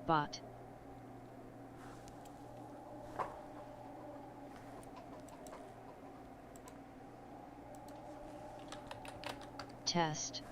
bot. Test.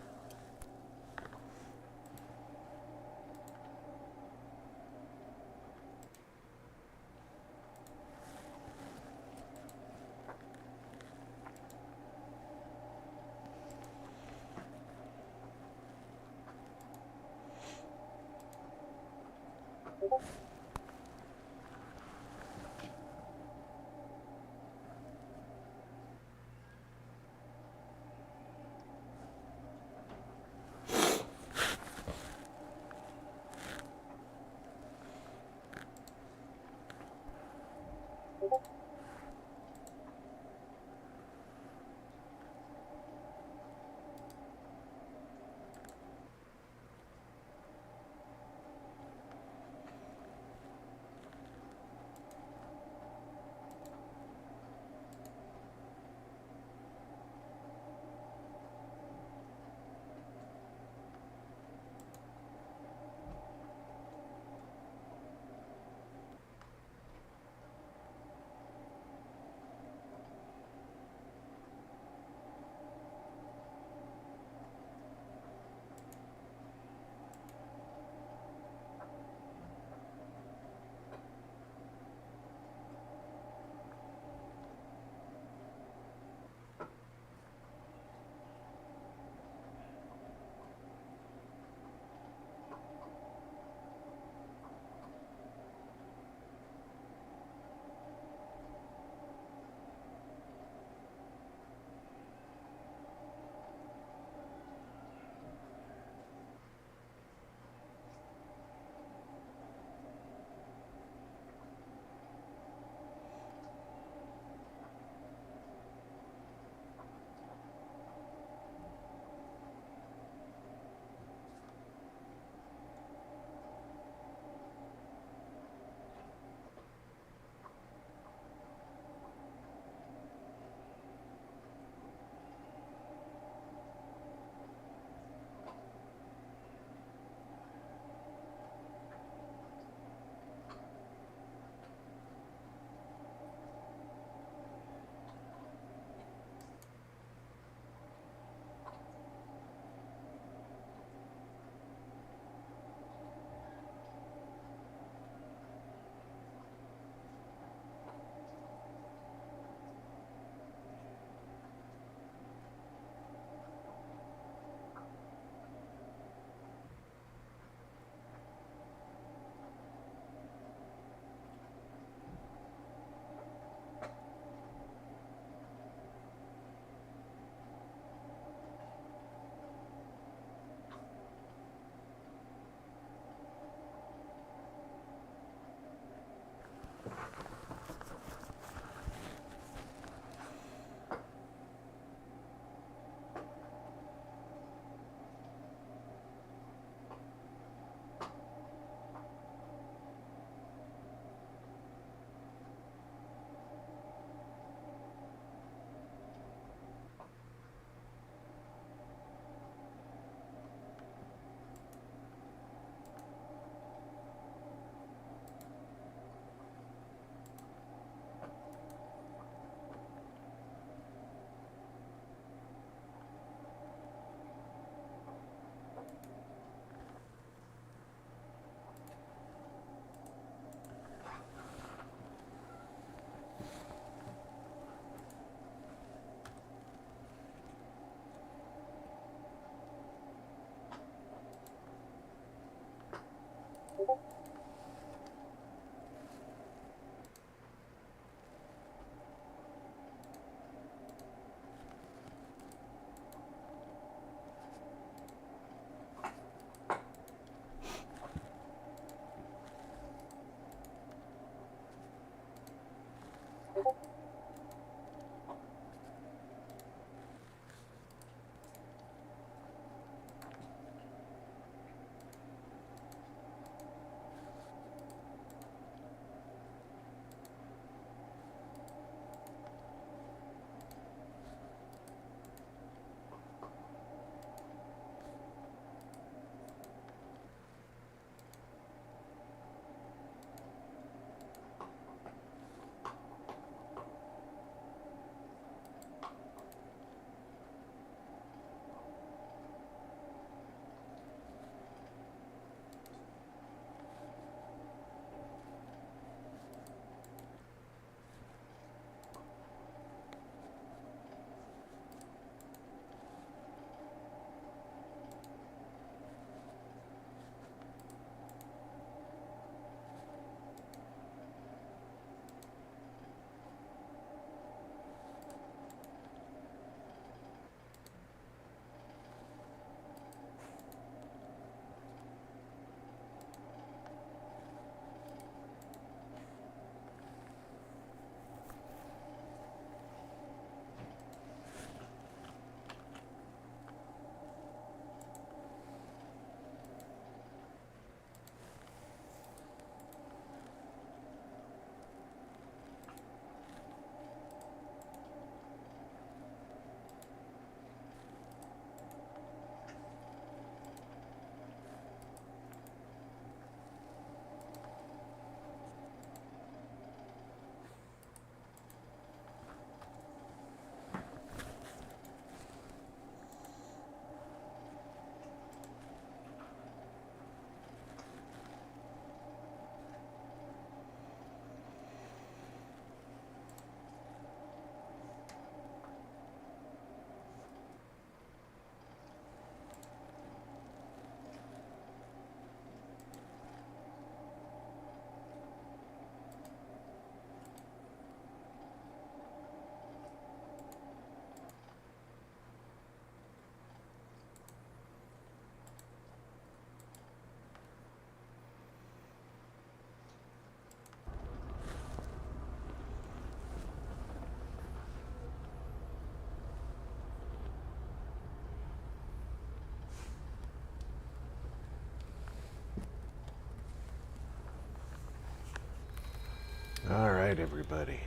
Alright, everybody.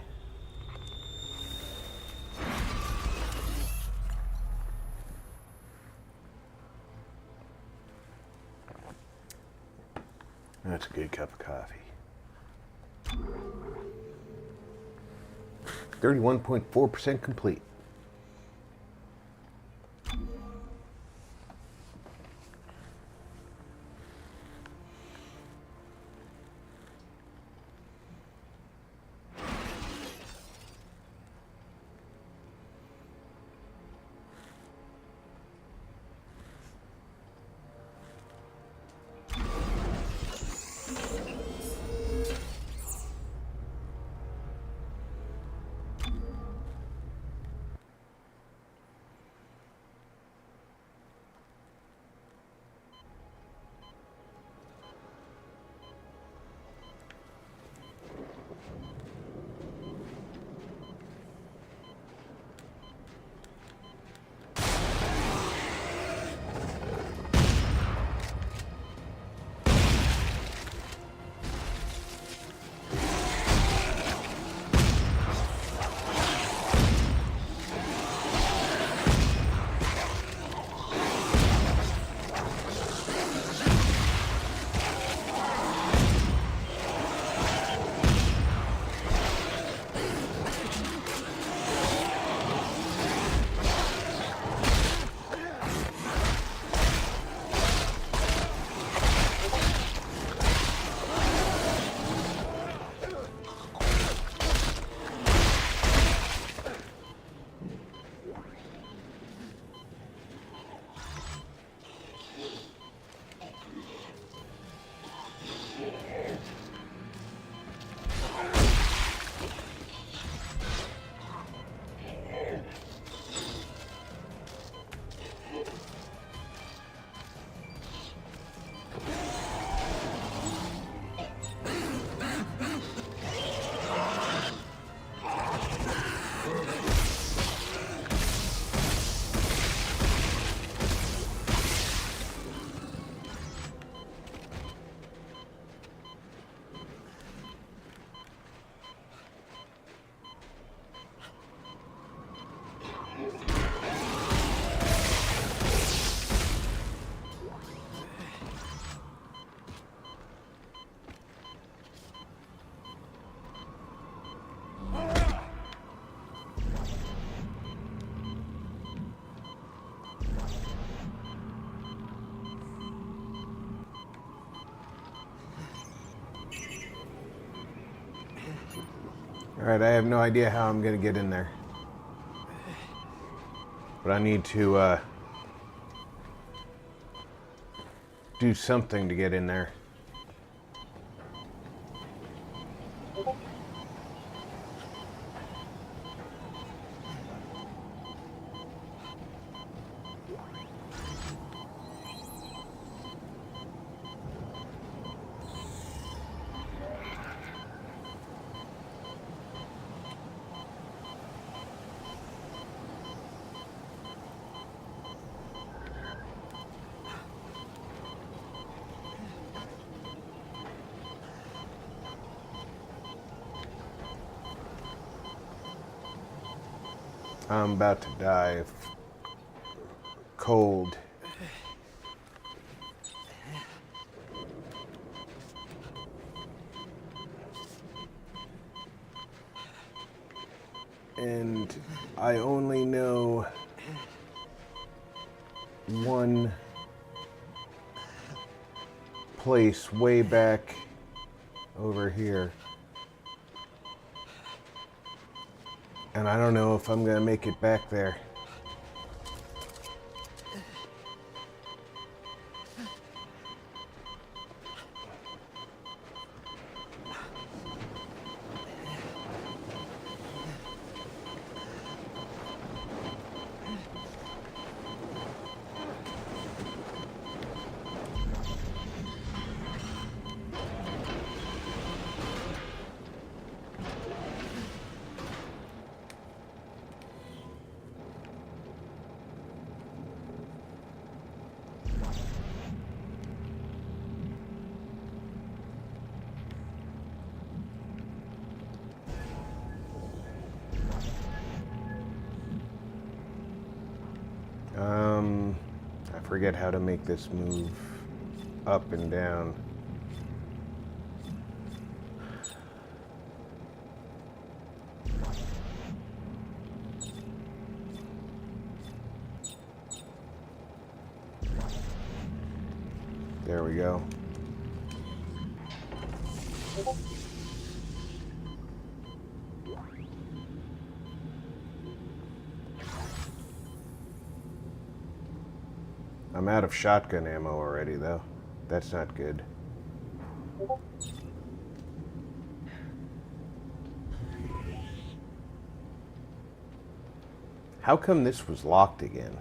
That's a good cup of coffee. 31.4% complete. Alright, I have no idea how I'm gonna get in there. But I need to do something to get in there. I'm about to die of cold. And I only know one place way back over here. And I don't know if I'm gonna make it back there. I forget how to make this move up and down. There we go. I'm out of shotgun ammo already, though. That's not good. How come this was locked again?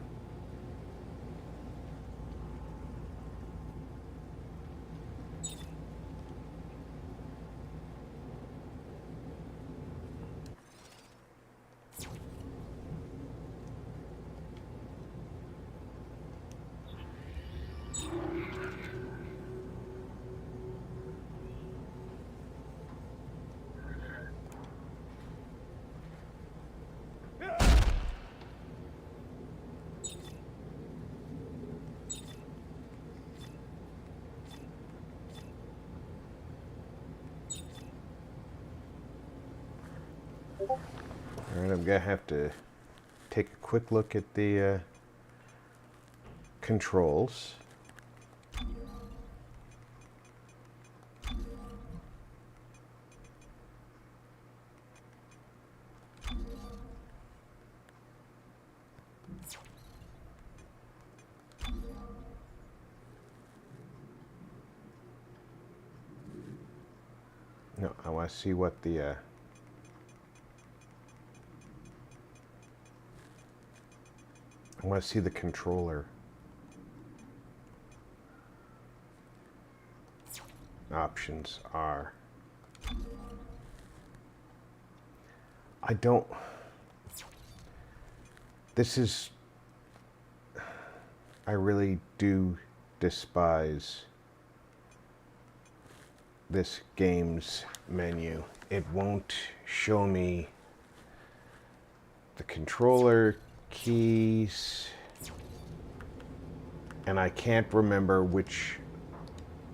Alright, I'm gonna have to take a quick look at the controls. No, I want to see what the I want to see the controller options are. I don't. This is. I really do despise this game's menu. It won't show me the controller keys, and I can't remember which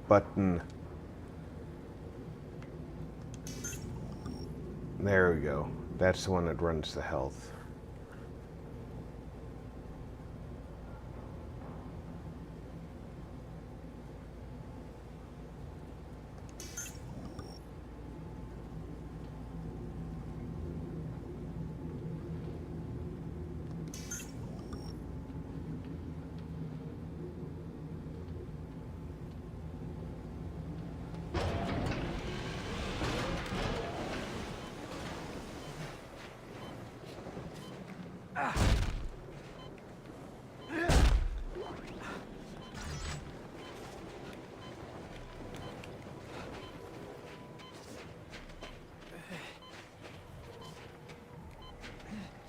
button. There we go. That's the one that runs the health.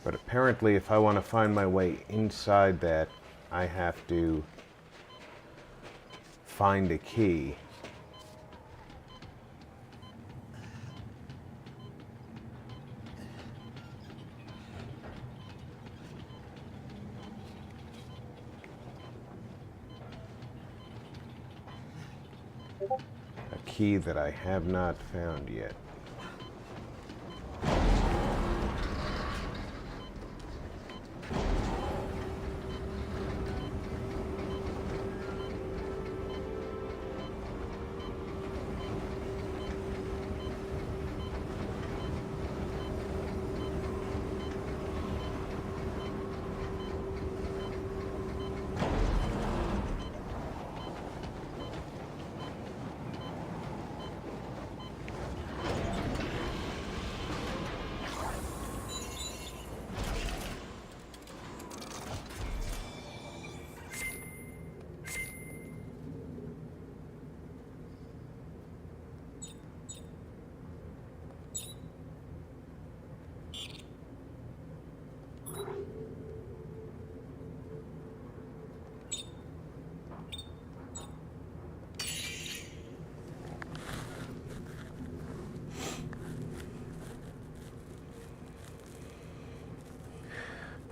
But apparently, if I want to find my way inside that, I have to find a key. A key that I have not found yet.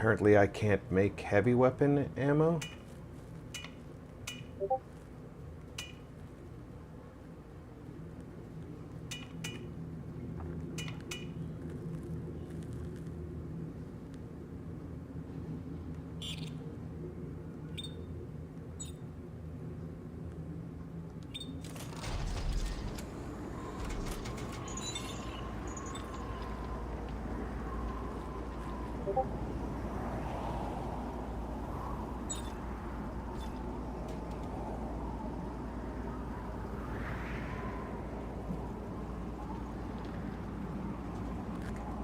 Apparently I can't make heavy weapon ammo.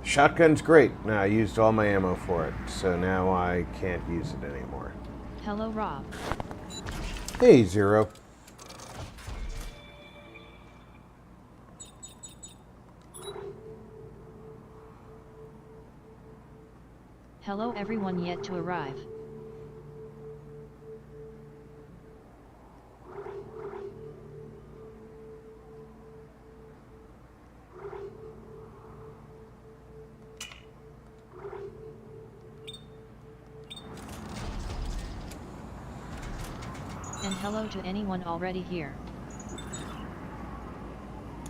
Shotgun's great. Now I used all my ammo for it, so now I can't use it anymore. Hello, Rob. Hey, Zero. Hello, everyone yet to arrive. And hello to anyone already here.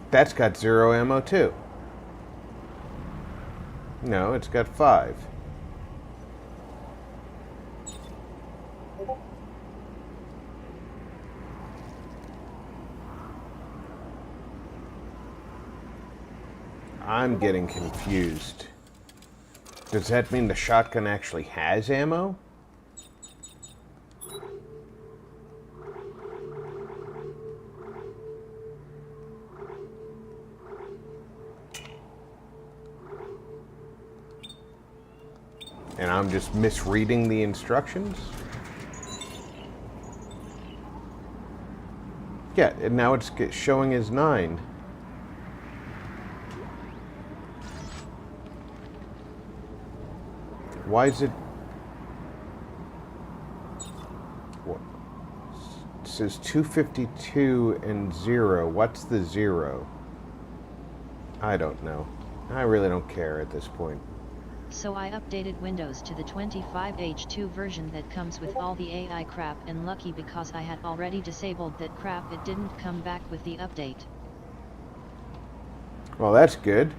That's got 0 ammo too. No, it's got 5. I'm getting confused. Does that mean the shotgun actually has ammo? And I'm just misreading the instructions? Yeah, and now it's showing as 9. Why is it... What? It says 252 and 0. What's the 0? I don't know. I really don't care at this point. So I updated Windows to the 25H2 version that comes with all the AI crap, and lucky because I had already disabled that crap, it didn't come back with the update. Well, that's good.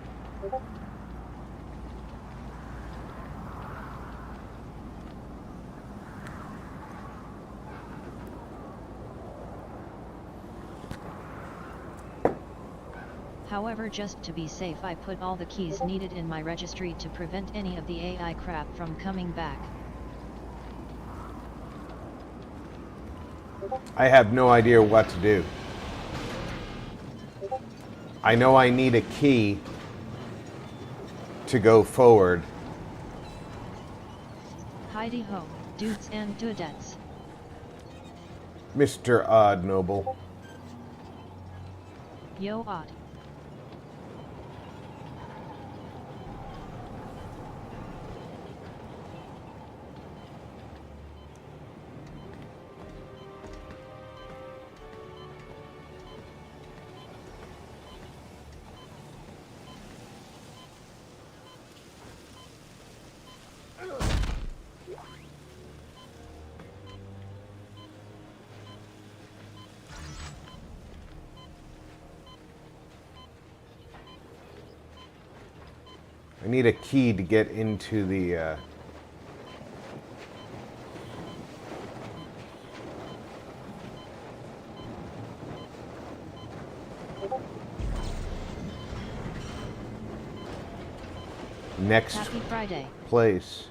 However, just to be safe, I put all the keys needed in my registry to prevent any of the AI crap from coming back. I have no idea what to do. I know I need a key to go forward. Heidi ho, dudes and dudettes. Mr. Odd Noble. Yo odd. I need a key to get into the... next Happy Friday. place.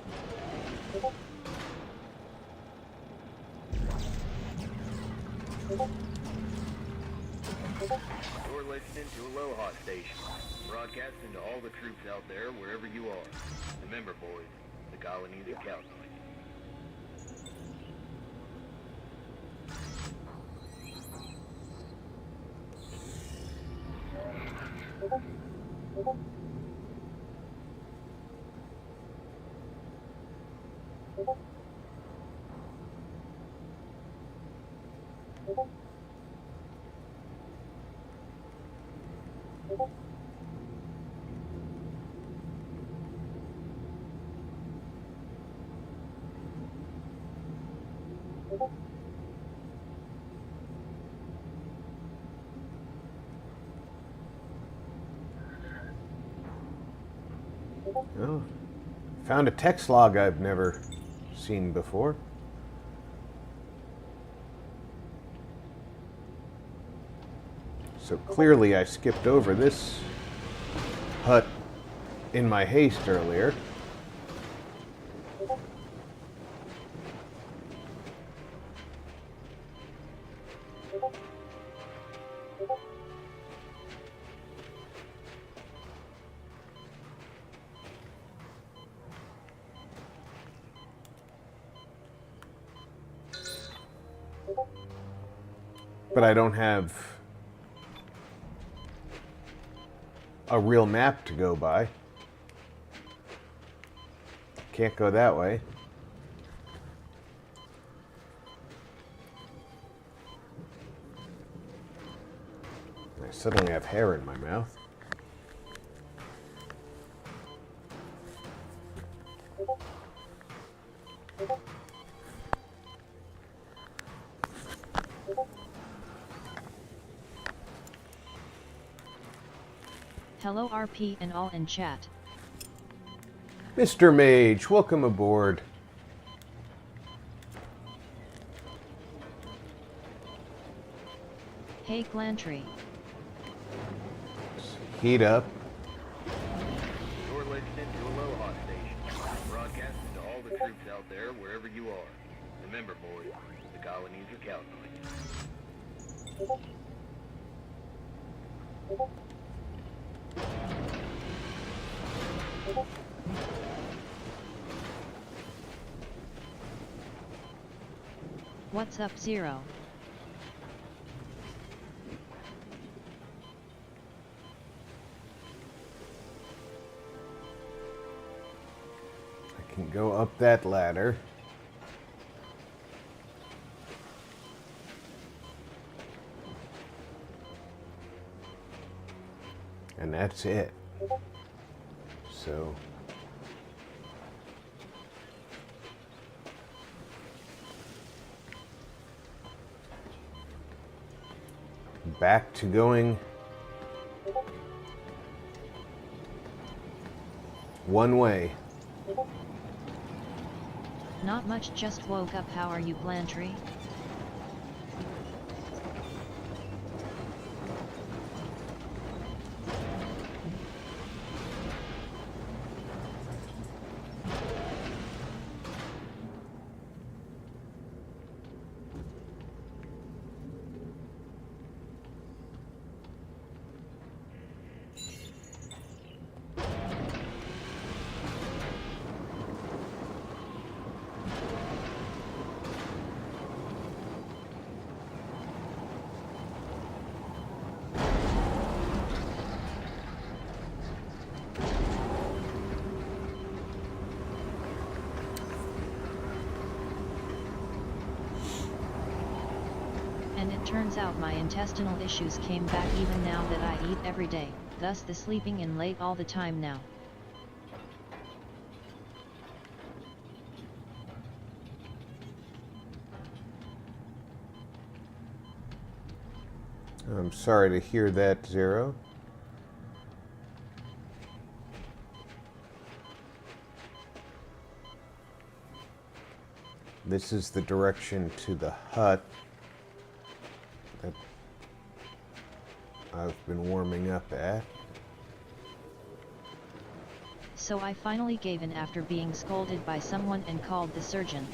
You're listening to Aloha Station, broadcasting to all the troops out there wherever you are. Remember, boys, the colonies are counting on you. Oh, found a text log I've never seen before. So clearly I skipped over this hut in my haste earlier. But I don't have a real map to go by. Can't go that way. I suddenly have hair in my mouth. Hello RP and all in chat. Mr. Mage, welcome aboard. Hey Glantry. Heat up. You're listening to Aloha Station, broadcasting to all the troops out there wherever you are. Remember, boys, the colonies are counting on you. What's up, Zero? I can go up that ladder. And that's it. So back to going one way. Not much, just woke up. How are you, Glantry? And it turns out my intestinal issues came back even now that I eat every day, thus the sleeping in late all the time now. I'm sorry to hear that, Zero. This is the direction to the hut that I've been warming up at. So I finally gave in after being scolded by someone and called the surgeon.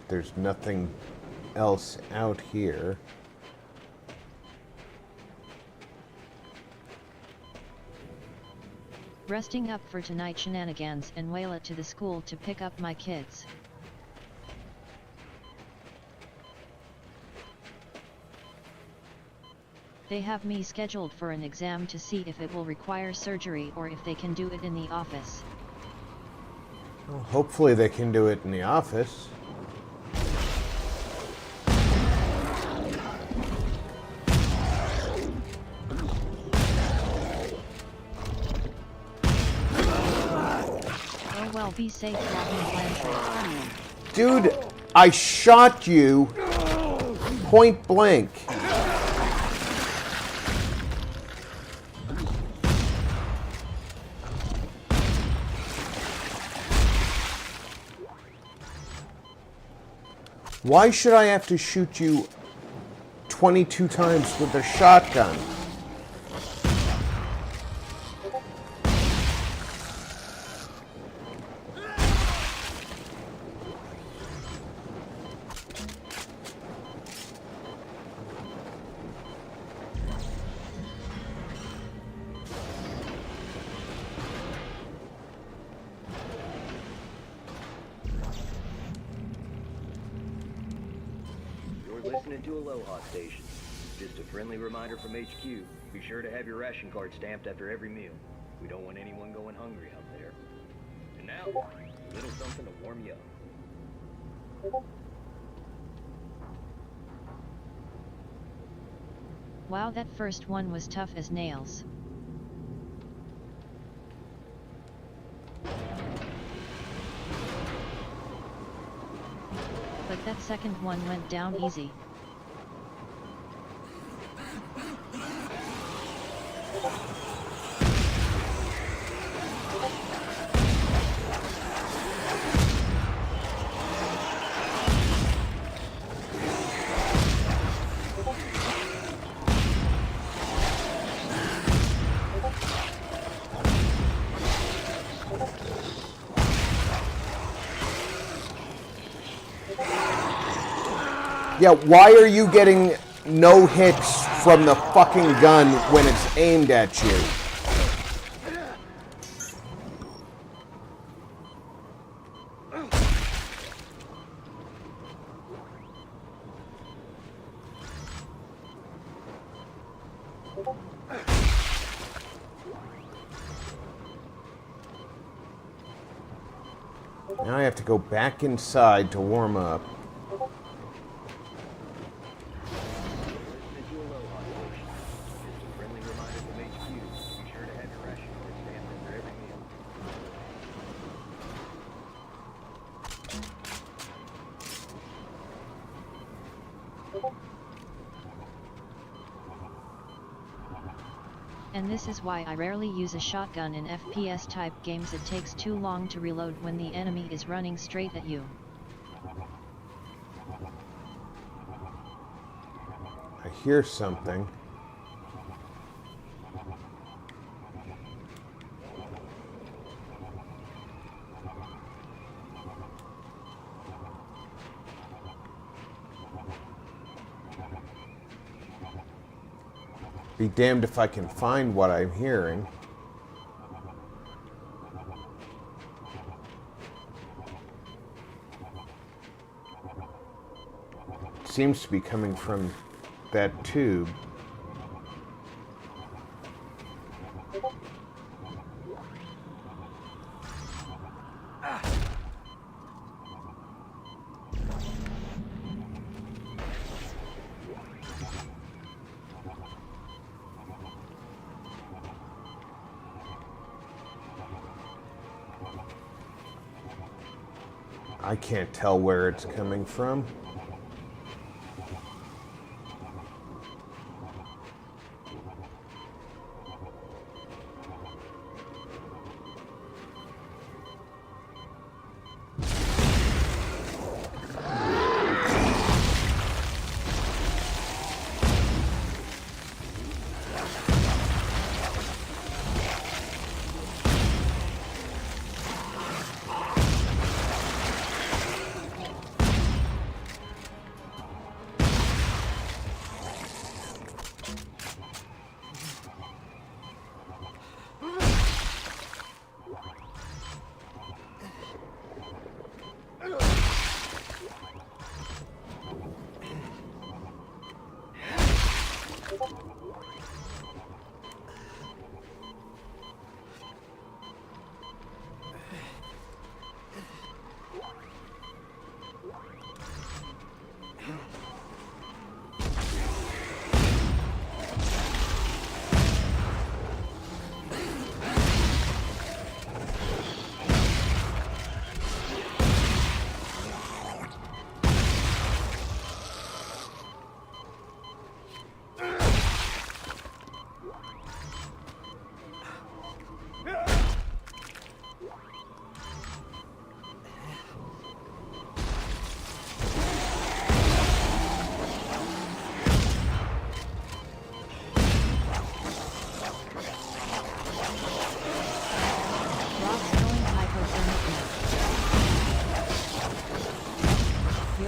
There's nothing else out here. Resting up for tonight shenanigans and Wayla to the school to pick up my kids. They have me scheduled for an exam to see if it will require surgery or if they can do it in the office. Well, hopefully they can do it in the office. Oh well, be safe walking land. Dude, I shot you point blank. Why should I have to shoot you 22 times with a shotgun? Listening to Aloha Station. Just a friendly reminder from HQ. Be sure to have your ration card stamped after every meal. We don't want anyone going hungry out there. And now, a little something to warm you up. Wow, that first one was tough as nails. But that second one went down easy. Yeah, why are you getting no hits from the fucking gun when it's aimed at you? Now I have to go back inside to warm up. And this is why I rarely use a shotgun in FPS type games. It takes too long to reload when the enemy is running straight at you. I hear something. Be damned if I can find what I'm hearing. It seems to be coming from that tube. I can't tell where it's coming from.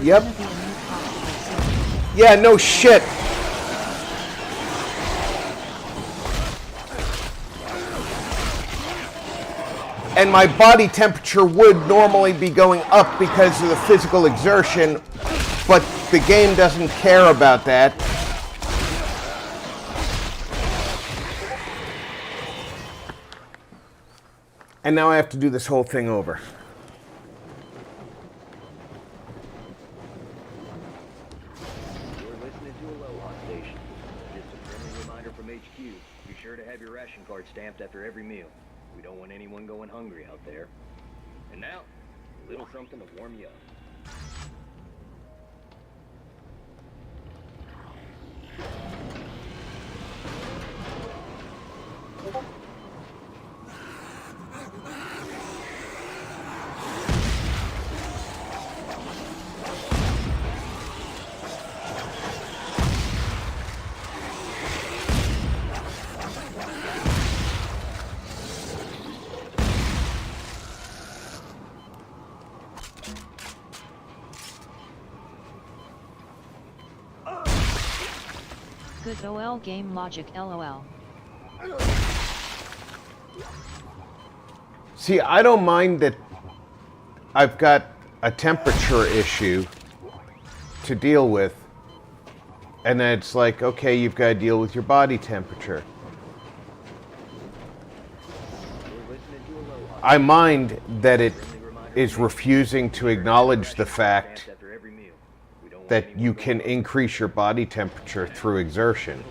Yep. Gonna be a new possible soon. Yeah, no shit. And my body temperature would normally be going up because of the physical exertion, but the game doesn't care about that. And now I have to do this whole thing over. You're listening to Aloha Station. Just a friendly reminder from HQ. Be sure to have your ration card stamped after every meal. We don't want anyone going hungry out there. And now, a little something to warm you up. Good OL game logic LOL. See, I don't mind that I've got a temperature issue to deal with. And then it's like, okay, you've got to deal with your body temperature. I mind that it is refusing to acknowledge the fact that you can increase your body temperature through exertion.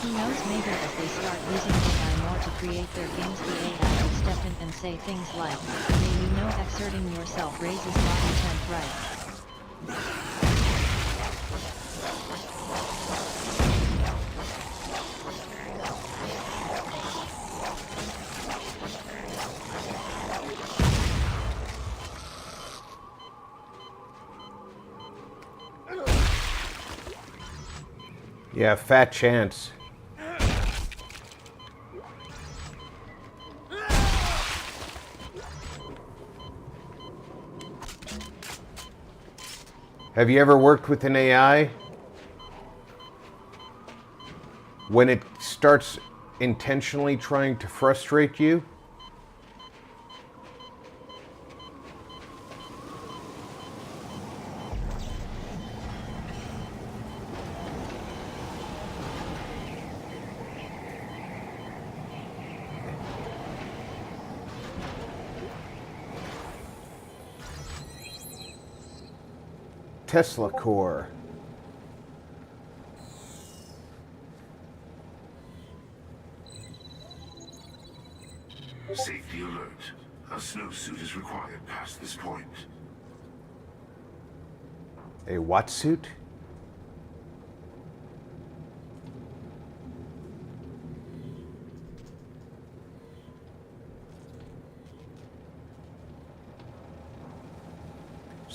He knows maybe if they start using AI more to create their games, the AI will step in and say things like, "Hey, you know, exerting yourself raises body temp, right?" Yeah, fat chance. Have you ever worked with an AI? When it starts intentionally trying to frustrate you? Tesla core. Safety alert. A snowsuit is required past this point. A what suit?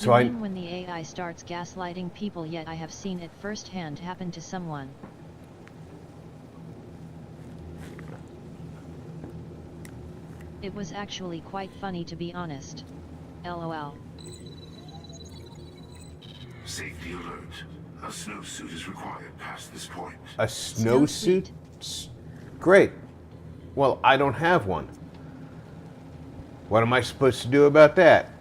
So You I... mean when the AI starts gaslighting people, yet I have seen it firsthand happen to someone. It was actually quite funny, to be honest. LOL. Safety alert. A snowsuit is required past this point. A snowsuit? Great. Well, I don't have one. What am I supposed to do about that?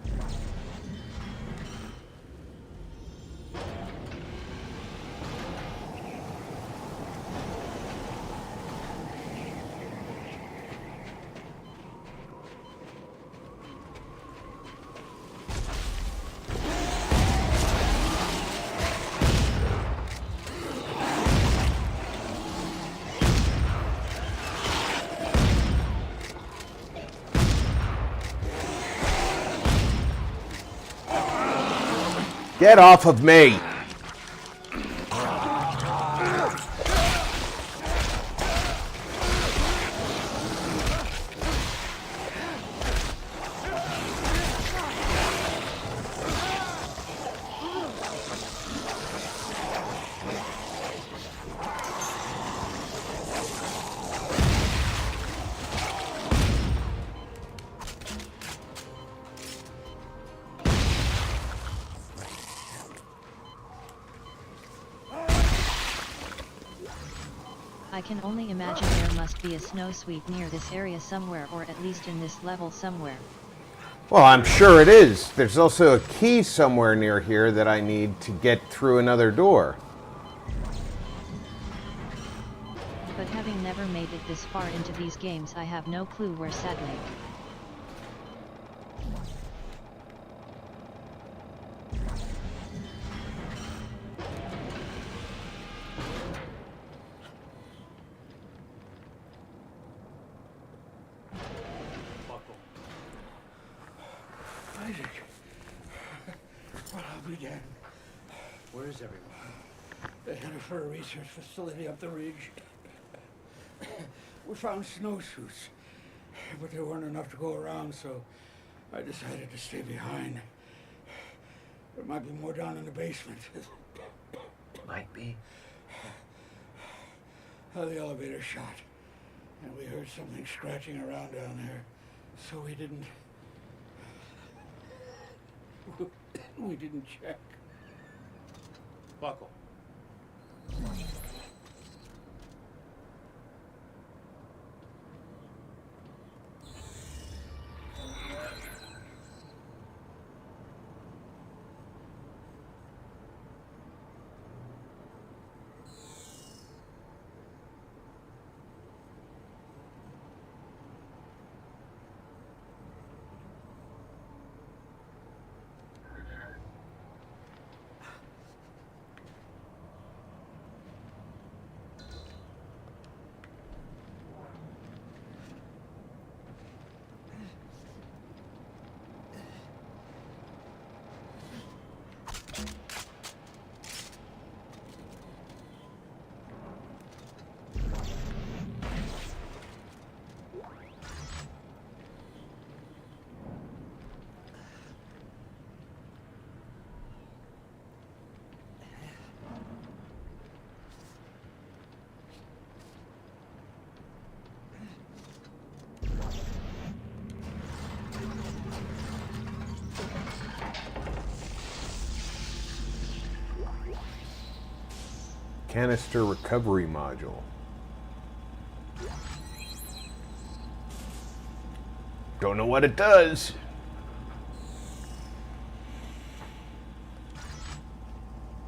Get off of me! I can only imagine there must be a snowsuite near this area somewhere, or at least in this level somewhere. Well, I'm sure it is. There's also a key somewhere near here that I need to get through another door. But having never made it this far into these games, I have no clue where, sadly. Isaac. Well, I'll begin. Where is everyone? They headed for a research facility up the ridge. We found snowsuits, but there weren't enough to go around, so I decided to stay behind. There might be more down in the basement. Might be. The elevator shot, and we heard something scratching around down there, so we didn't check. Buckle. Canister recovery module. Don't know what it does.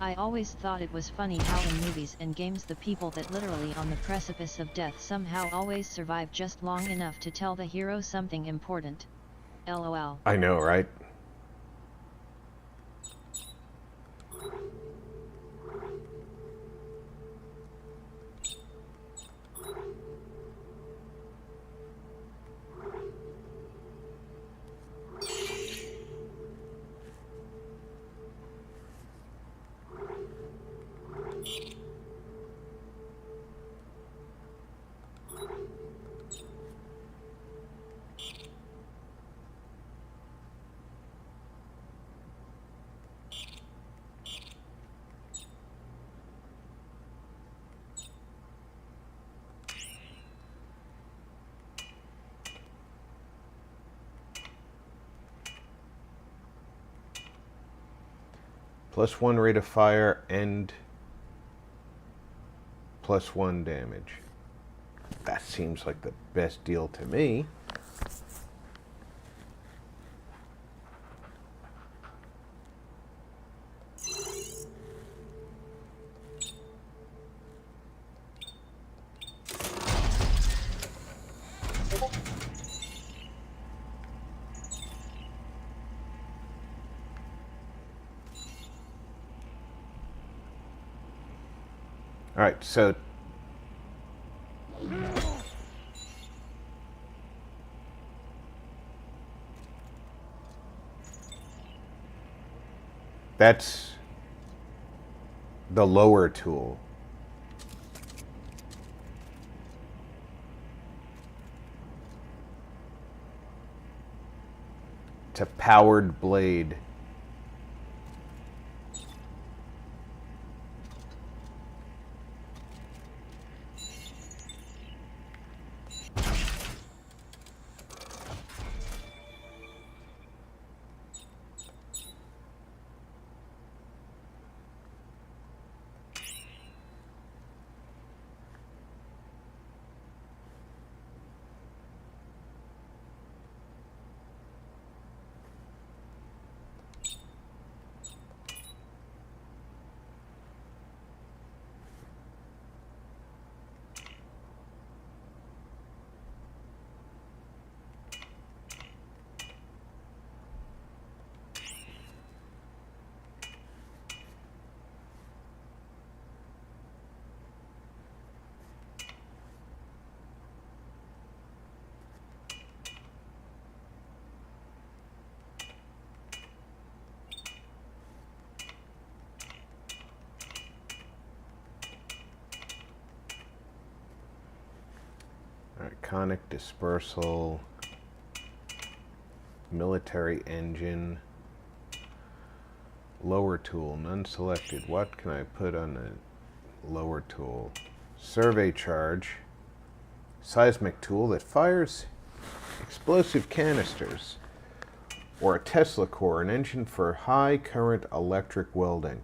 I always thought it was funny how in movies and games the people that literally on the precipice of death somehow always survive just long enough to tell the hero something important. LOL. I know, right? +1 rate of fire and +1 damage. That seems like the best deal to me. All right, so that's the lower tool. It's a powered blade. Iconic dispersal, military engine, lower tool, none selected. What can I put on the lower tool? Survey charge, seismic tool that fires explosive canisters, or a Tesla core, an engine for high current electric welding.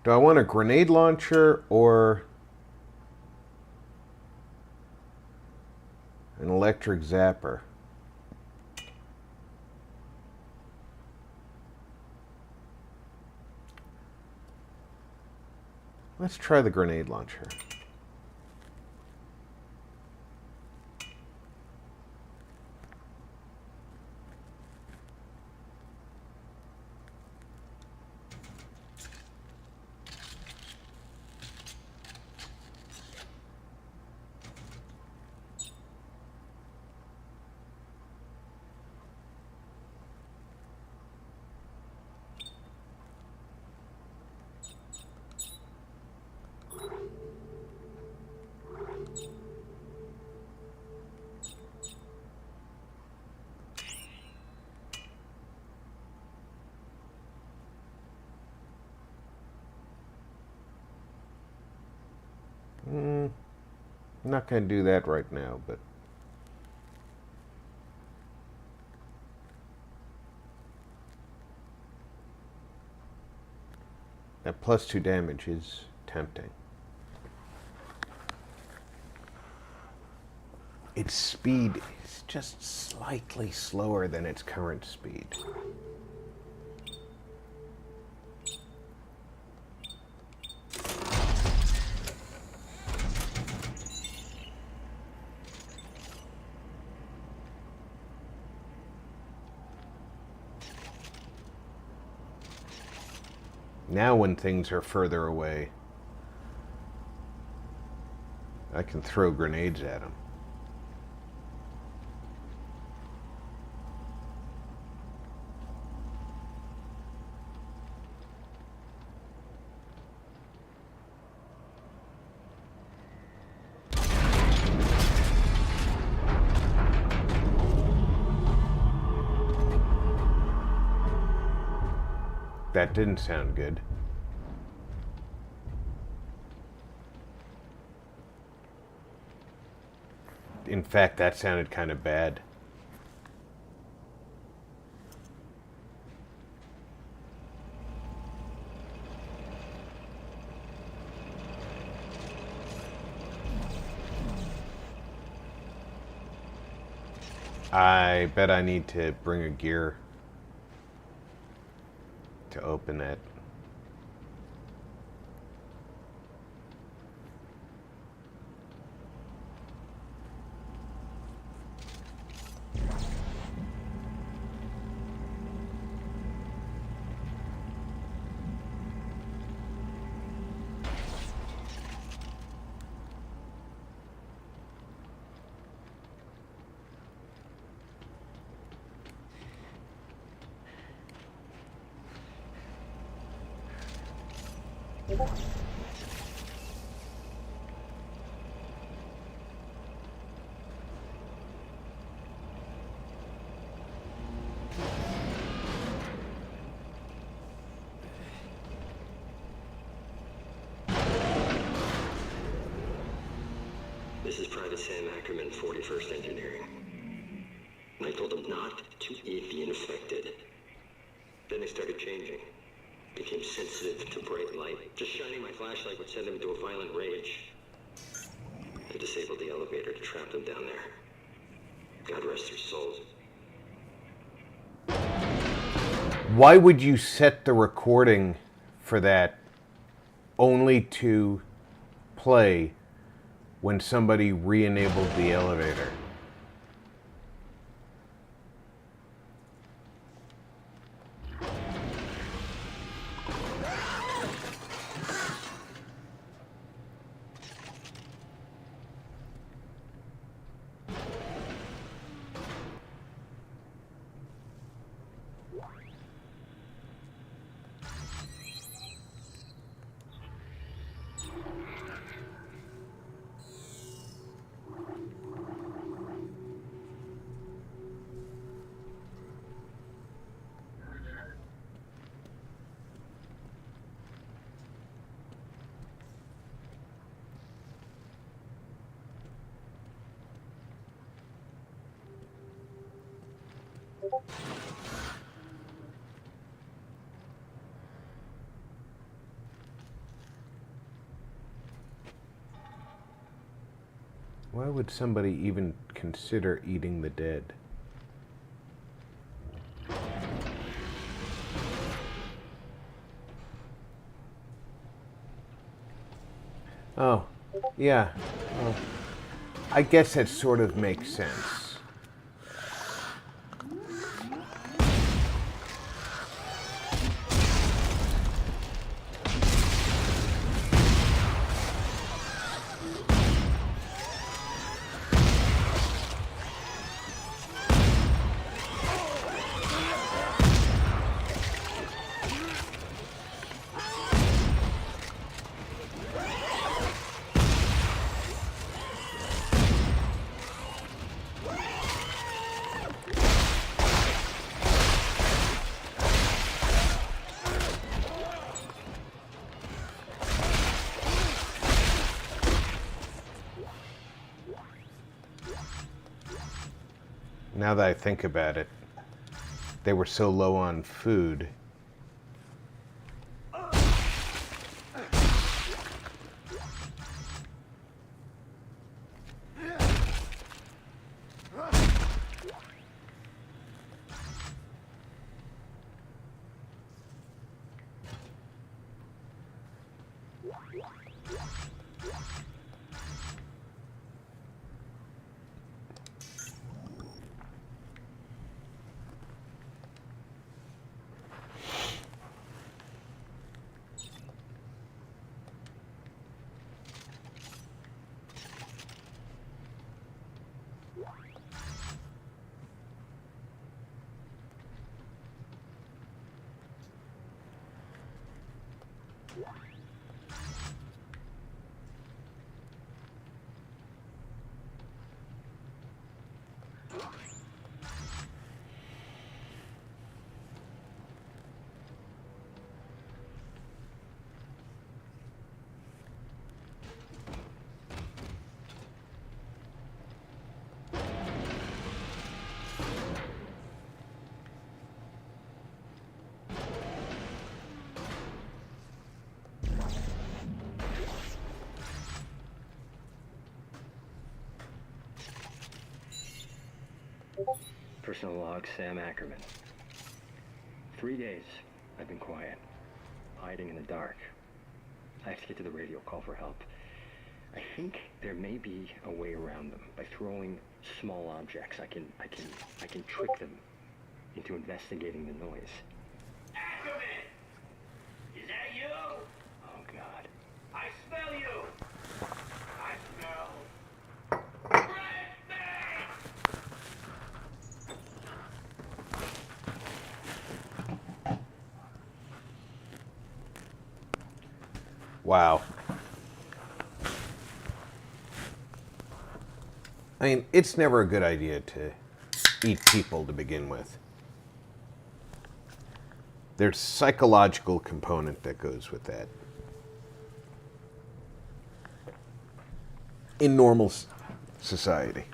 Do I want a grenade launcher or an electric zapper? Let's try the grenade launcher. I'm not going to do that right now, but that +2 damage is tempting. Its speed is just slightly slower than its current speed. Now when things are further away, I can throw grenades at them. That didn't sound good. In fact, that sounded kind of bad. I bet I need to bring a gear to open it. This is Private Sam Ackerman, 41st Engineering. I told them not to eat the infected. Then they started changing. Became sensitive to bright light. Just shining my flashlight would send them into a violent rage. I disabled the elevator to trap them down there. God rest their souls. Why would you set the recording for that only to play when somebody re-enabled the elevator? Why would somebody even consider eating the dead? Oh, yeah. Well, I guess that sort of makes sense. Now that I think about it, they were so low on food. Personal log, Sam Ackerman. 3 days I've been quiet, hiding in the dark. I have to get to the radio, call for help. I think there may be a way around them. By throwing small objects, I can trick them into investigating the noise. Ackerman! Is that you? Oh God. I smell you! I smell... Redman! Wow. I mean, it's never a good idea to eat people to begin with. There's a psychological component that goes with that. In normal society.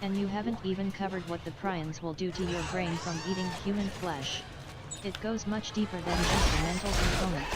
And you haven't even covered what the prions will do to your brain from eating human flesh. It goes much deeper than just a mental component.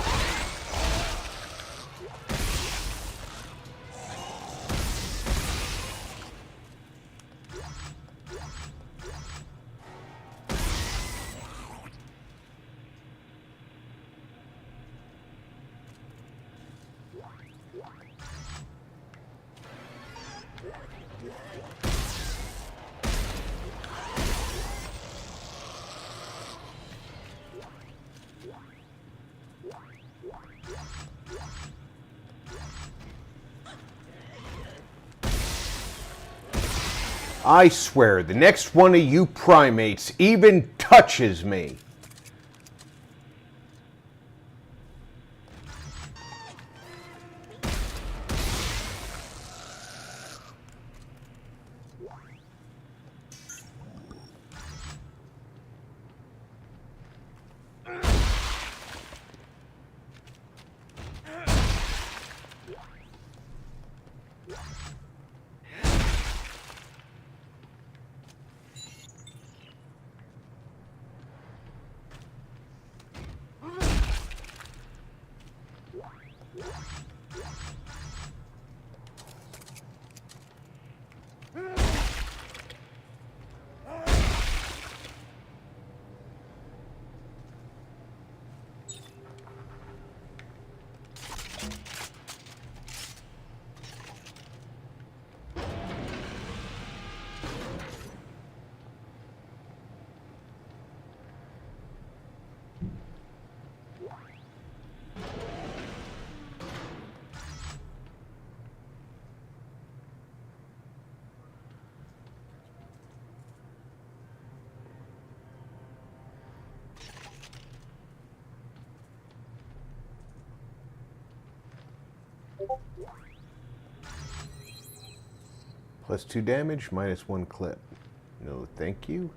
I swear, the next one of you primates even touches me. Plus 2 damage, minus 1 clip. No, thank you.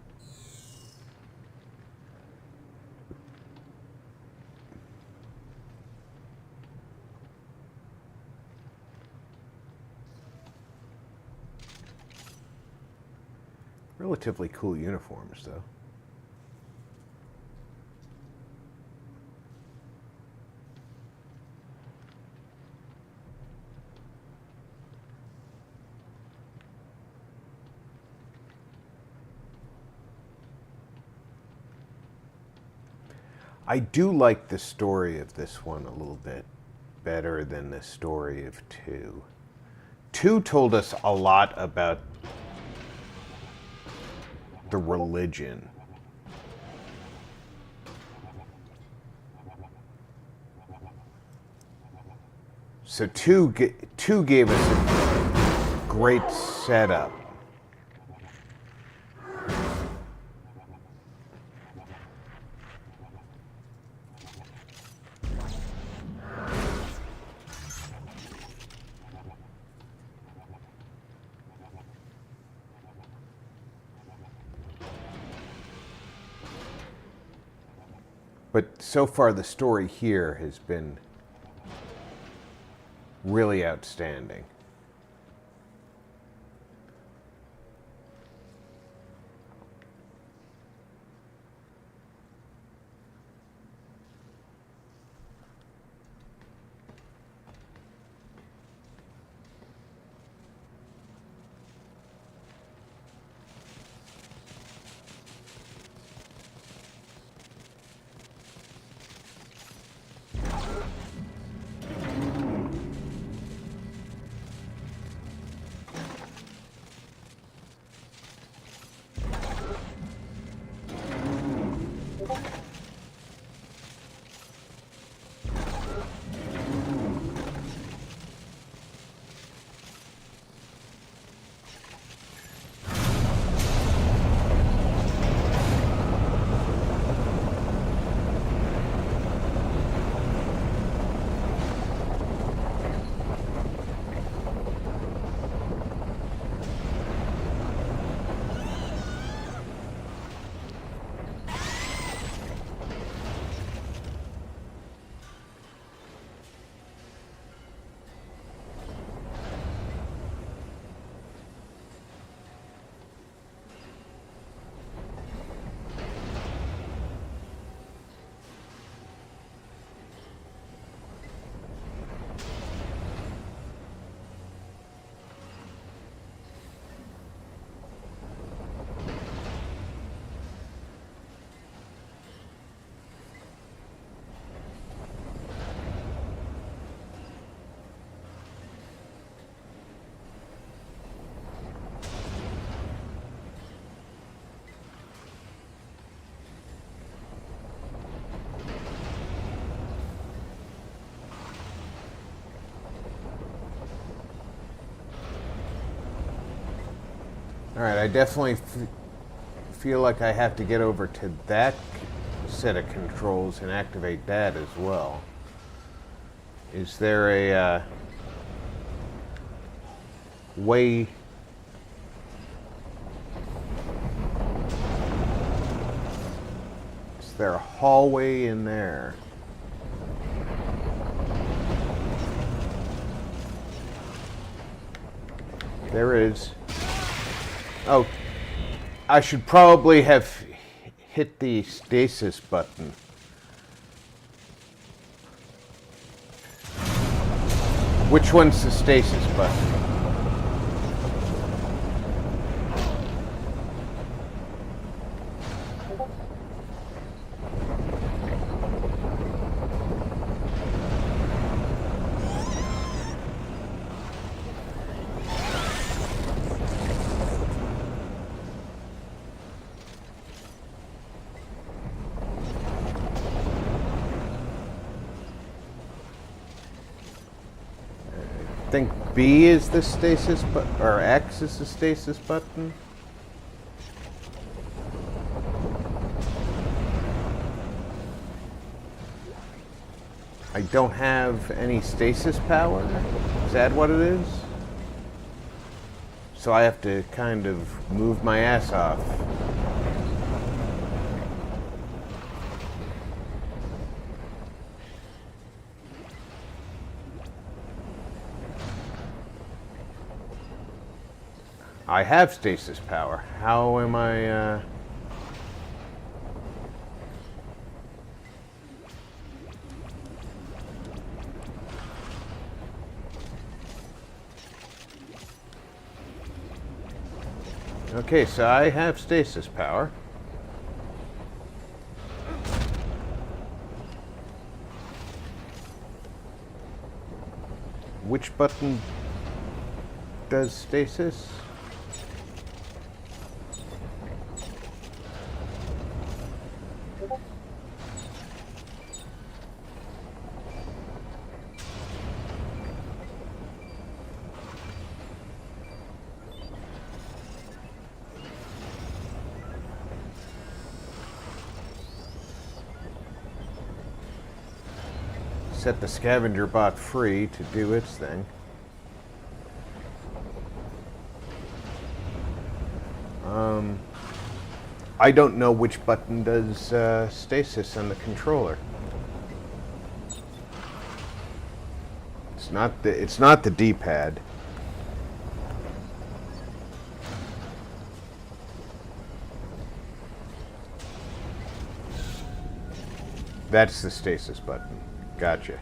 Relatively cool uniforms, though. I do like the story of this one a little bit better than the story of 2. 2 told us a lot about the religion. So 2 gave us a great setup. But so far the story here has been really outstanding. All right, I definitely feel like I have to get over to that set of controls and activate that as well. Is there a way? Is there a hallway in there? There is. Oh, I should probably have hit the stasis button. Which one's the stasis button? I think B is the stasis button, or X is the stasis button. I don't have any stasis power. Is that what it is? So I have to kind of move my ass off. I have stasis power. How am I, Okay, so I have stasis power. Which button does stasis? Set the scavenger bot free to do its thing. I don't know which button does stasis on the controller. It's not the D-pad. That's the stasis button. Gotcha.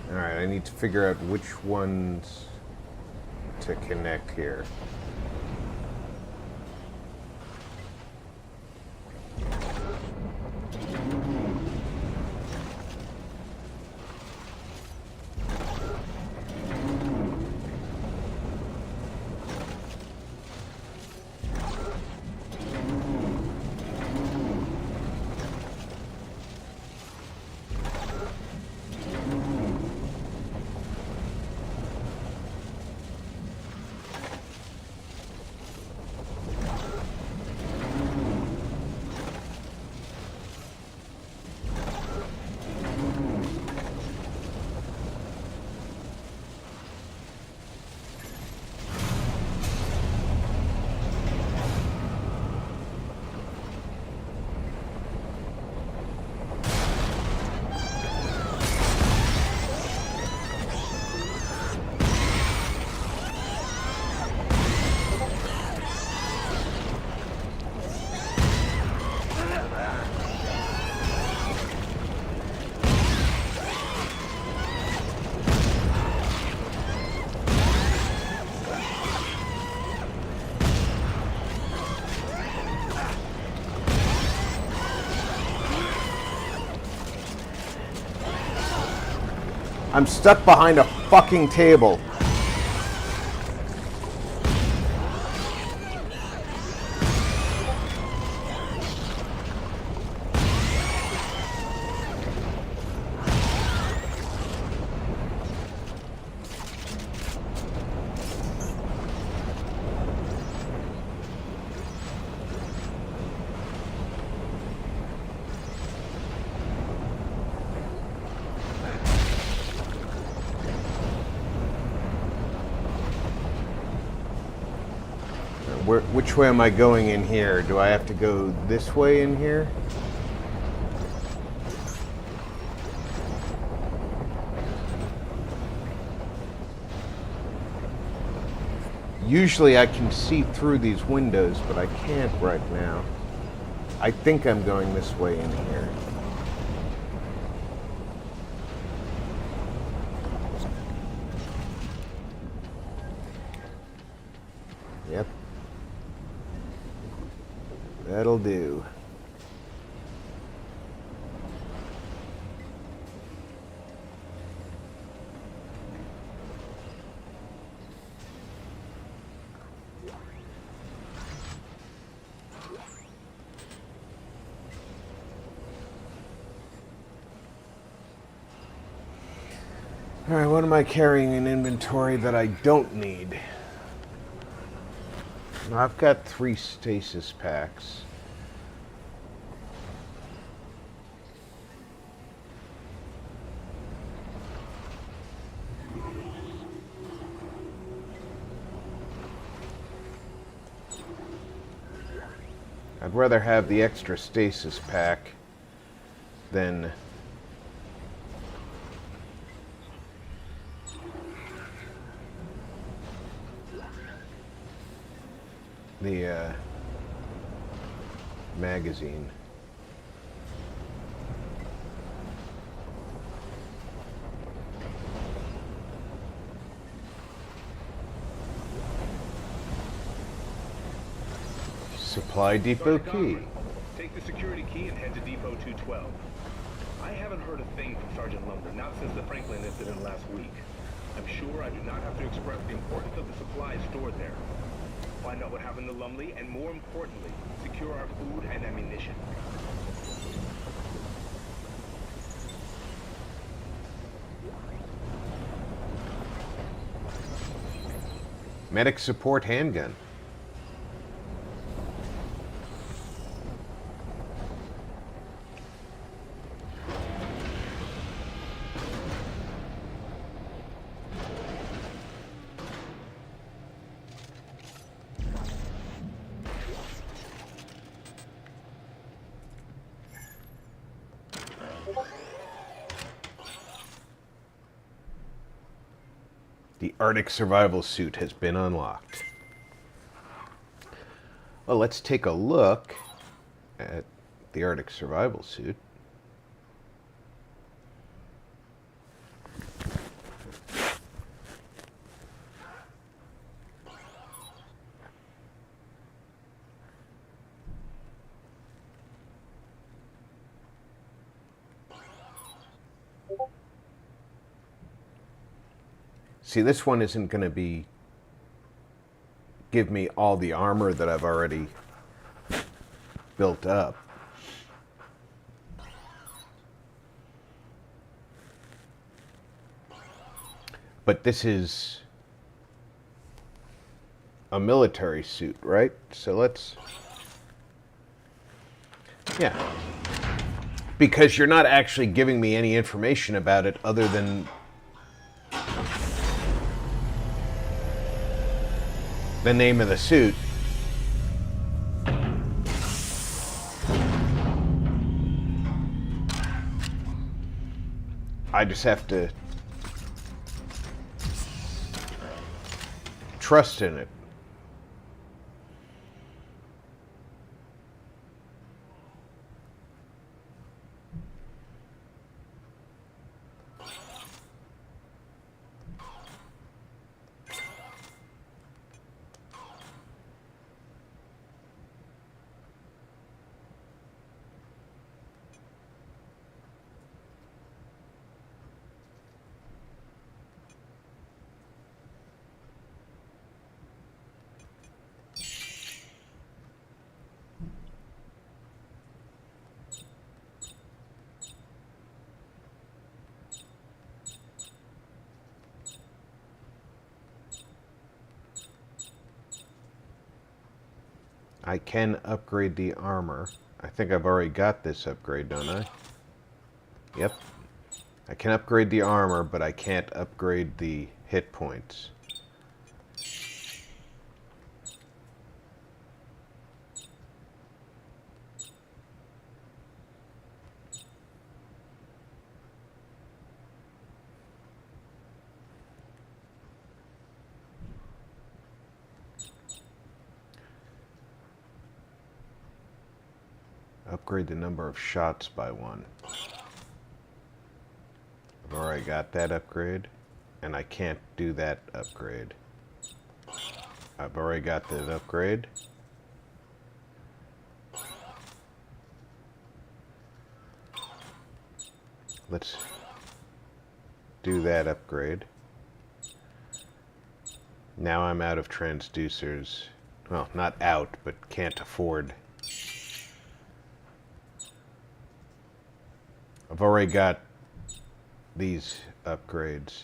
Alright, I need to figure out which ones to connect here. I'm stuck behind a fucking table. Which way am I going in here? Do I have to go this way in here? Usually I can see through these windows, but I can't right now. I think I'm going this way in here. Yep. That'll do. Alright, what am I carrying in inventory that I don't need? I've got 3 stasis packs. I'd rather have the extra stasis pack than the magazine. Supply depot key. Take the security key and head to Depot 212. I haven't heard a thing from Sergeant Lumber, not since the Franklin incident last week. I'm sure I do not have to express the importance of the supplies stored there. Find out what happened to Lumley, and more importantly, secure our food and ammunition. Medic support handgun. The Arctic survival suit has been unlocked. Well, let's take a look at the Arctic survival suit. See, this one isn't going to give me all the armor that I've already built up. But this is a military suit, right? So let's... Yeah. Because you're not actually giving me any information about it other than the name of the suit. I just have to trust in it. I can upgrade the armor. I think I've already got this upgrade, don't I? Yep. I can upgrade the armor, but I can't upgrade the hit points. Upgrade the number of shots by 1. I've already got that upgrade, and I can't do that upgrade. I've already got that upgrade. Let's do that upgrade. Now I'm out of transducers. Well, not out, but can't afford. I've already got these upgrades.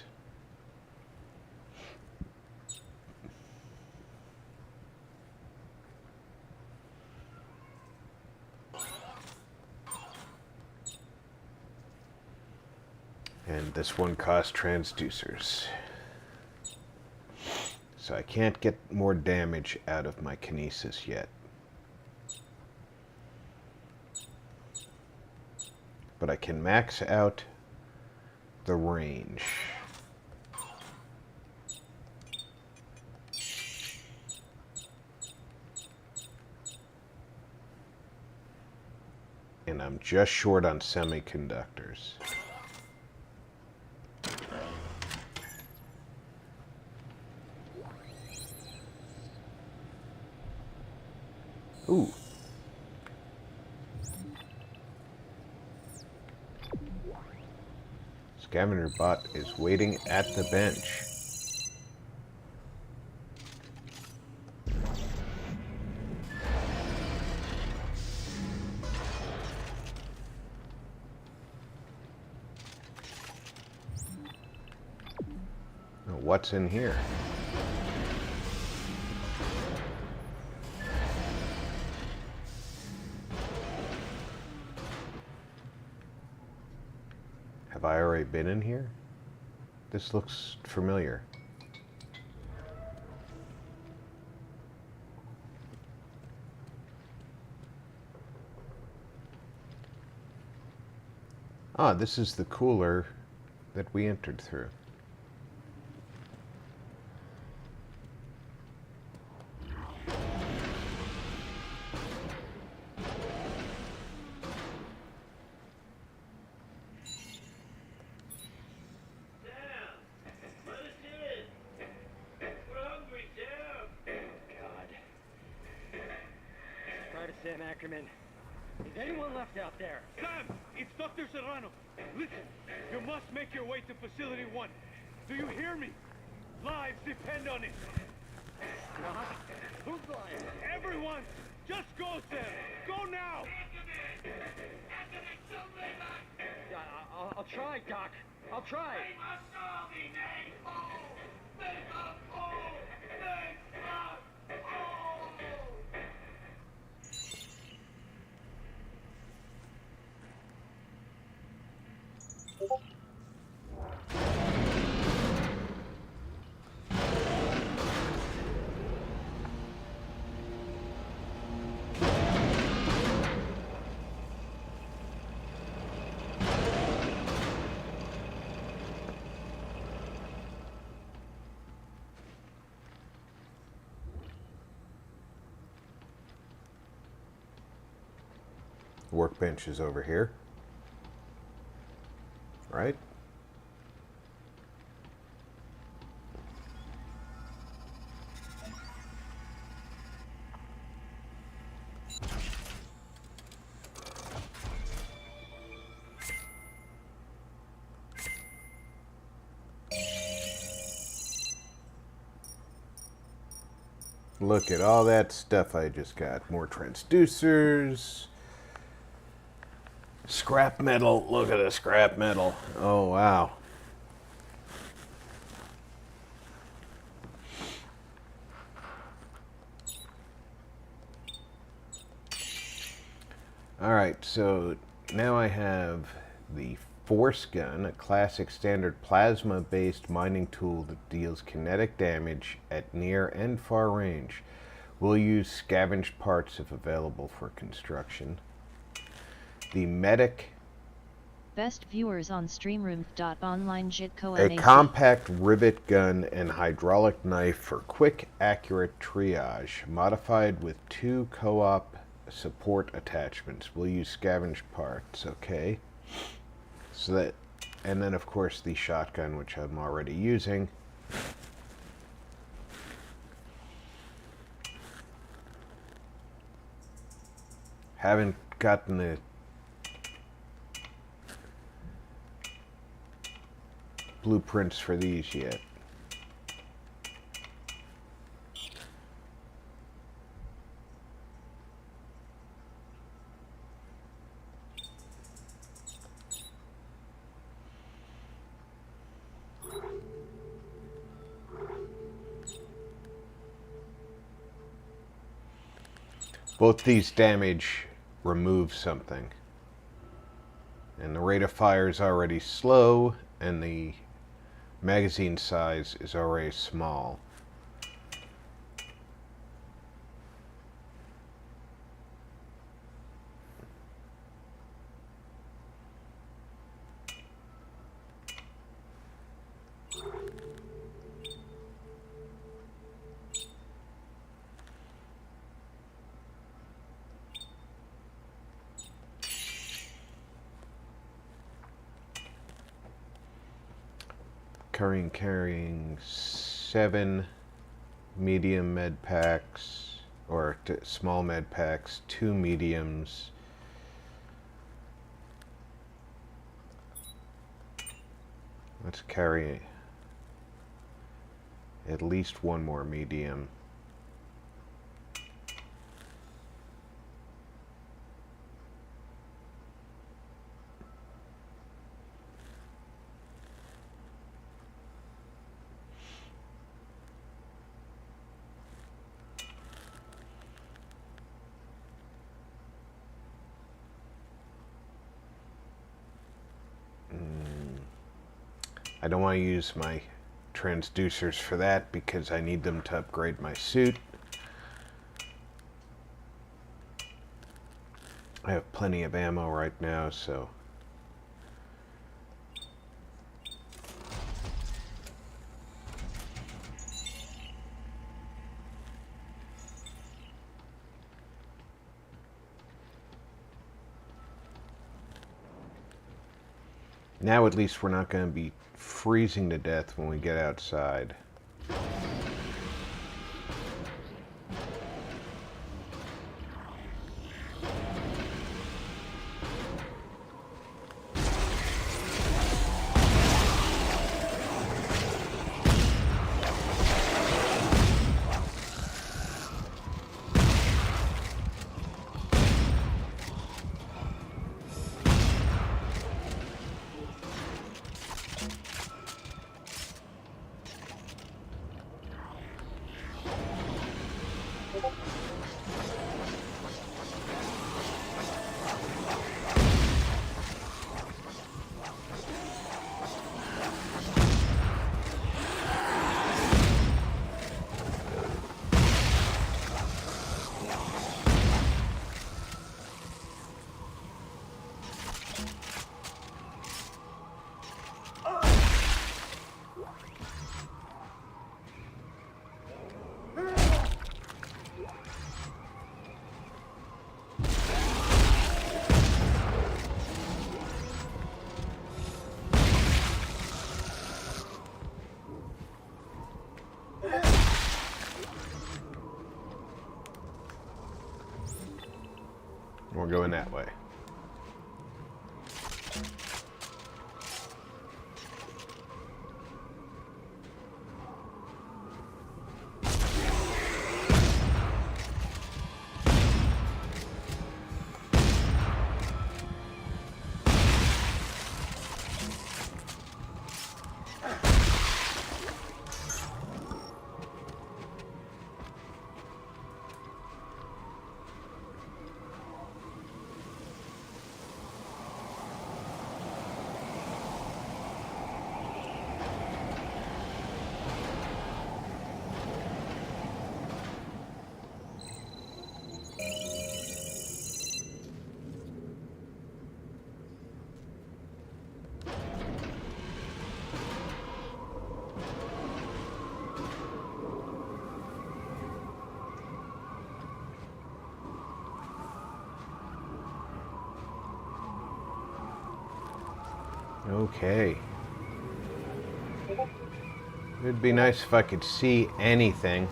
And this one costs transducers. So I can't get more damage out of my kinesis yet. But I can max out the range. and I'm just short on semiconductors. Ooh. Scavenger bot is waiting at the bench. What's in here? Have I already been in here? This looks familiar. Ah, this is the cooler that we entered through. Sam Ackerman. Is anyone left out there? Sam! It's Dr. Serrano. Listen, you must make your way to Facility 1. Do you hear me? Lives depend on it. Doc? Who's lying? Everyone! Just go, Sam! Go now! I'll try, Doc. I'll try. Workbench is over here, right? Look at all that stuff I just got. More transducers. Scrap metal. Look at the scrap metal. Oh, wow. Alright, so now I have the Force Gun, a classic standard plasma-based mining tool that deals kinetic damage at near and far range. We'll use scavenge parts if available for construction. The Medic, Best viewers on streamroom.online jitco a compact rivet gun and hydraulic knife for quick, accurate triage, modified with 2 co-op support attachments. We'll use scavenge parts, okay? So that, and then of course the shotgun, which I'm already using. Haven't gotten the blueprints for these yet. Both these damage remove something. And the rate of fire is already slow, and the magazine size is already small. carrying 7 medium med packs, or small med packs, 2 mediums. Let's carry at least 1 more medium. I don't want to use my transducers for that because I need them to upgrade my suit. I have plenty of ammo right now, so... Now at least we're not going to be freezing to death when we get outside. We're going that way. Okay. It'd be nice if I could see anything.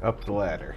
up the ladder.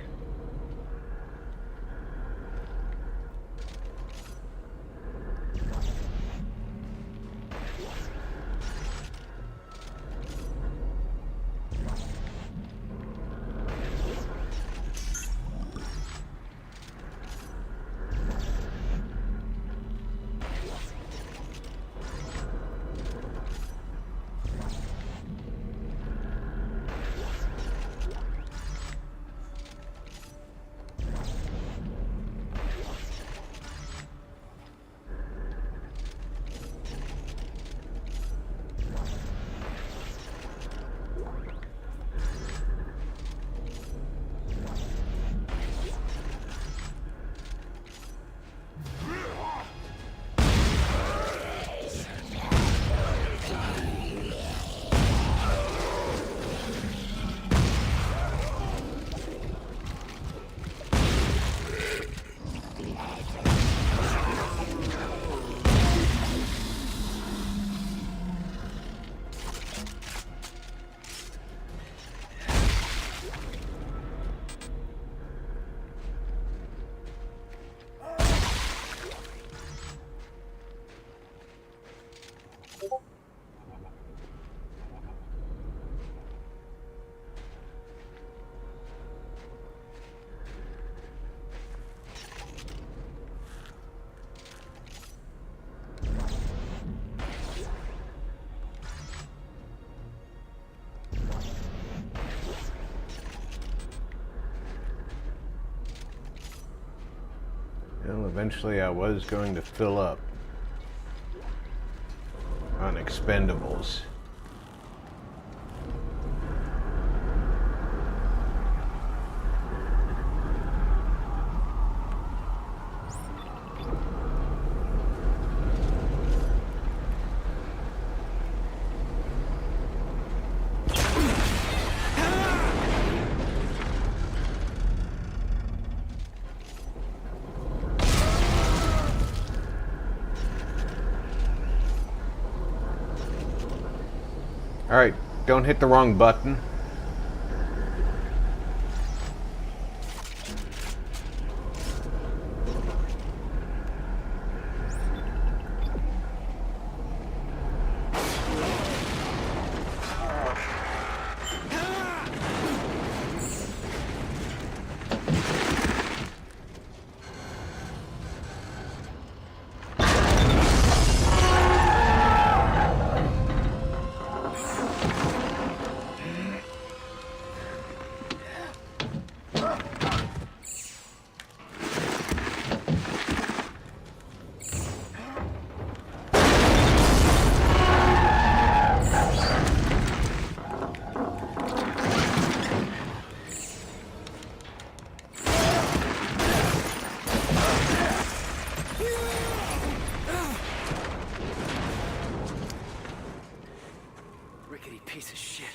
Well, eventually I was going to fill up on expendables. Alright, don't hit the wrong button. Rickety piece of shit.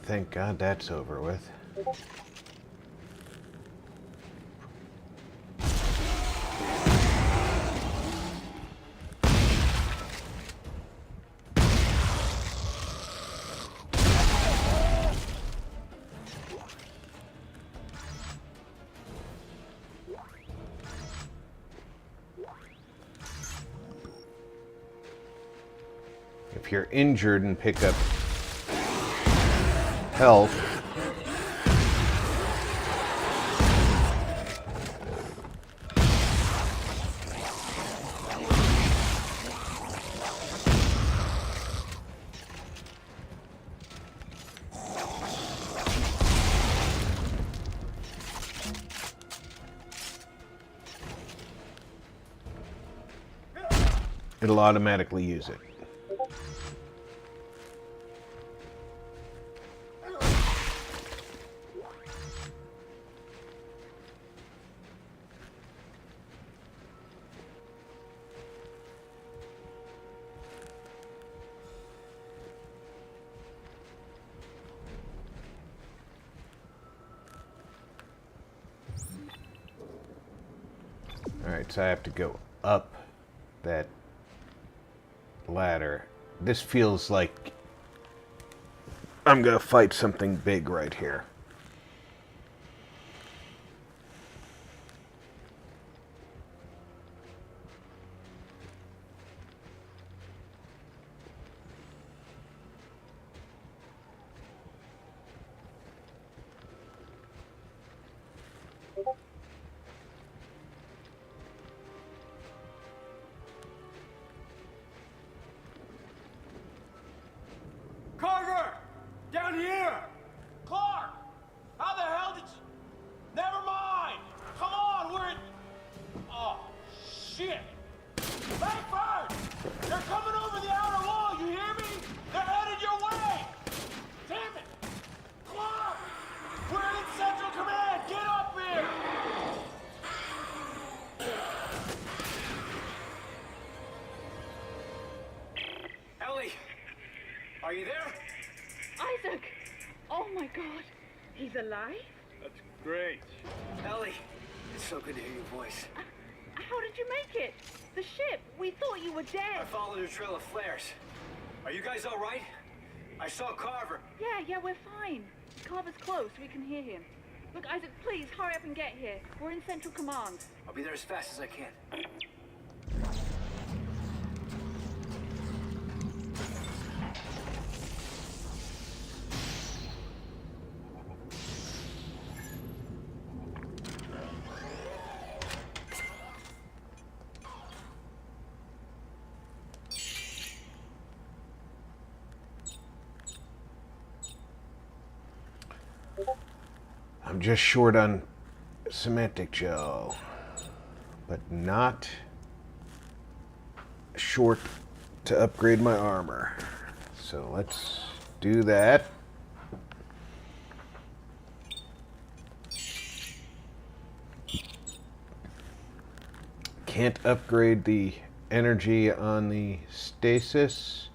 Thank God that's over with. If you're injured and pick up health, it'll automatically use it. Alright, so I have to go up that ladder. This feels like I'm gonna fight something big right here. Carver! Down here! Clark! How the hell did you... Never mind! Come on, we're in... Oh, shit! Blackbird! They're coming over the outer wall, you hear me? They're headed your way! Damn it! Clark! We're in Central Command! Get up here! Ellie! Are you there? Isaac! Oh my god! He's alive? That's great. Ellie! It's so good to hear your voice. How did you make it? The ship! We thought you were I dead! followed a trail of flares. Are you guys all right? I saw Carver. Yeah, we're fine. Carver's close, we can hear him. Look, Isaac, please, hurry up and get here. We're in Central Command. I'll be there as fast as I can. I'm just short on semantic gel, but not short to upgrade my armor. So let's do that. Can't upgrade the energy on the stasis,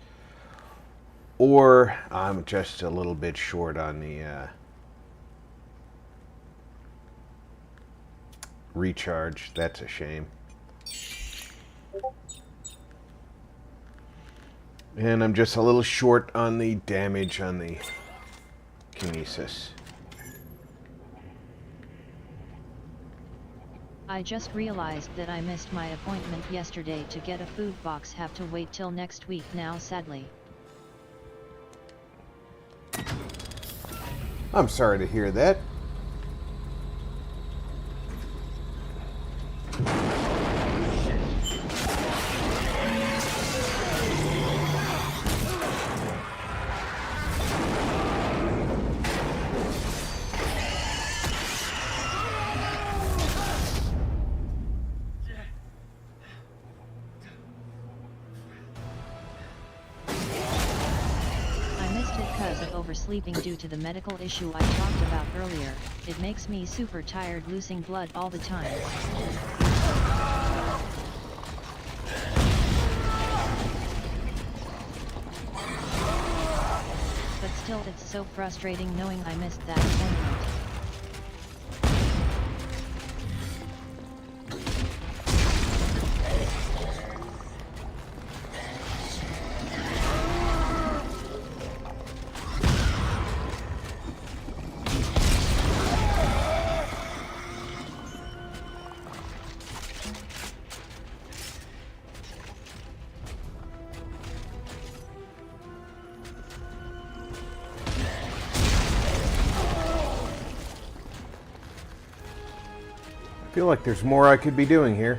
or I'm just a little bit short on the recharge. That's a shame. And I'm just a little short on the damage on the kinesis. I just realized that I missed my appointment yesterday to get a food box. Have to wait till next week now, sadly. I'm sorry to hear that. Oversleeping due to the medical issue I talked about earlier. It makes me super tired, losing blood all the time. But still, it's so frustrating knowing I missed that appointment. I feel like there's more I could be doing here.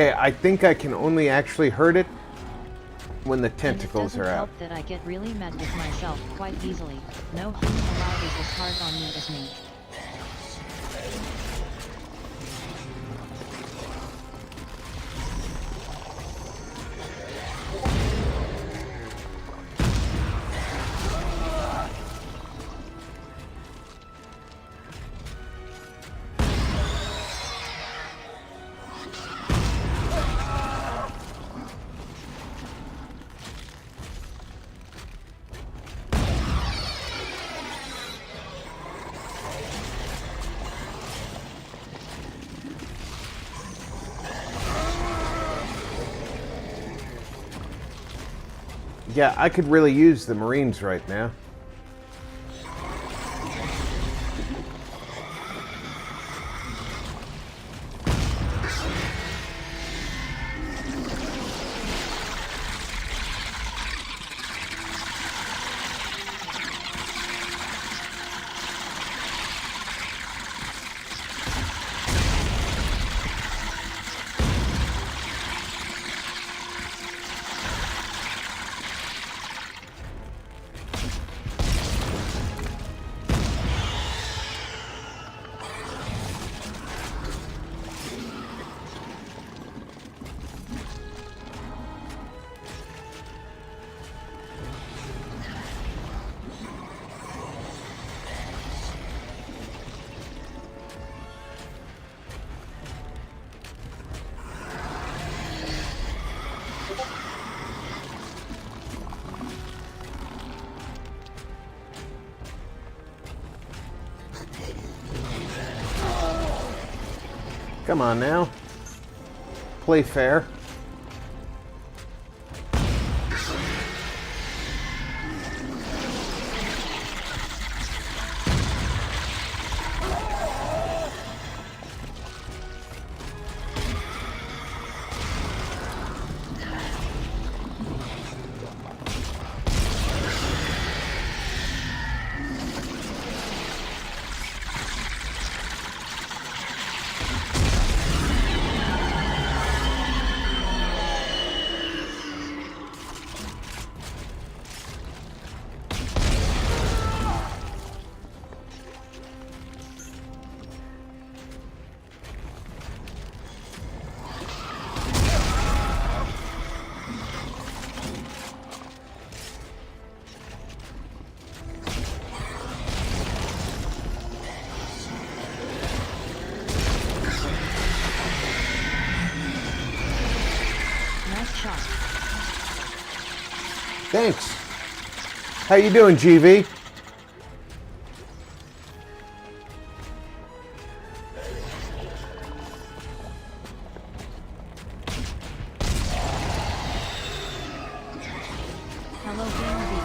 Okay, I think I can only actually hurt it when the tentacles and it are doesn't out. help that I get really mad with myself quite easily. No human alive is as hard on me as me. Yeah, I could really use the Marines right now. Come on now. Play fair. Nice shot. Thanks. How you doing, GV? Hello, Game V.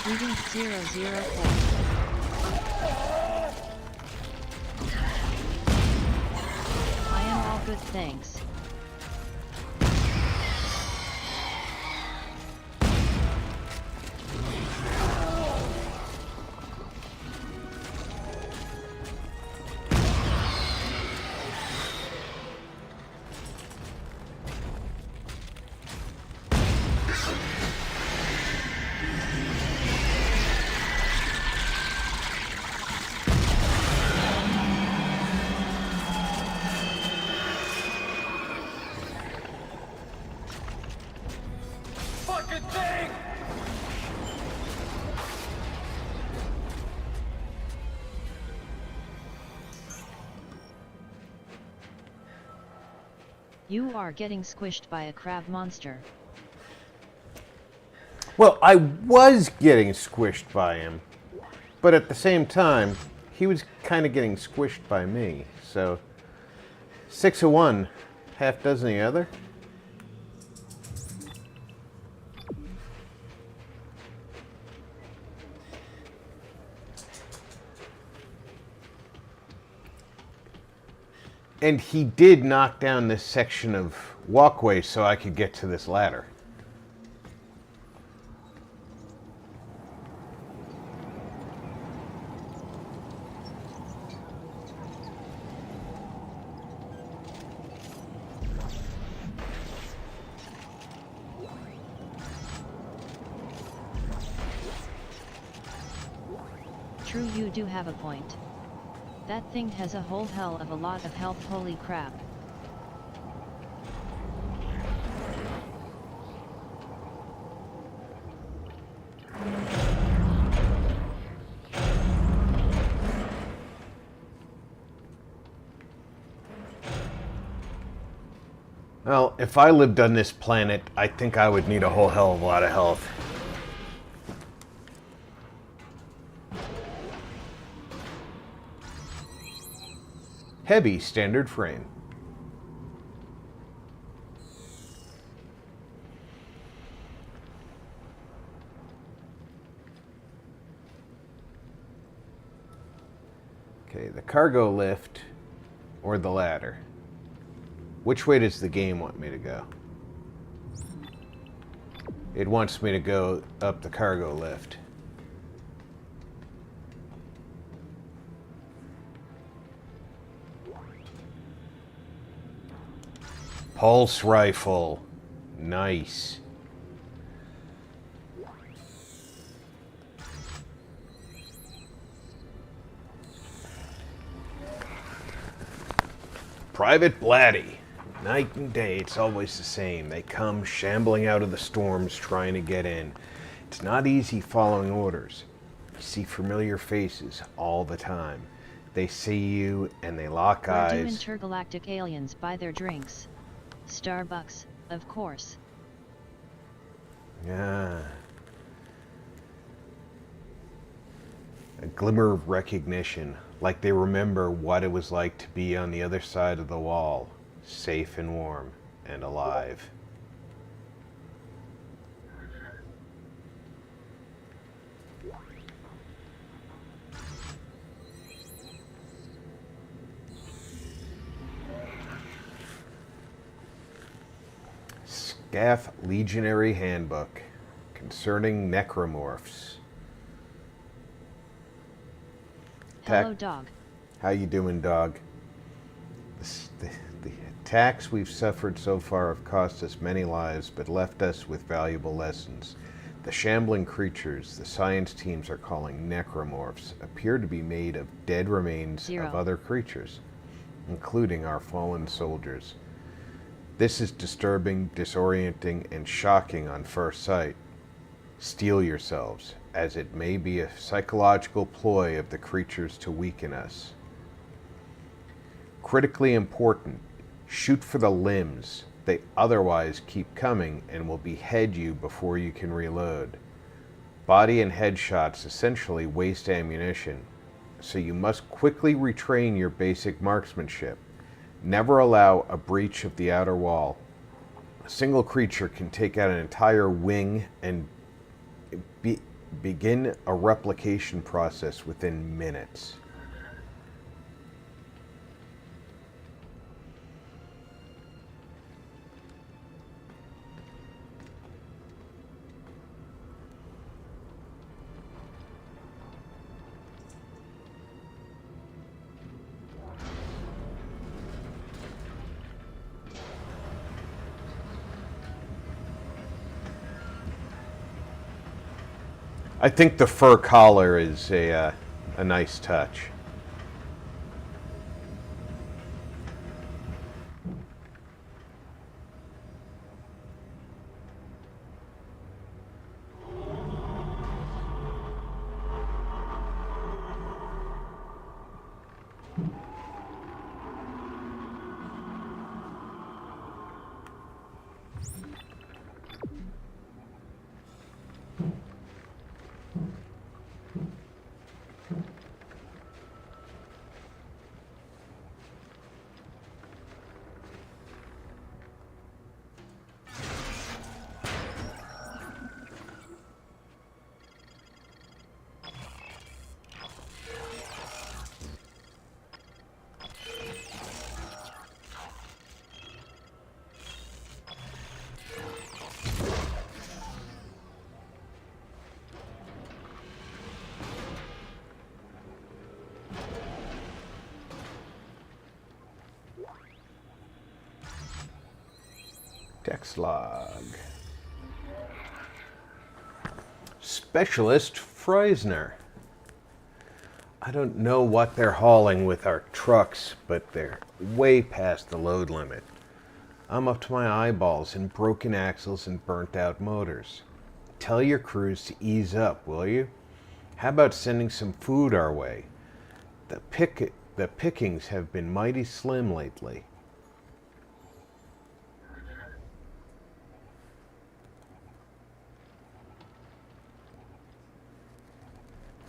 Reading 004. I am all good, thanks. Fucking thing! You are getting squished by a crab monster. Well, I was getting squished by him, but at the same time, he was kind of getting squished by me. So, 6 of one, half dozen the other. And he did knock down this section of walkway so I could get to this ladder. True, you do have a point. That thing has a whole hell of a lot of health, holy crap. Well, if I lived on this planet, I think I would need a whole hell of a lot of health. Heavy standard frame. Okay, the cargo lift or the ladder. Which way does the game want me to go? It wants me to go up the cargo lift. Pulse rifle. Nice. Private Blatty. Night and day, it's always the same. They come shambling out of the storms trying to get in. It's not easy following orders. You see familiar faces all the time. They see you and they lock eyes. Where do intergalactic aliens buy their drinks? Starbucks, of course. Yeah. A glimmer of recognition, like they remember what it was like to be on the other side of the wall, safe and warm and alive. Scaff Legionary Handbook concerning Necromorphs. Hello, dog. How you doing, dog? The attacks we've suffered so far have cost us many lives, but left us with valuable lessons. The shambling creatures the science teams are calling Necromorphs appear to be made of dead remains of other creatures, including our fallen soldiers. This is disturbing, disorienting, and shocking on first sight. Steel yourselves, as it may be a psychological ploy of the creatures to weaken us. Critically important, shoot for the limbs. They otherwise keep coming and will behead you before you can reload. Body and head shots essentially waste ammunition, so you must quickly retrain your basic marksmanship. Never allow a breach of the outer wall. A single creature can take out an entire wing and begin a replication process within minutes. I think the fur collar is a nice touch. Text log. Specialist Freisner. I don't know what they're hauling with our trucks, but they're way past the load limit. I'm up to my eyeballs in broken axles and burnt out motors. Tell your crews to ease up, will you? How about sending some food our way? The pickings have been mighty slim lately.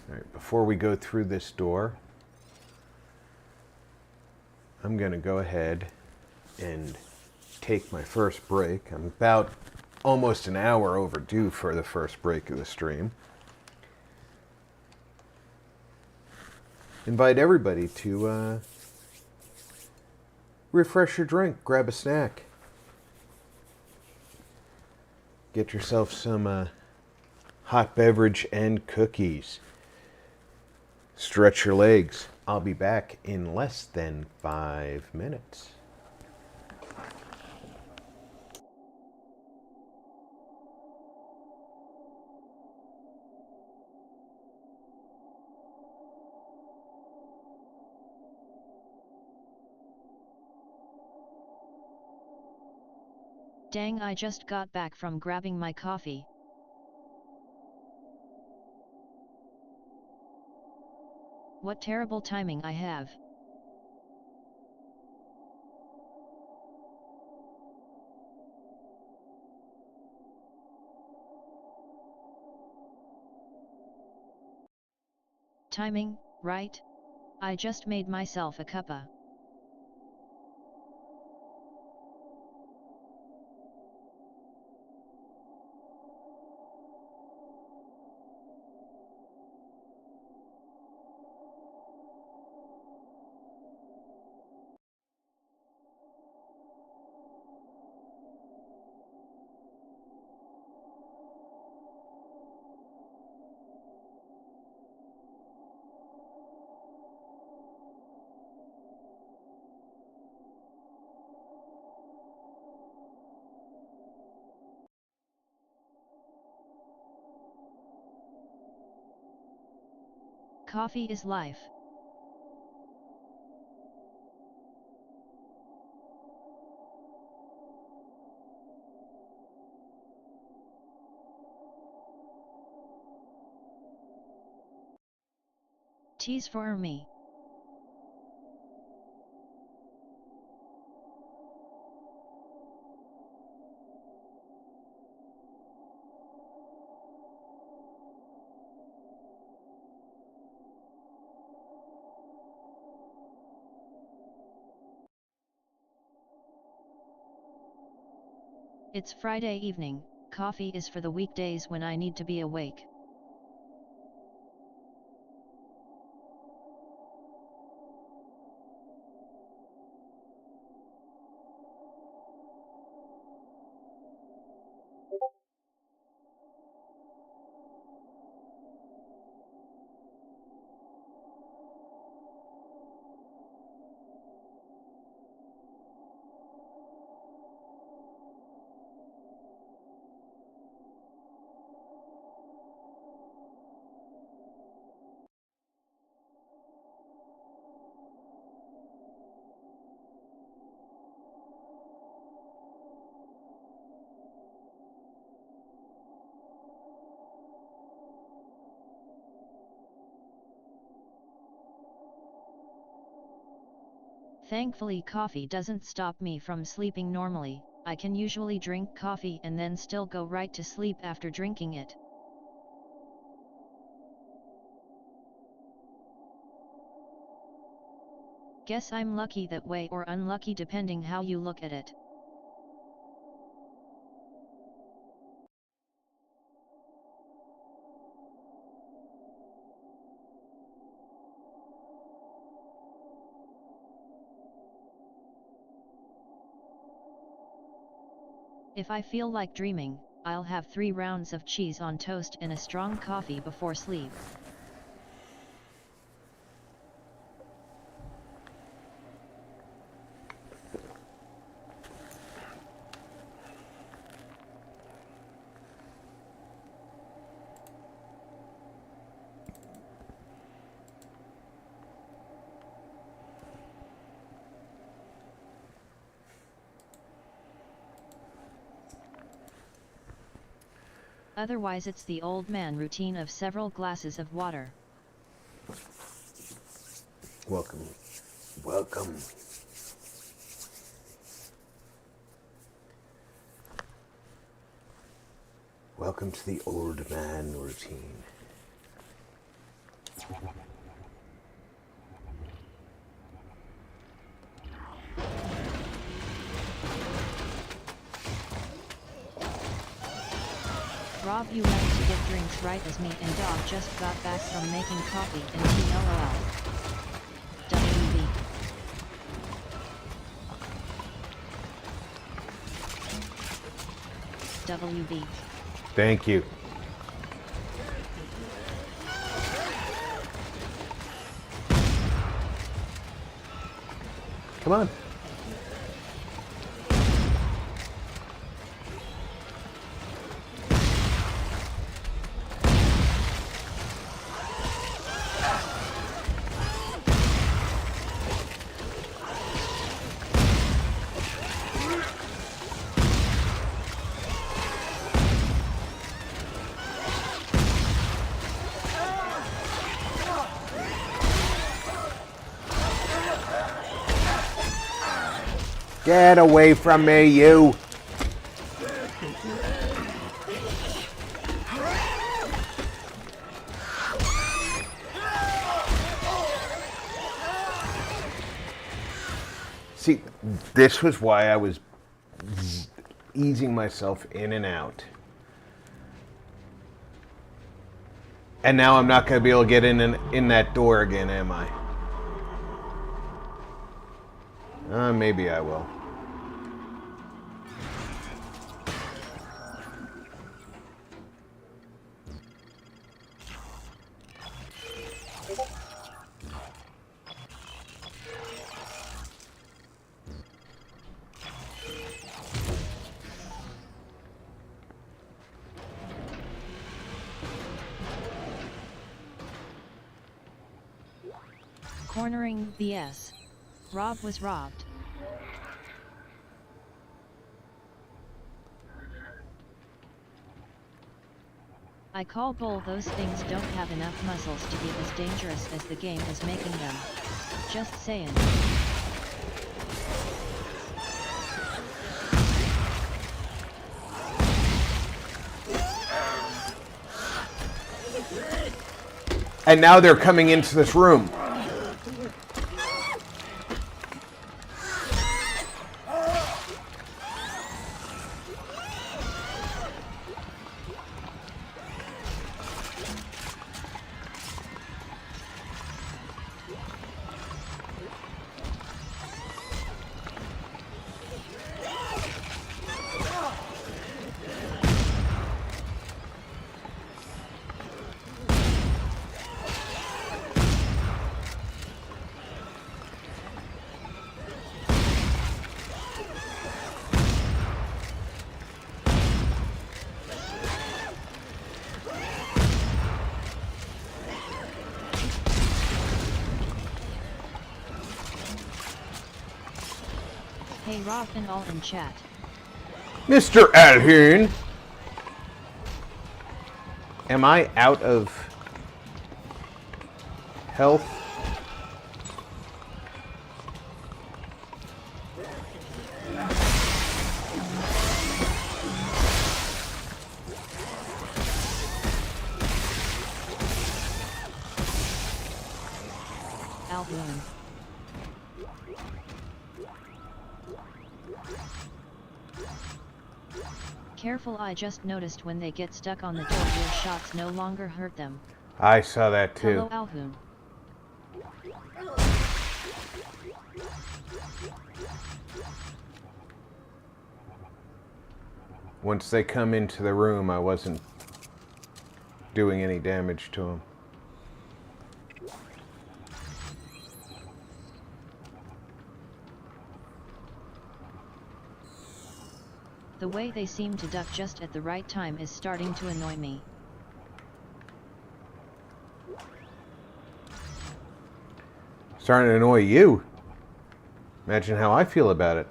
All right, before we go through this door, I'm going to go ahead and take my first break. I'm about almost an hour overdue for the first break of the stream. Invite everybody to refresh your drink, grab a snack. Get yourself some hot beverage and cookies. Stretch your legs. I'll be back in less than 5 minutes. Dang, I just got back from grabbing my coffee. What terrible timing I have. Timing, right? I just made myself a cuppa. Coffee is life. Teas for me. It's Friday evening, coffee is for the weekdays when I need to be awake. Thankfully, coffee doesn't stop me from sleeping normally. I can usually drink coffee and then still go right to sleep after drinking it. Guess I'm lucky that way, or unlucky depending how you look at it. If I feel like dreaming, I'll have 3 rounds of cheese on toast and a strong coffee before sleep. Otherwise it's the old man routine of several glasses of water. Welcome. Welcome. Welcome to the old man routine. Rob, you went to get drinks right as me and Dog just got back from making coffee and tea. LOL. WB. WB. Thank you. Come on. Get away from me, you! See, this was why I was easing myself in and out. And now I'm not going to be able to get in that door again, am I? Maybe I will. Cornering BS. Rob was robbed. I call bull, those things don't have enough muscles to be as dangerous as the game is making them. Just saying. And now they're coming into this room. Hey Rob and all in chat. Mr. Alhoon! Am I out of health? Alhoon. Careful, I just noticed when they get stuck on the door your shots no longer hurt them. I saw that too. Hello Alhoon. Once they come into the room, I wasn't doing any damage to them. The way they seem to duck just at the right time is starting to annoy me. Starting to annoy you? Imagine how I feel about it.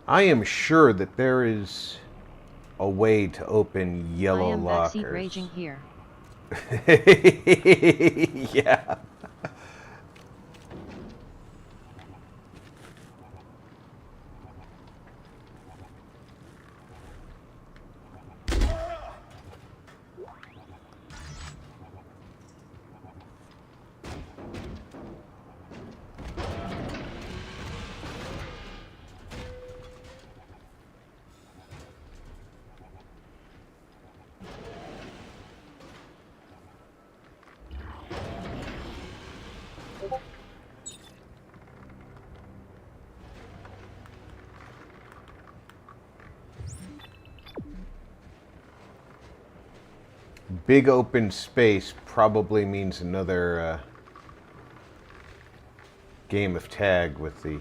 I am sure that there is a way to open I yellow am lockers. backseat raging here. Yeah. Big open space probably means another game of tag with the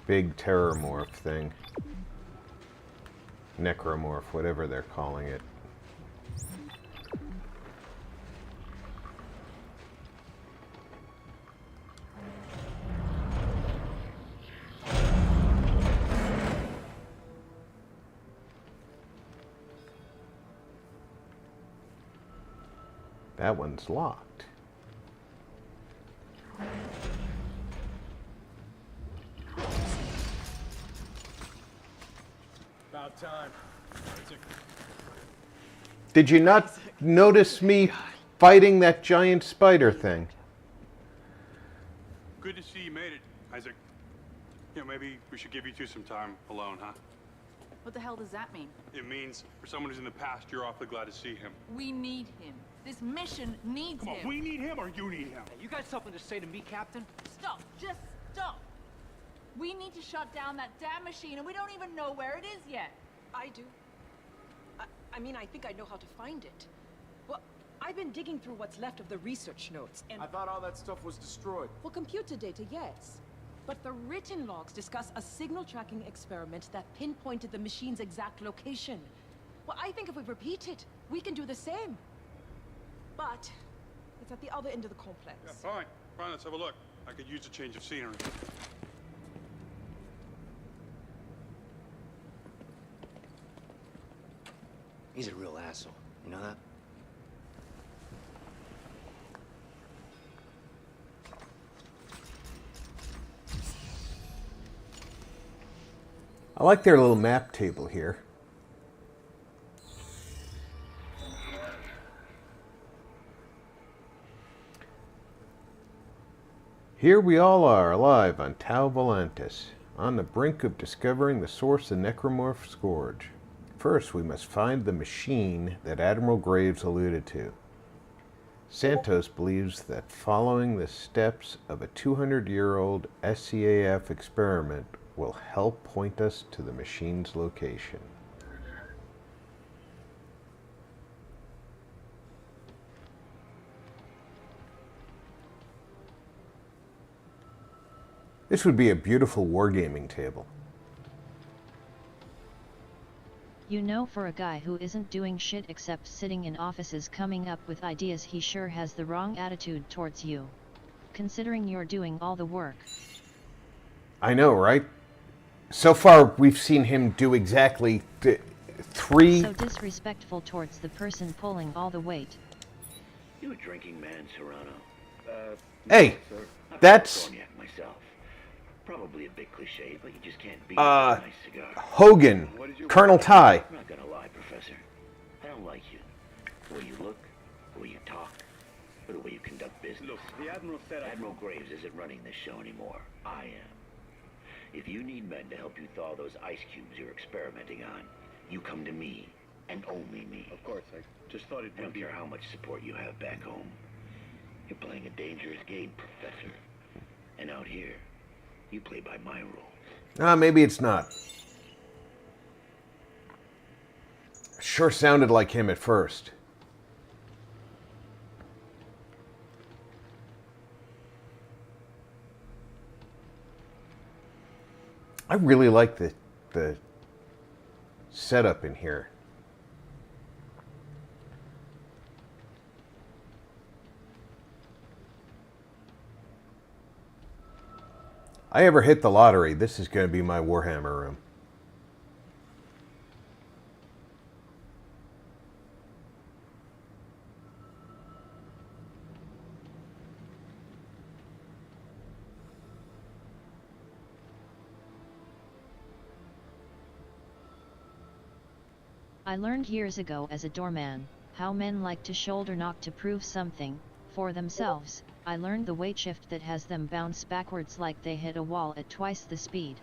big terrormorph thing. Necromorph, whatever they're calling it. That one's locked. About time. Did you not notice me fighting that giant spider thing? Good to see you made it, Isaac. You know, maybe we should give you two some time alone, huh? What the hell does that mean? It means for someone who's in the past, you're awfully glad to see him. We need him. This mission needs Come on, we need him or you need him? You got something to say to me, Captain? Stop! Just stop! We need to shut down that damn machine, and we don't even know where it is yet. I do. I mean, I think I know how to find it. Well, I've been digging through what's left of the research notes, and... I thought all that stuff was destroyed. For computer data, yes. But the written logs discuss a signal tracking experiment that pinpointed the machine's exact location. Well, I think if we repeat it, we can do the same. But it's at the other end of the complex. Yeah, fine. Fine, let's have a look. I could use a change of scenery. He's a real asshole. You know that? I like their little map table here. Here we all are, alive on Tau Volantis, on the brink of discovering the source of Necromorph scourge. First, we must find the machine that Admiral Graves alluded to. Santos believes that following the steps of a 200-year-old SCAF experiment will help point us to the machine's location. This would be a beautiful wargaming table. You know, for a guy who isn't doing shit except sitting in offices coming up with ideas, he sure has the wrong attitude towards you. Considering you're doing all the work. I know, right? So far, we've seen him do exactly three... So disrespectful towards the person pulling all the weight. You a drinking man, Serrano? Hey, no, sir. that's... Cognac myself. Probably a bit cliche, but you just can't beat a nice cigar. Hogan, Colonel Ty. I'm not gonna lie, Professor. I don't like you. The way you look, the way you talk, or the way you conduct business. Look, the Admiral said Admiral Graves isn't running this show anymore. I am. If you need men to help you thaw those ice cubes you're experimenting on, you come to me, and only me. Of course, I just thought it I don't would be... care how much support you have back home. You're playing a dangerous game, Professor. And out here, you play by my rules. Maybe it's not. Sure sounded like him at first. I really like the setup in here. I ever hit the lottery, this is going to be my Warhammer room. I learned years ago as a doorman, how men like to shoulder knock to prove something, for themselves. I learned the weight shift that has them bounce backwards like they hit a wall at twice the speed.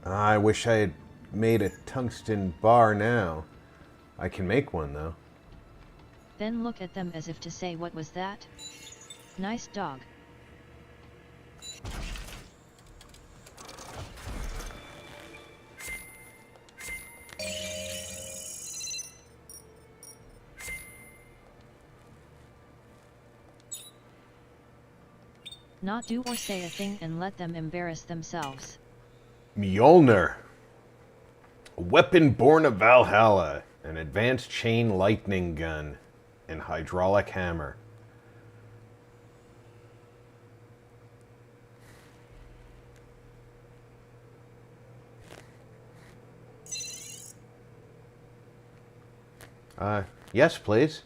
I wish I had made a tungsten bar now. I can make one though. Then look at them as if to say, what was that? Nice dog. Not do or say a thing and let them embarrass themselves. Mjolnir. A weapon born of Valhalla. An advanced chain lightning gun. And hydraulic hammer. Yes, please.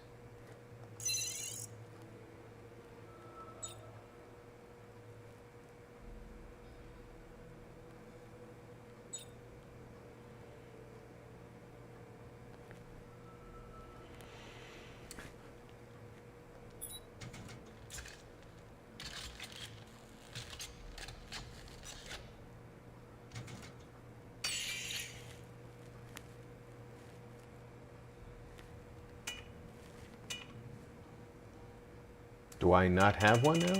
Do I not have one now?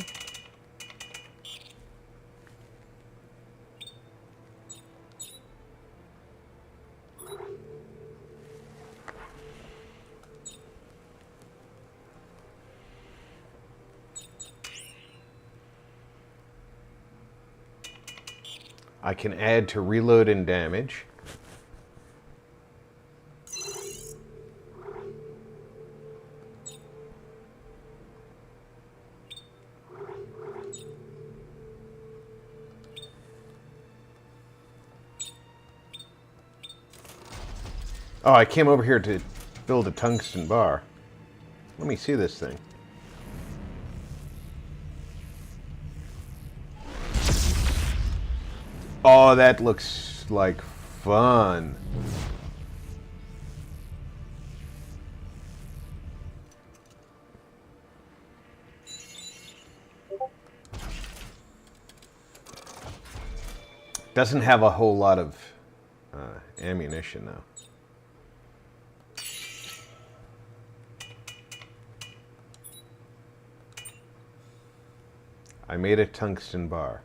I can add to reload and damage. Oh, I came over here to build a tungsten bar. Let me see this thing. Oh, that looks like fun. Doesn't have a whole lot of ammunition though. I made a tungsten bar.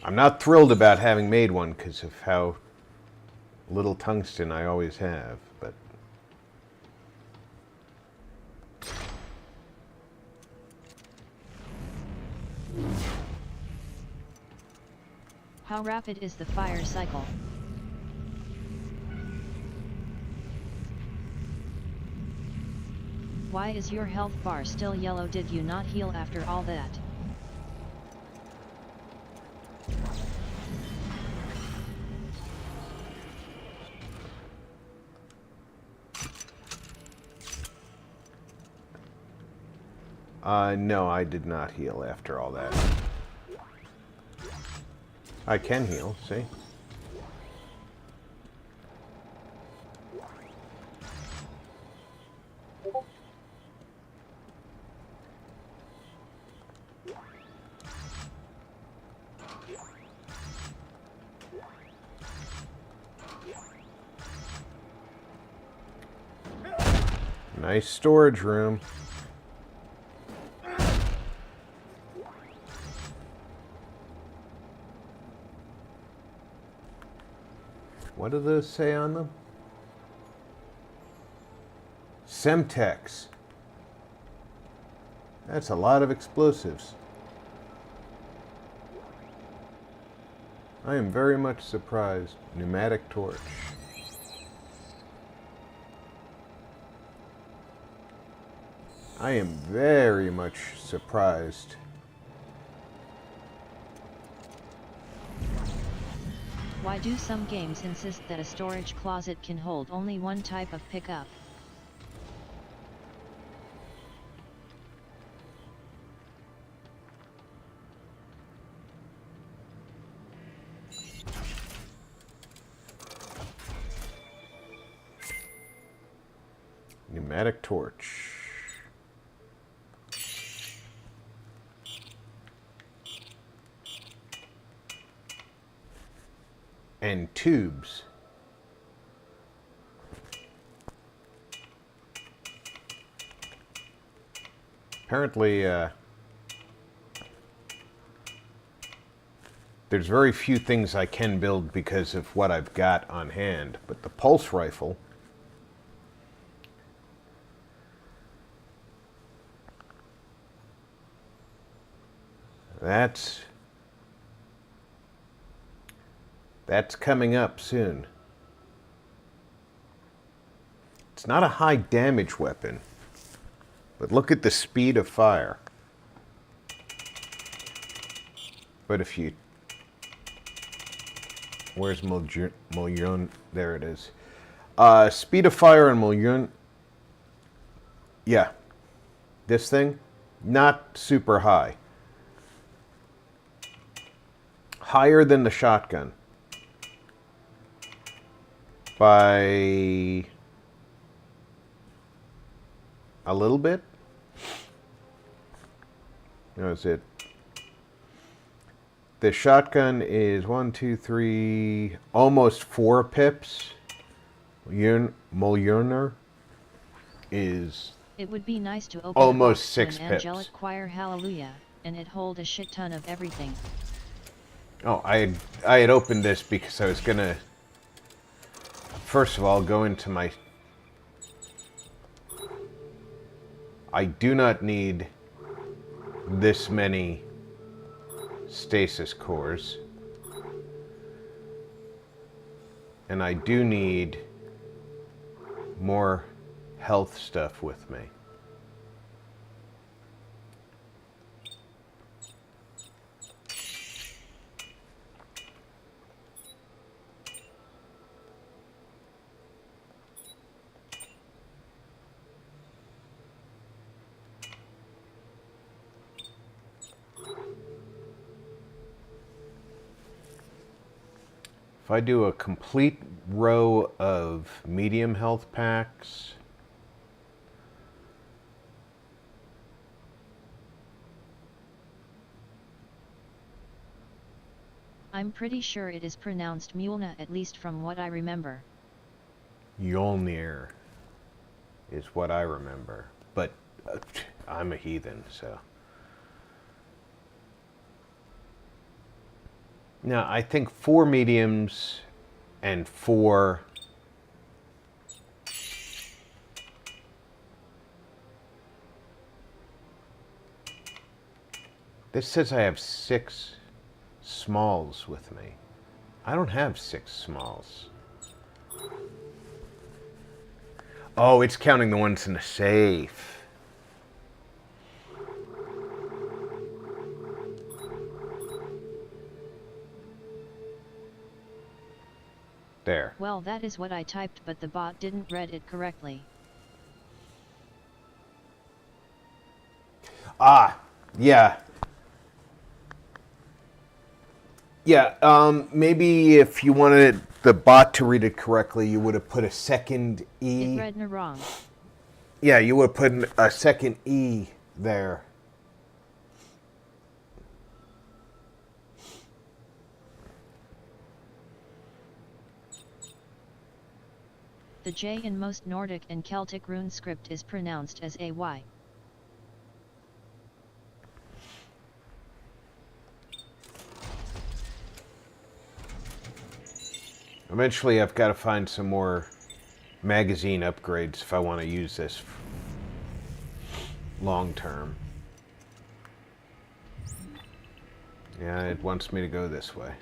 I'm not thrilled about having made one because of how little tungsten I always have, but how rapid is the fire cycle? Why is your health bar still yellow? Did you not heal after all that? No, I did not heal after all that. I can heal, see? Nice storage room. What do those say on them? Semtex. That's a lot of explosives. I am very much surprised. Pneumatic torch. I am very much surprised. Why do some games insist that a storage closet can hold only one type of pickup? Pneumatic torch. And tubes. Apparently, there's very few things I can build because of what I've got on hand, but the pulse rifle that's coming up soon. It's not a high damage weapon, but look at the speed of fire. But if you... Where's Mullion? There it is. Speed of fire and Mullion... Yeah. This thing, not super high. Higher than the shotgun. By a little bit. That was it. The shotgun is 1, 2, 3, almost 4 pips. Mullier is It would be nice to open almost a box 6 to an pips. angelic choir hallelujah, and it hold a shit ton of everything. Oh, I had opened this because I was gonna first of all go into my... I do not need this many stasis cores. And I do need more health stuff with me. If I do a complete row of medium health packs, I'm pretty sure it is pronounced Mjolnir, at least from what I remember. Mjolnir is what I remember, but I'm a heathen, so. Now, I think 4 mediums and 4... This says I have 6 smalls with me. I don't have 6 smalls. Oh, it's counting the ones in the safe. There. Well, that is what I typed, but the bot didn't read it correctly. Ah, yeah. Yeah, maybe if you wanted the bot to read it correctly, you would have put a second E. It read no wrong. Yeah, you would have put a second E there. The J in most Nordic and Celtic rune script is pronounced as AY. Eventually, I've got to find some more magazine upgrades if I want to use this long term. Yeah, it wants me to go this way.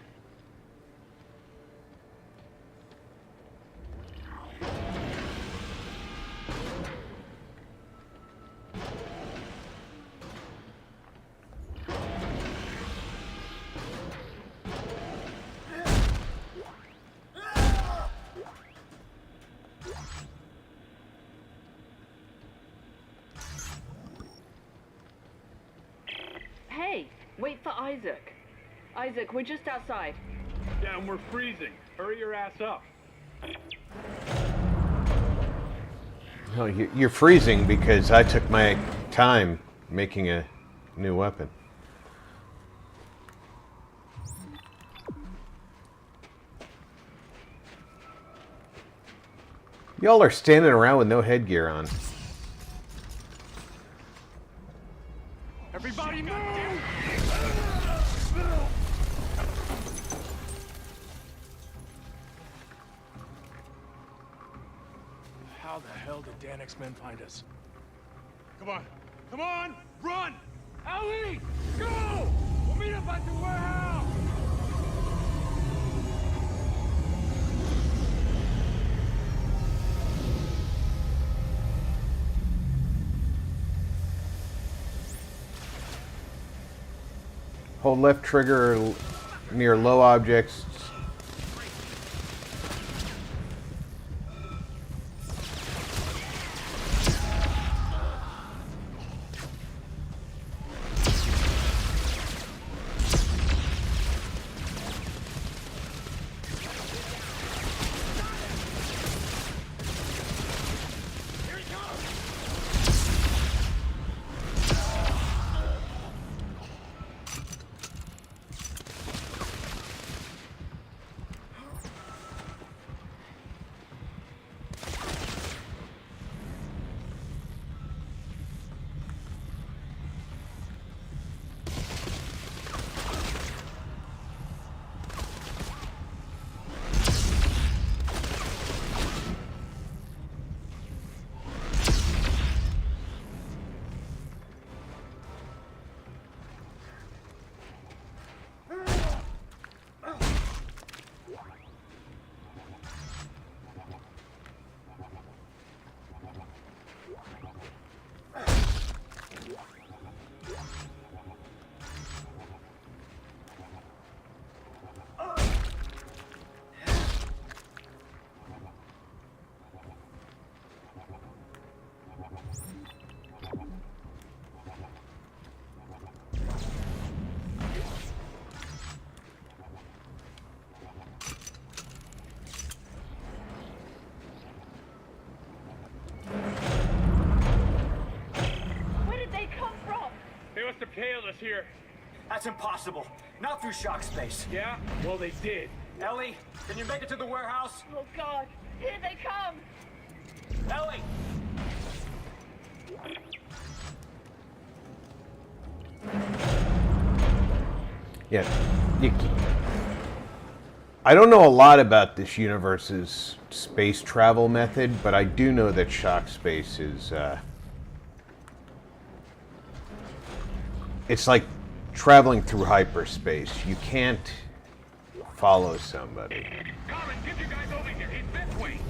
Hey, wait for Isaac. Isaac, we're just outside. Yeah, and we're freezing. Hurry your ass up. No, you're freezing because I took my time making a new weapon. Y'all are standing around with no headgear on. Everybody move! How the hell did Dan X-Men find us? Come on! Come on! Run! Ellie! Go! We'll meet up at the warehouse! Hold left trigger near low objects. Tailed us here. That's impossible. Not through shock space. Yeah? Well, they did. Ellie, can you make it to the warehouse? Oh, God. Here they come. Ellie! Yeah. I don't know a lot about this universe's space travel method, but I do know that shock space is, it's like traveling through hyperspace. You can't follow somebody. Colin, get you guys over here. It's this way.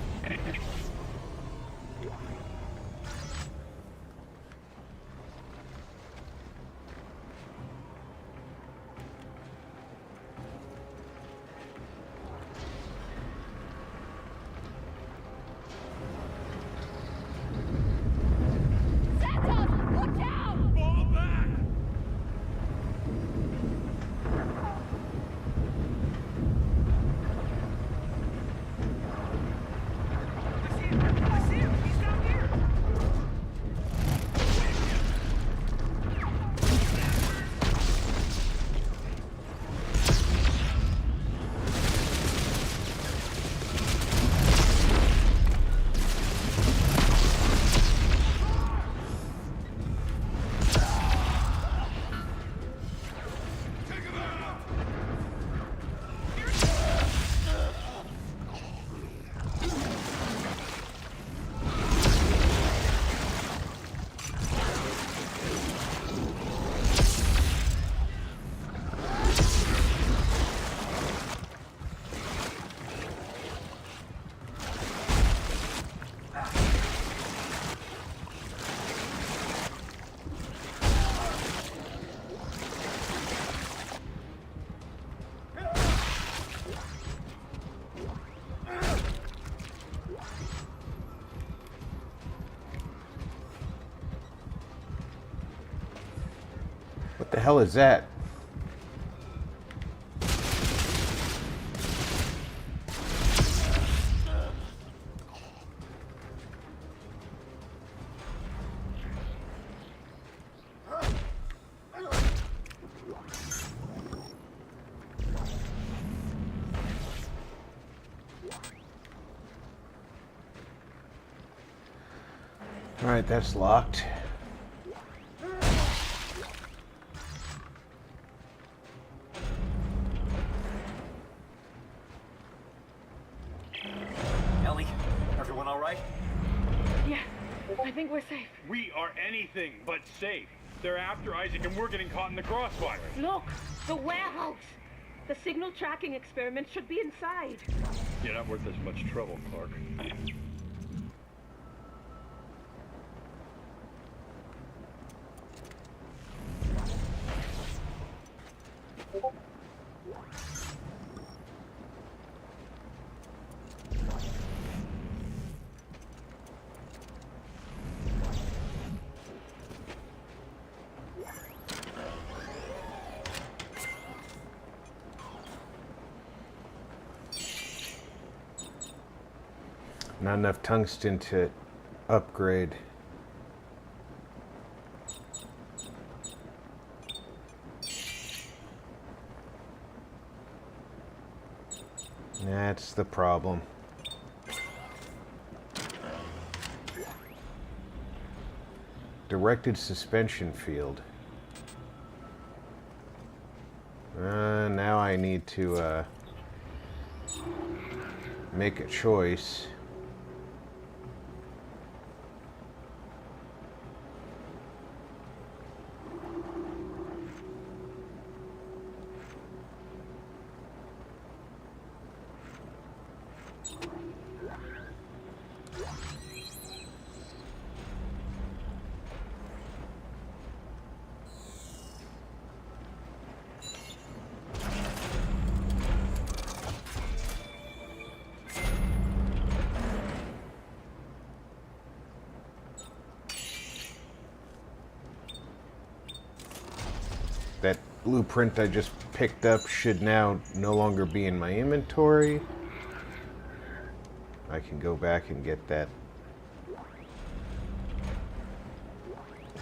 What the hell is that? All right, that's locked. Ellie, everyone all right? Yeah, I think we're safe. We are anything but safe. They're after Isaac and we're getting caught in the crossfire. Look, the warehouse. The signal tracking experiment should be inside. You're not worth as much trouble, Clark. Not enough tungsten to upgrade. That's the problem. Directed suspension field. Now I need to make a choice. That blueprint I just picked up should now no longer be in my inventory. I can go back and get that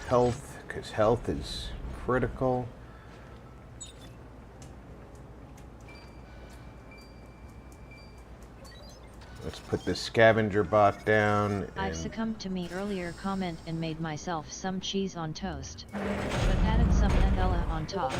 health, because health is critical. Let's put this scavenger bot down. I've succumbed to me earlier comment and made myself some cheese on toast, but added some Nutella on top.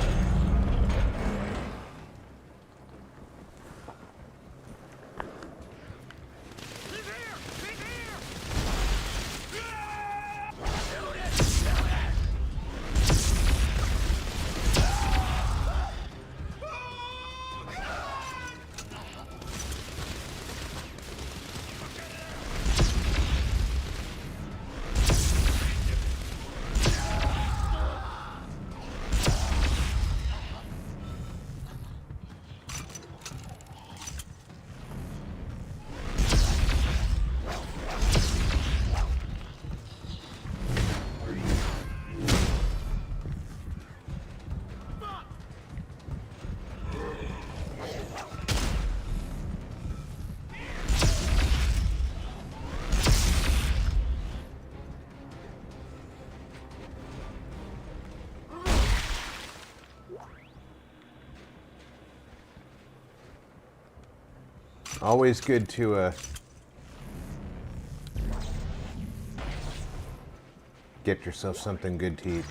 Always good to get yourself something good to eat.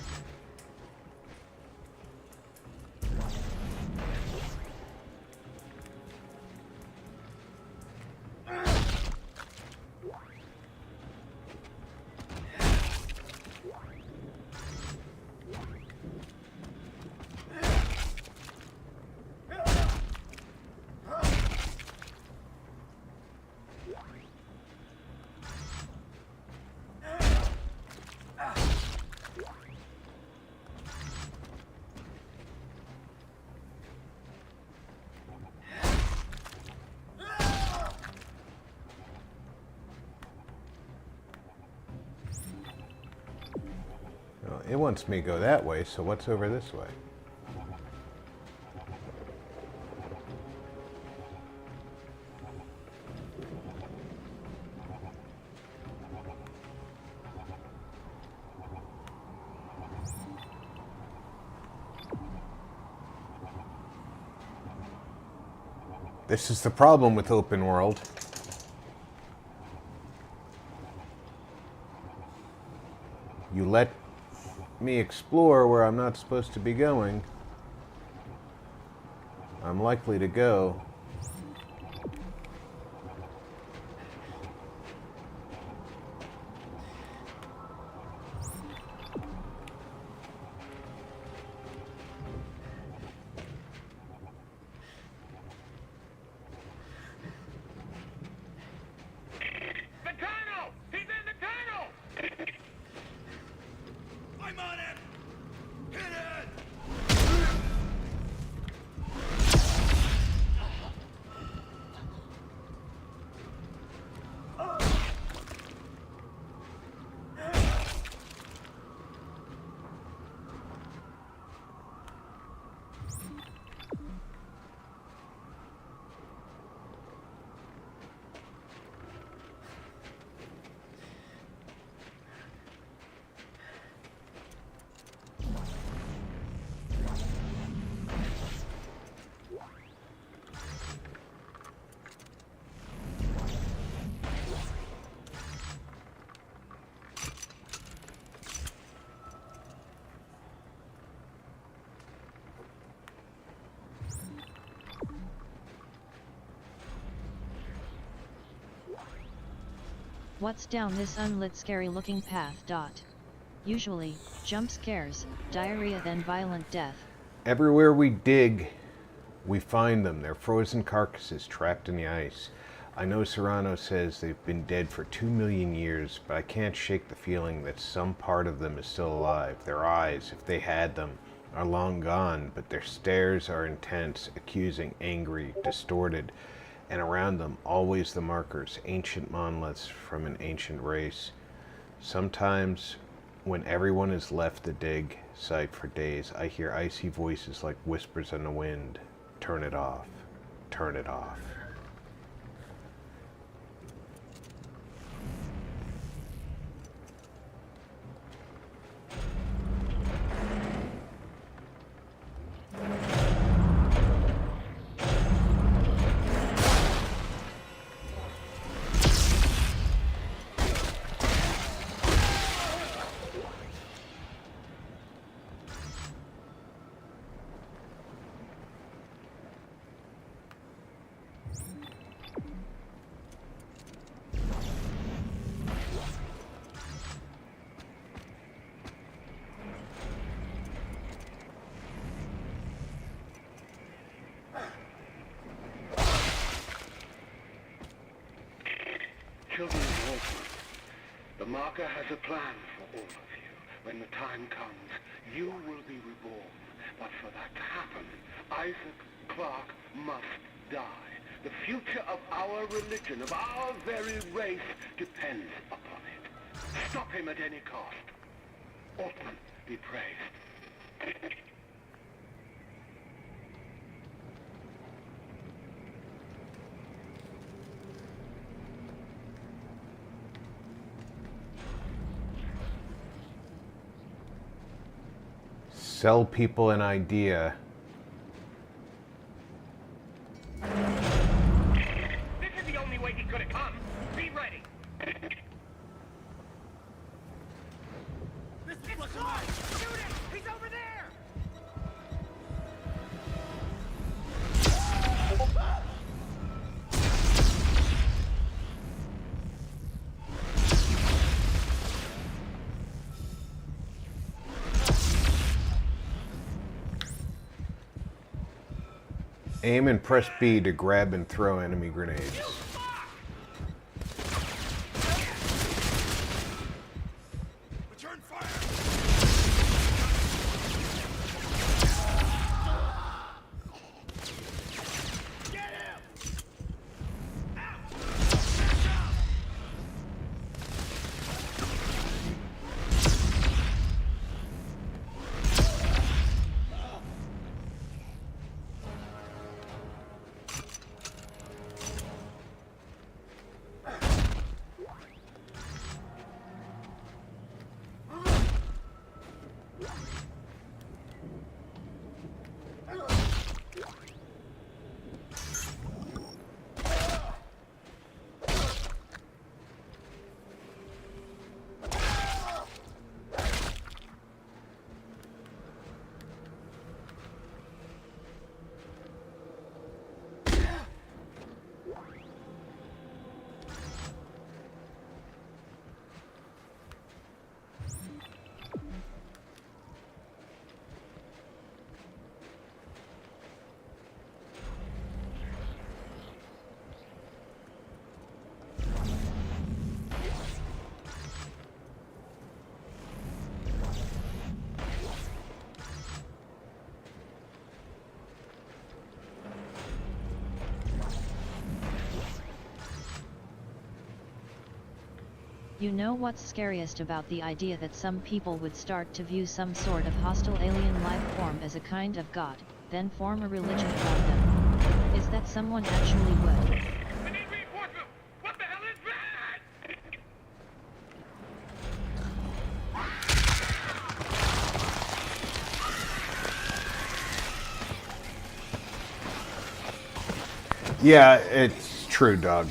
It wants me to go that way, so what's over this way? This is the problem with open world. You let me explore where I'm not supposed to be going, I'm likely to go. What's down this unlit scary looking path? Usually, jump scares, diarrhea then violent death. Everywhere we dig, we find them. They're frozen carcasses trapped in the ice. I know Serrano says they've been dead for 2 million years, but I can't shake the feeling that some part of them is still alive. Their eyes, if they had them, are long gone, but their stares are intense, accusing, angry, distorted. And around them, always the markers, ancient monoliths from an ancient race. Sometimes, when everyone has left the dig site for days, I hear icy voices like whispers in the wind. Turn it off. Turn it off. Children of Wolfman, the marker has a plan for all of you. When the time comes, you will be reborn. But for that to happen, Isaac Clarke must die. The future of our religion, of our very race, depends upon it. Stop him at any cost. Wolfman be praised. Sell people an idea. This is the only way he could have come. Be ready. This is what's mine. Shoot him! He's over there! Aim and press B to grab and throw enemy grenades. Return fire! Get him! Out! You know what's scariest about the idea that some people would start to view some sort of hostile alien life form as a kind of god, then form a religion about them? Is that someone actually would? Yeah, it's true, Doug.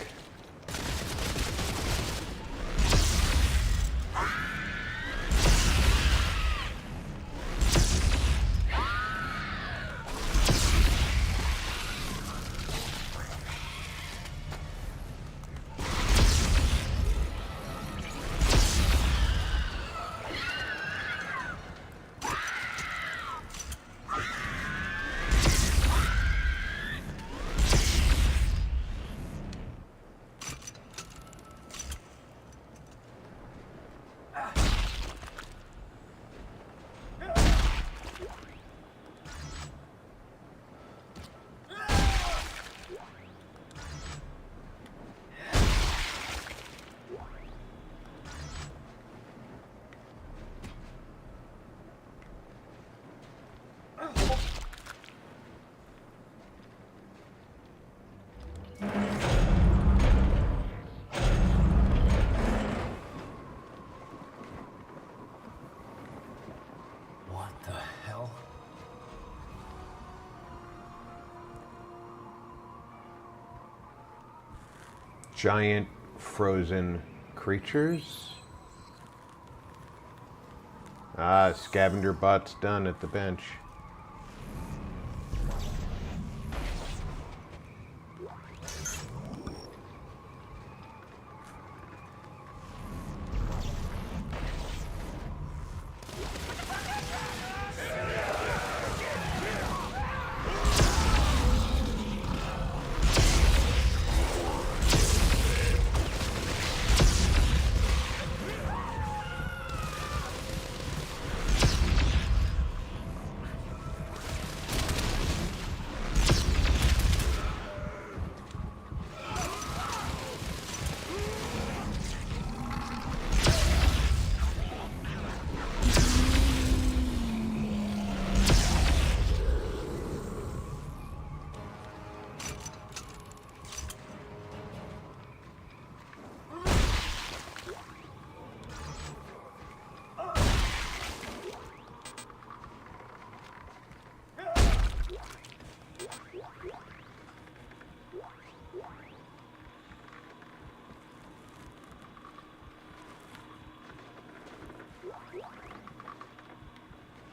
Giant frozen creatures. Ah, scavenger bot's done at the bench.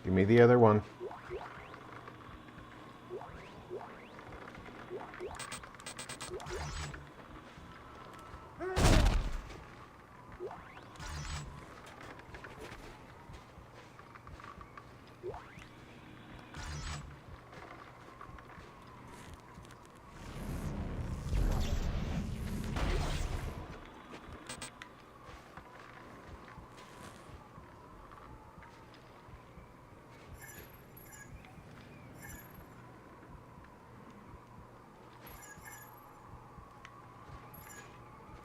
Give me the other one.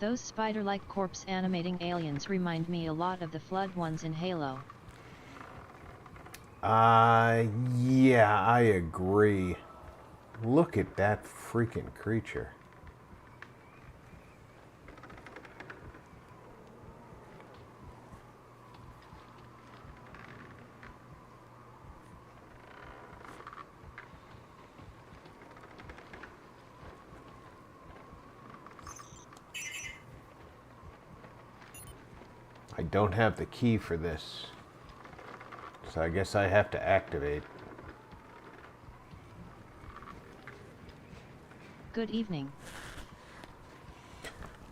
Those spider-like corpse animating aliens remind me a lot of the Flood ones in Halo. Yeah, I agree. Look at that freaking creature. I don't have the key for this, so I guess I have to activate. Good evening.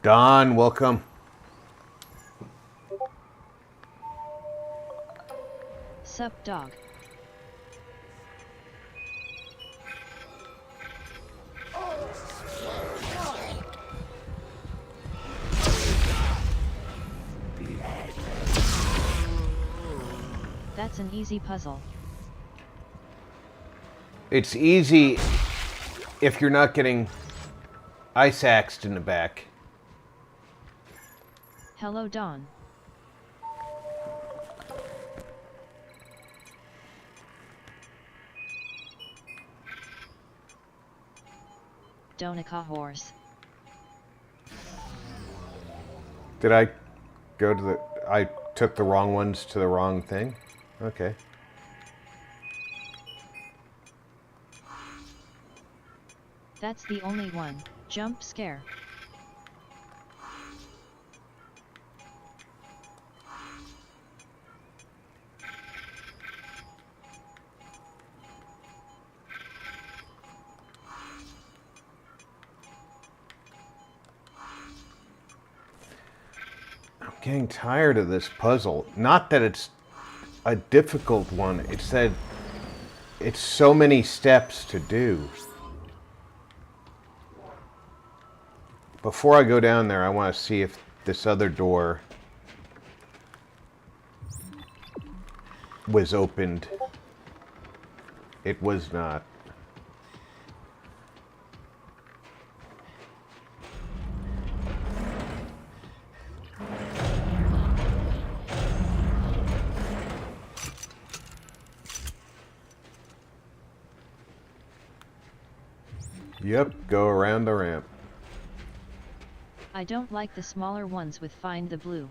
Don, welcome. Sup, dog? That's an easy puzzle. It's easy if you're not getting ice axed in the back. Hello, Dawn. Donica horse. Did I go to the... I took the wrong ones to the wrong thing? Okay. That's the only one. Jump scare. I'm getting tired of this puzzle. Not that it's a difficult one, it's that it's so many steps to do. Before I go down there, I want to see if this other door was opened. It was not. Yep, go around the ramp. I don't like the smaller ones with find the blue.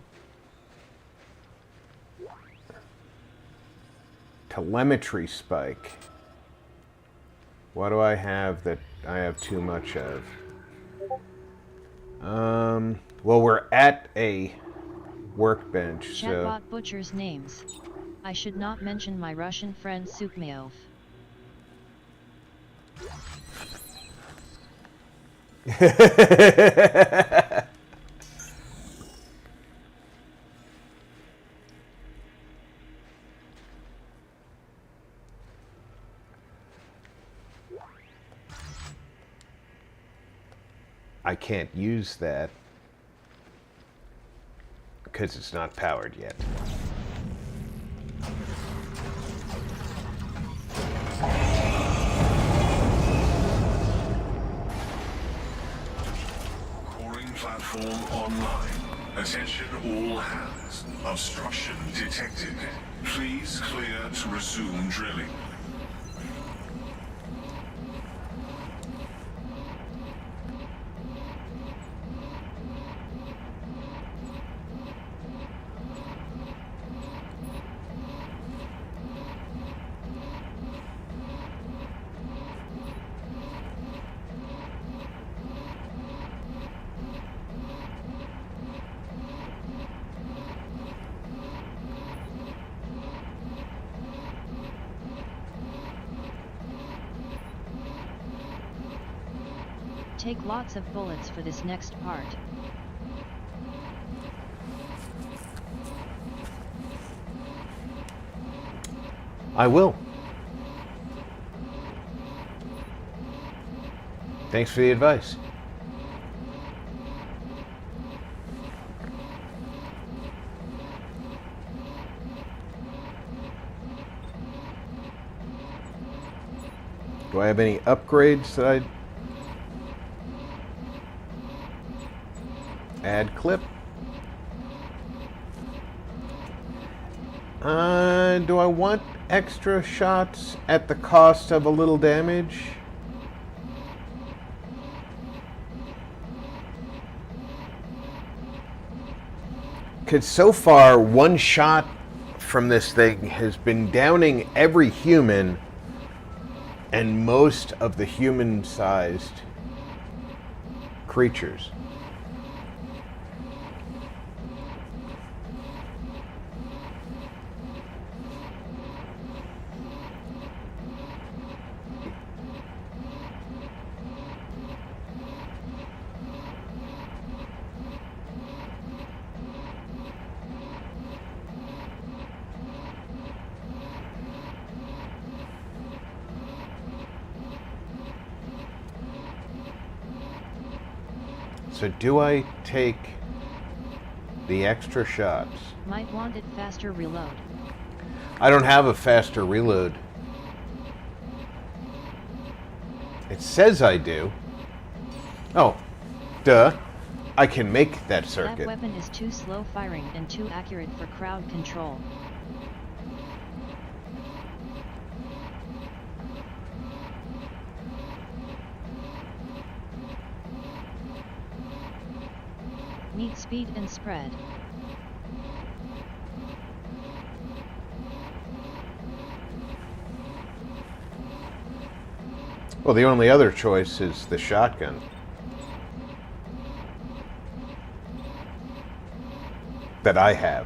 Telemetry spike. What do I have that I have too much of? Well, we're at a workbench, Chatbot butchers names. I should not mention my Russian friend Sukmeov. I can't use that because it's not powered yet. Platform online. Attention all hands. Obstruction detected. Please clear to resume drilling. Take lots of bullets for this next part. I will. Thanks for the advice. Do I have any upgrades that I... Add clip. Do I want extra shots at the cost of a little damage? Because so far, one shot from this thing has been downing every human and most of the human-sized creatures. So do I take the extra shots? Might want it faster reload. I don't have a faster reload. It says I do. Oh, duh. I can make that That circuit. weapon is too slow firing and too accurate for crowd control. Need speed and spread. Well, the only other choice is the shotgun. That I have.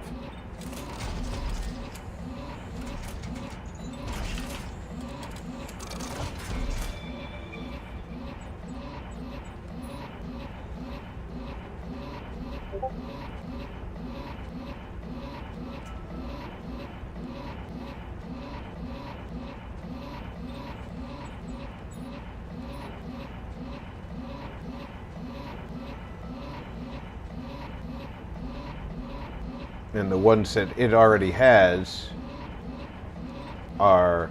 And the ones that it already has are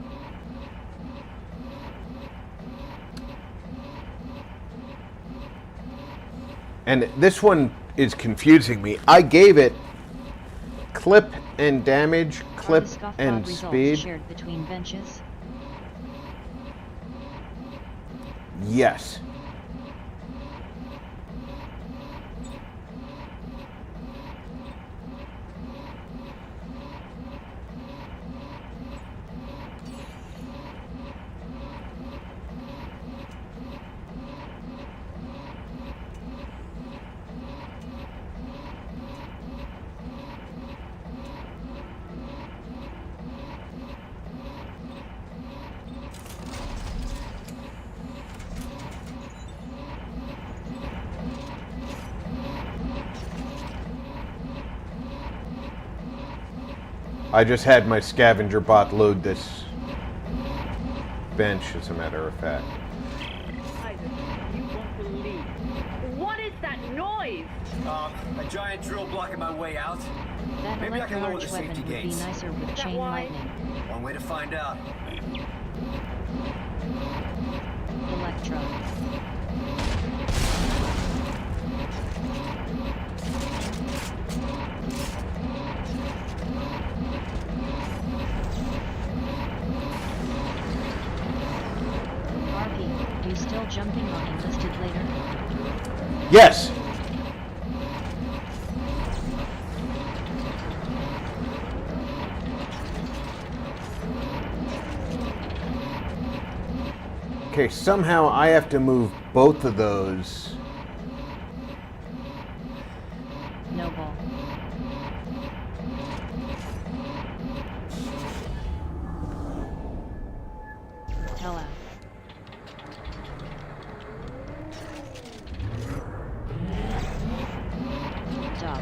and this one is confusing me. I gave it clip and damage, clip and speed. Shared between benches. Yes. I just had my scavenger bot load this bench, as a matter of fact. Isaac, you won't believe. What is that noise? A giant drill blocking my way out. That Maybe I can lower the electro-arch weapon safety would be gates. nicer with Is that chain why? lightning. One way to find out. Electro. RP, you still jumping on enlisted later? Yes! Okay, somehow I have to move both of those. Noble. Tella. Dog.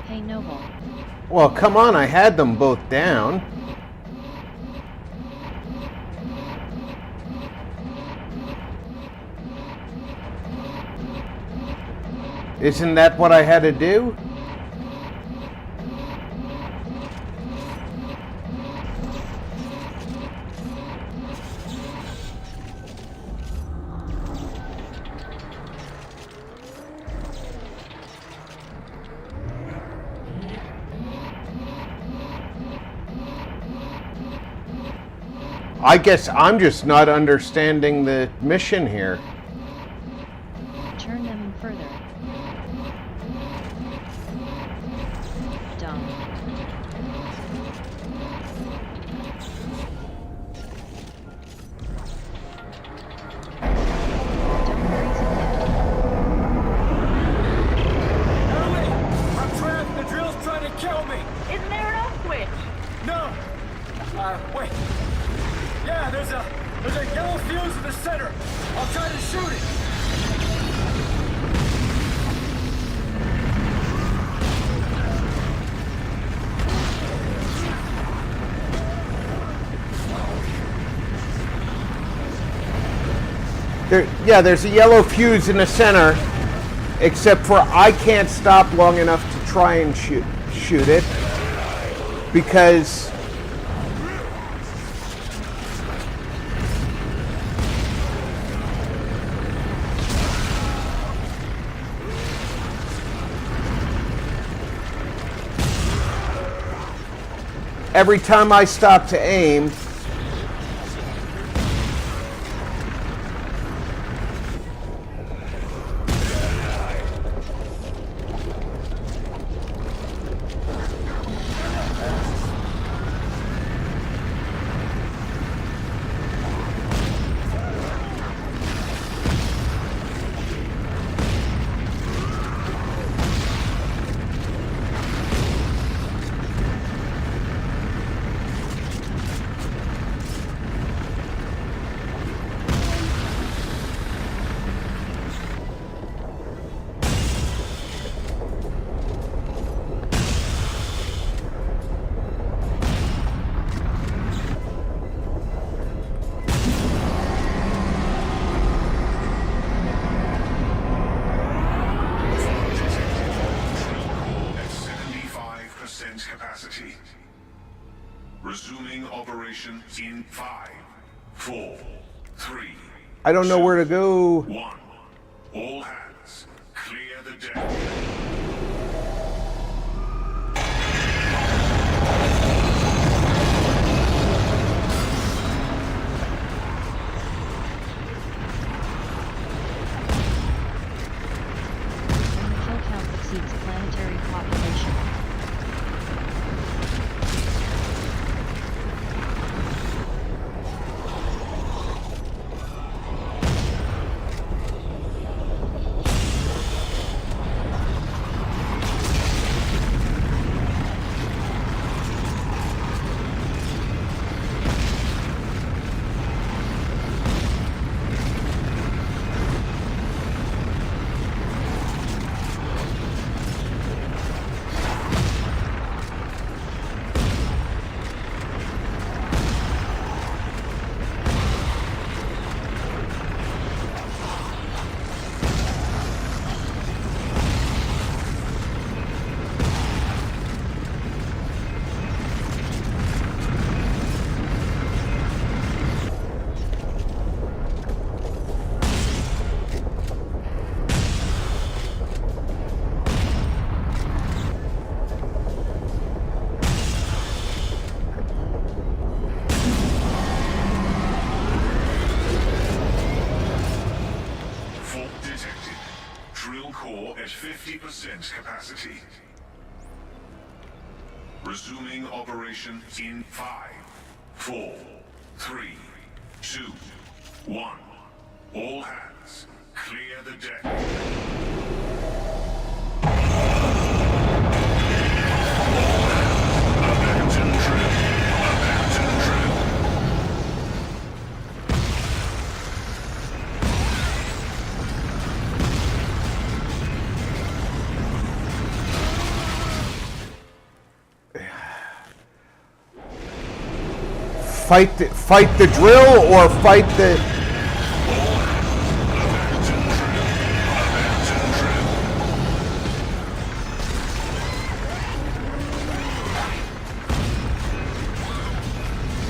Hey Noble. Well, come on, I had them both down. Isn't that what I had to do? I guess I'm just not understanding the mission here. Turn them further. Dumb. Ellie! I'm trapped! The drill's trying to kill me! Isn't there an off switch? Yeah, there's a yellow fuse in the center, except for I can't stop long enough to try and shoot it because every time I stop to aim, capacity. Resuming operation in 5, 4, 3. I don't know where to go. 1. All hands, clear the deck. Exceeds planetary population. At 50% capacity. Resuming operation in 5, 4, 3, 2, 1. All hands, clear the deck. Fight the drill or fight the...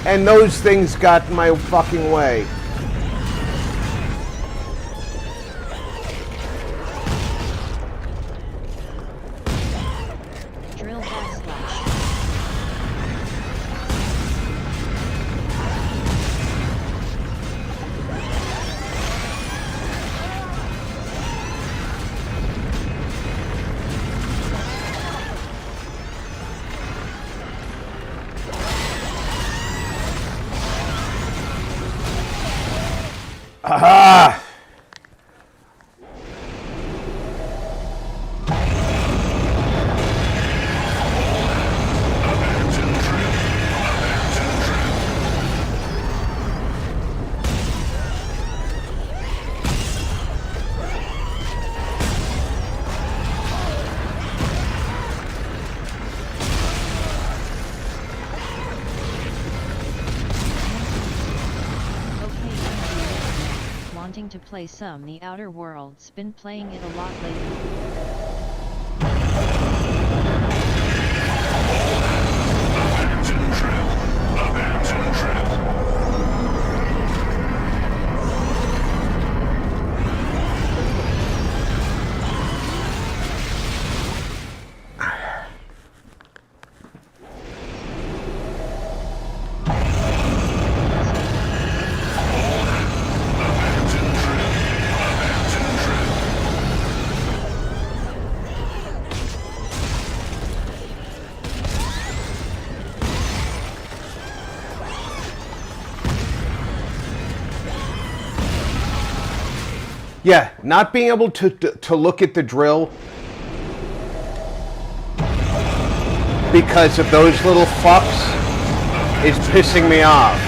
And those things got in my fucking way. Drill backslash. Aha! to play some The Outer Worlds. Been playing it a lot lately. Yeah, not being able to look at the drill because of those little fucks is pissing me off.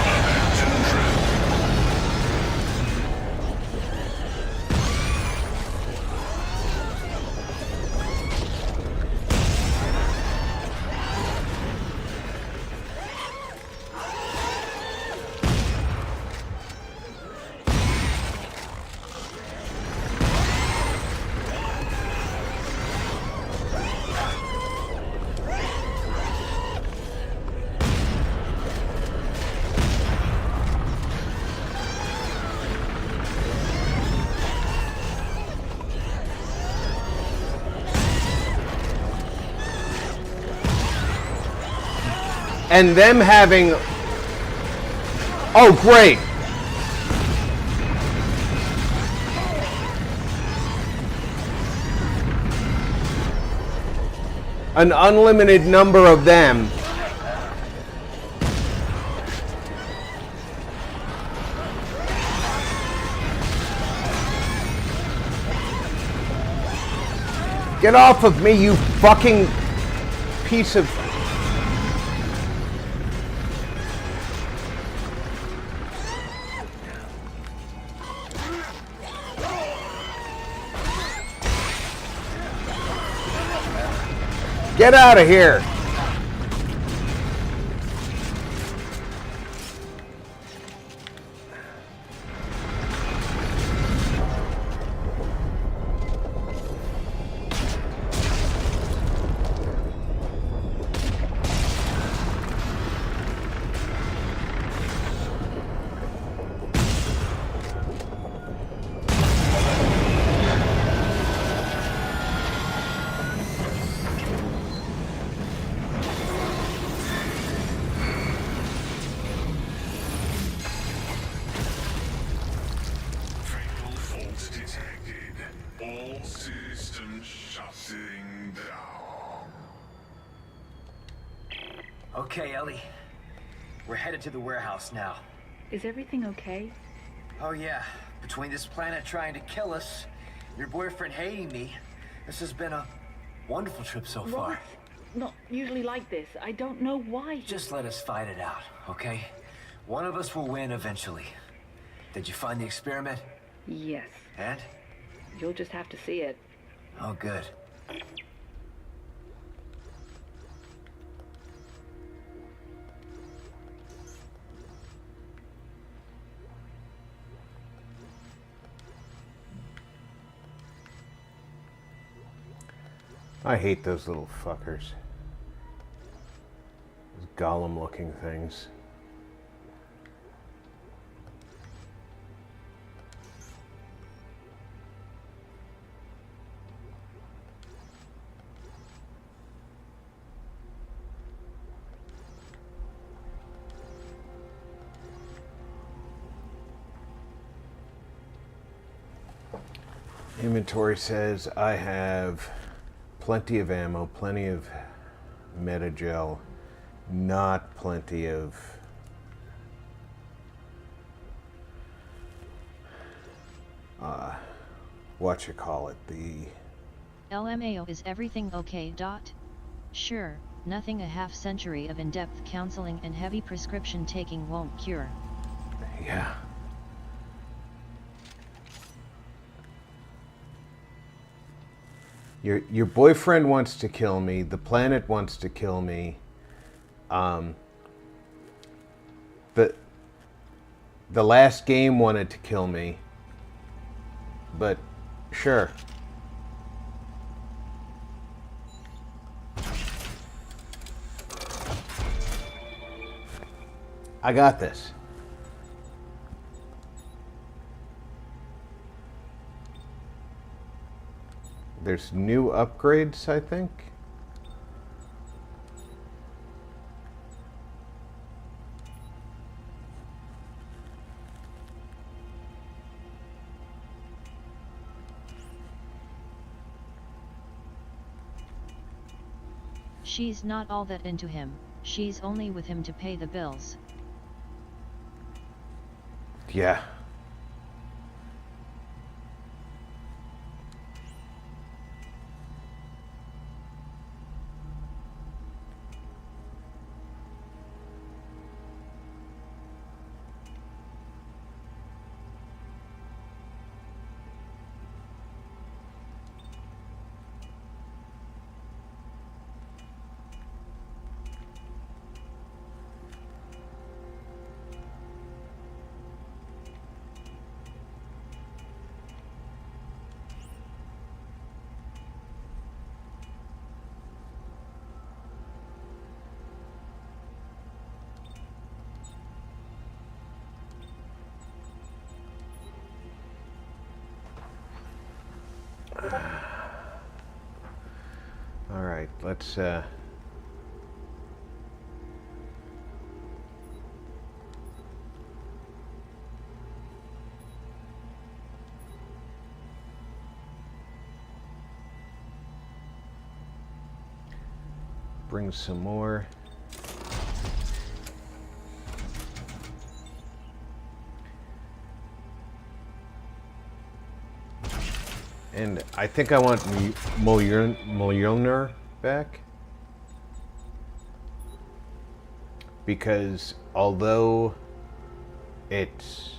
And them having, oh great, an unlimited number of them. Get off of me, you fucking piece of... Get out of here! Okay, Ellie. We're headed to the warehouse now. Is everything okay? Oh yeah. Between this planet trying to kill us, your boyfriend hating me, this has been a wonderful trip so far. Robert's not usually like this. I don't know why. Just let us fight it out, okay? One of us will win eventually. Did you find the experiment? Yes. And? You'll just have to see it. Oh, good. I hate those little fuckers. Those golem-looking things. Inventory says I have plenty of ammo, plenty of metagel, not plenty of the LMAO, is everything okay? Sure, nothing a half century of in-depth counseling and heavy prescription taking won't cure. Yeah. Your boyfriend wants to kill me. The planet wants to kill me. The last game wanted to kill me. but sure. I got this. There's new upgrades, I think. She's not all that into him, she's only with him to pay the bills. Yeah. All right, let's bring some more. And I think I want Mjolnir back. Because although it's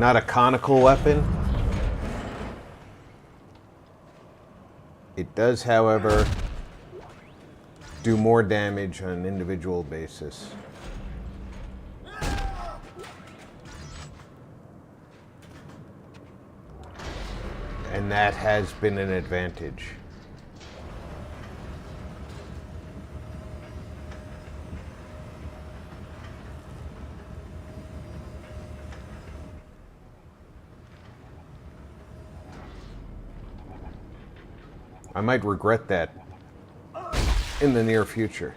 not a conical weapon. It does, however, do more damage on an individual basis. And that has been an advantage. I might regret that in the near future.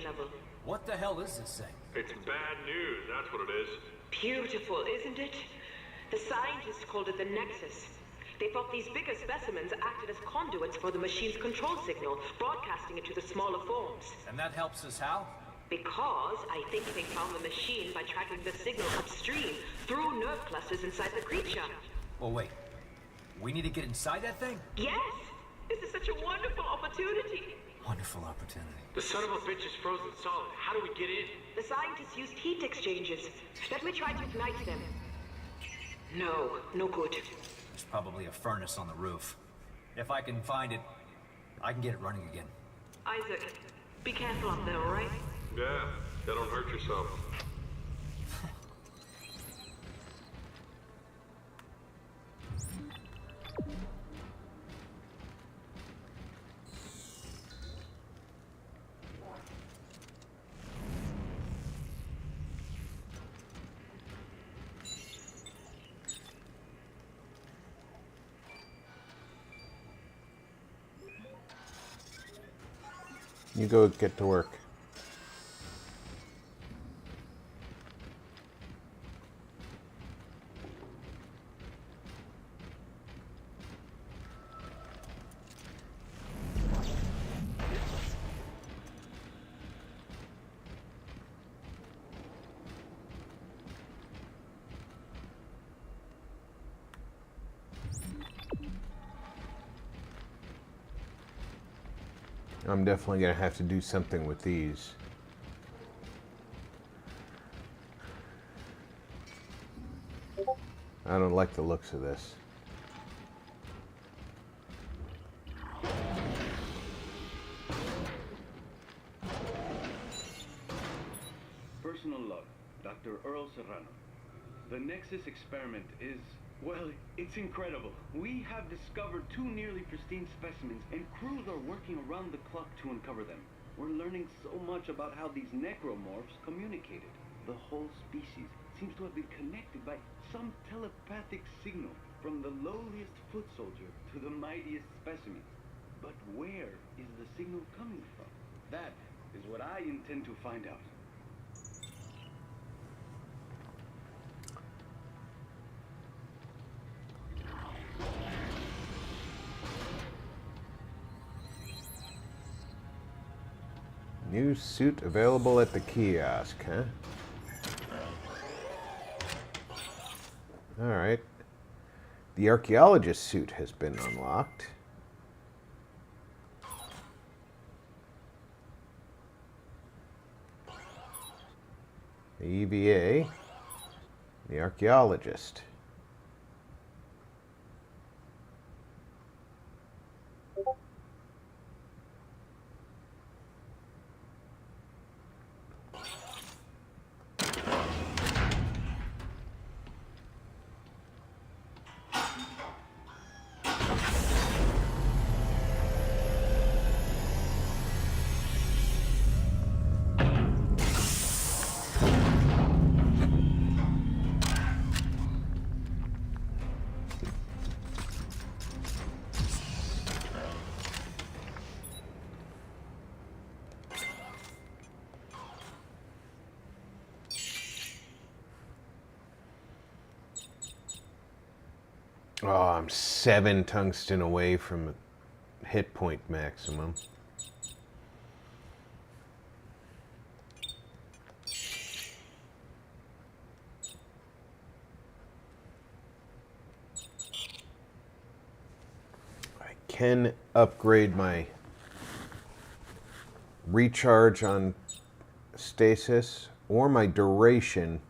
level. What the hell is this thing? It's bad news, that's what it is. Beautiful, isn't it? The scientists called it the Nexus. They thought these bigger specimens acted as conduits for the machine's control signal, broadcasting it to the smaller forms. And that helps us how? Because I think they found the machine by tracking the signal upstream through nerve clusters inside the creature. Well, wait. We need to get inside that thing? Yes! This is such a wonderful opportunity. Wonderful opportunity. The son of a bitch is frozen solid. How do we get in? The scientists used heat exchangers. Let me try to ignite them. No, no good. There's probably a furnace on the roof. If I can find it, I can get it running again. Isaac, be careful up there, all right? Yeah, don't hurt yourself. You go get to work. I'm definitely going to have to do something with these. I don't like the looks of this. Personal log, Dr. Earl Serrano. The Nexus experiment is, well, it's incredible. We have discovered 2 nearly pristine specimens, and crews are working around the clock to uncover them. We're learning so much about how these Necromorphs communicated. The whole species seems to have been connected by some telepathic signal, from the lowliest foot soldier to the mightiest specimen. But where is the signal coming from? That is what I intend to find out. New suit available at the kiosk, huh? Alright. The archaeologist suit has been unlocked. The EVA. The archaeologist. Oh, I'm 7 tungsten away from hit point maximum. I can upgrade my recharge on stasis or my duration.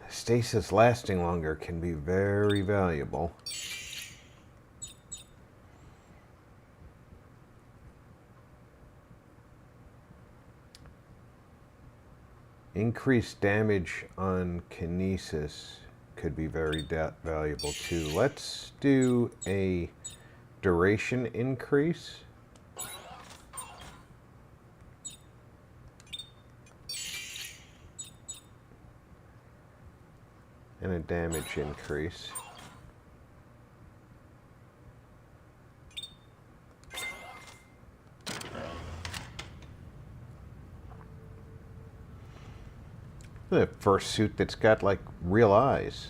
Stasis lasting longer can be very valuable. Increased damage on kinesis could be very valuable too. Let's do a duration increase. And a damage increase. The first suit that's got like real eyes.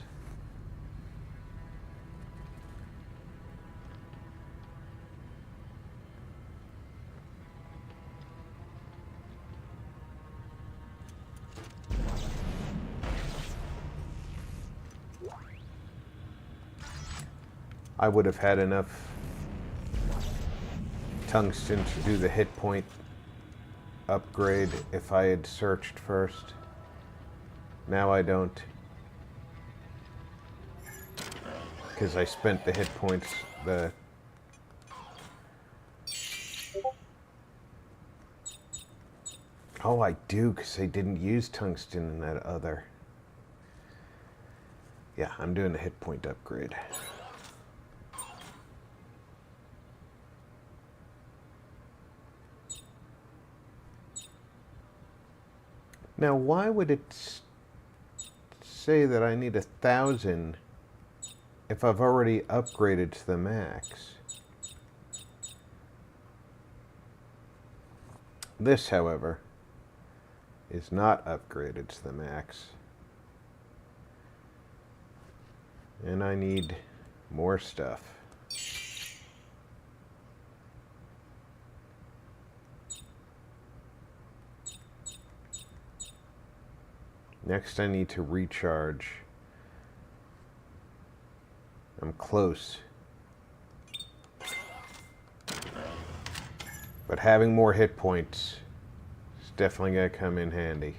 I would have had enough tungsten to do the hit point upgrade if I had searched first. Now I don't. Because I spent the hit points, Oh, I do, because I didn't use tungsten in that other. Yeah, I'm doing the hit point upgrade. Now, why would it say that I need 1,000 if I've already upgraded to the max? This, however, is not upgraded to the max. And I need more stuff. Next, I need to recharge. I'm close. But having more hit points is definitely going to come in handy.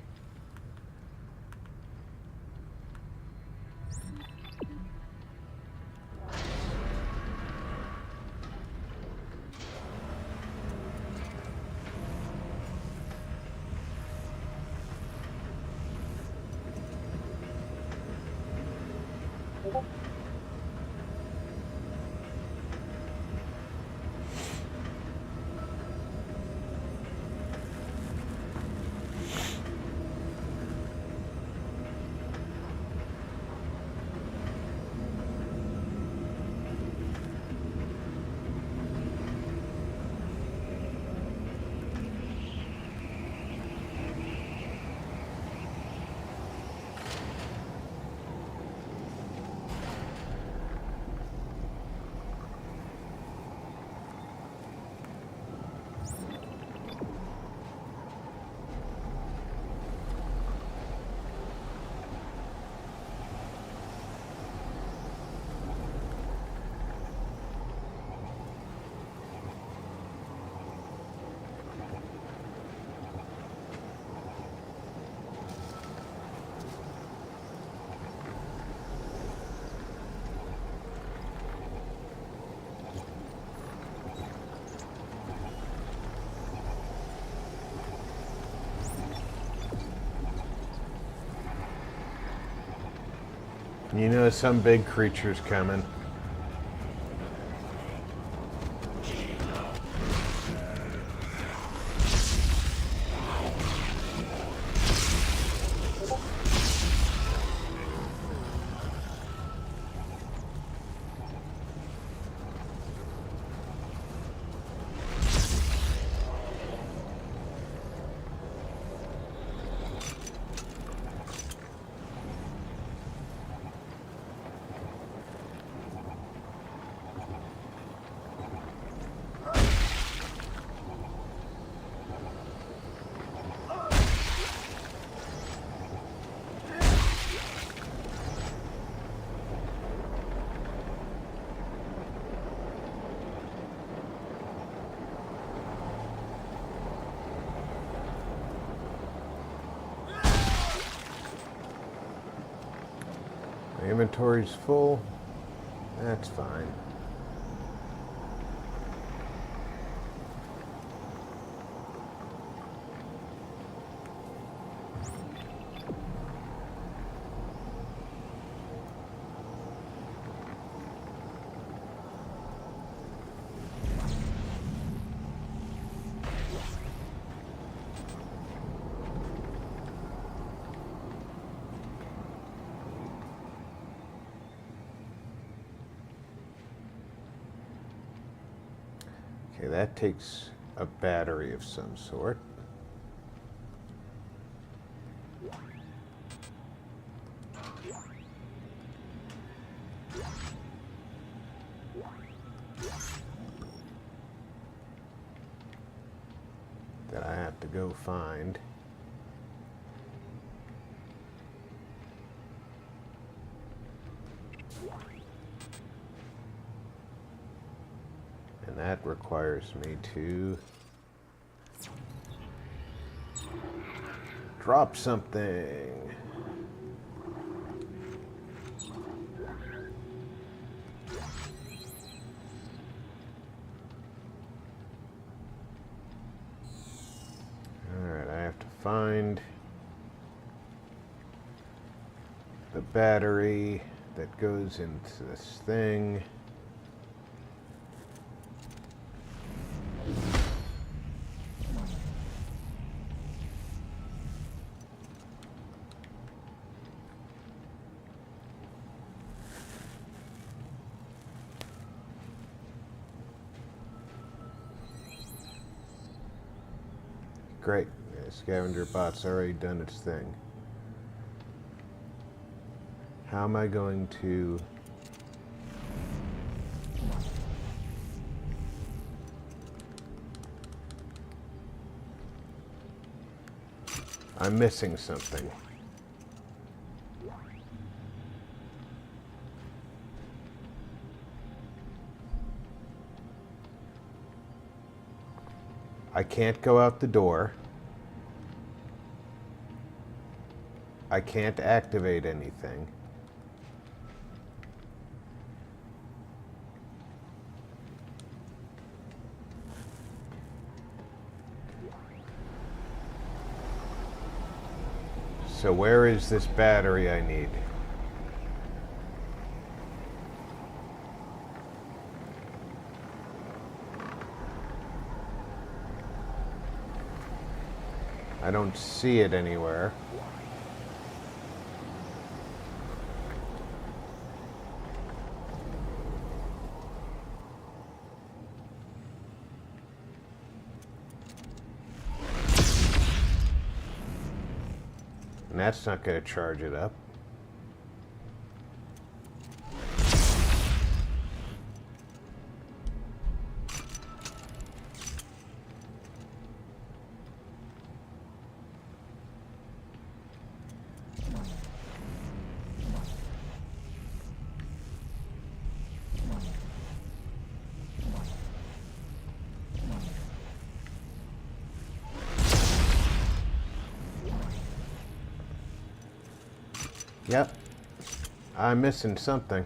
You know some big creature's coming. My inventory's full. That's fine. Okay, that takes a battery of some sort. That I have to go find. that requires me to drop something. Alright, I have to find the battery that goes into this thing. Great. The scavenger bot's already done its thing. How am I going to... I'm missing something. I can't go out the door. I can't activate anything. So where is this battery I need? I don't see it anywhere. And that's not going to charge it up. Yep, I'm missing something.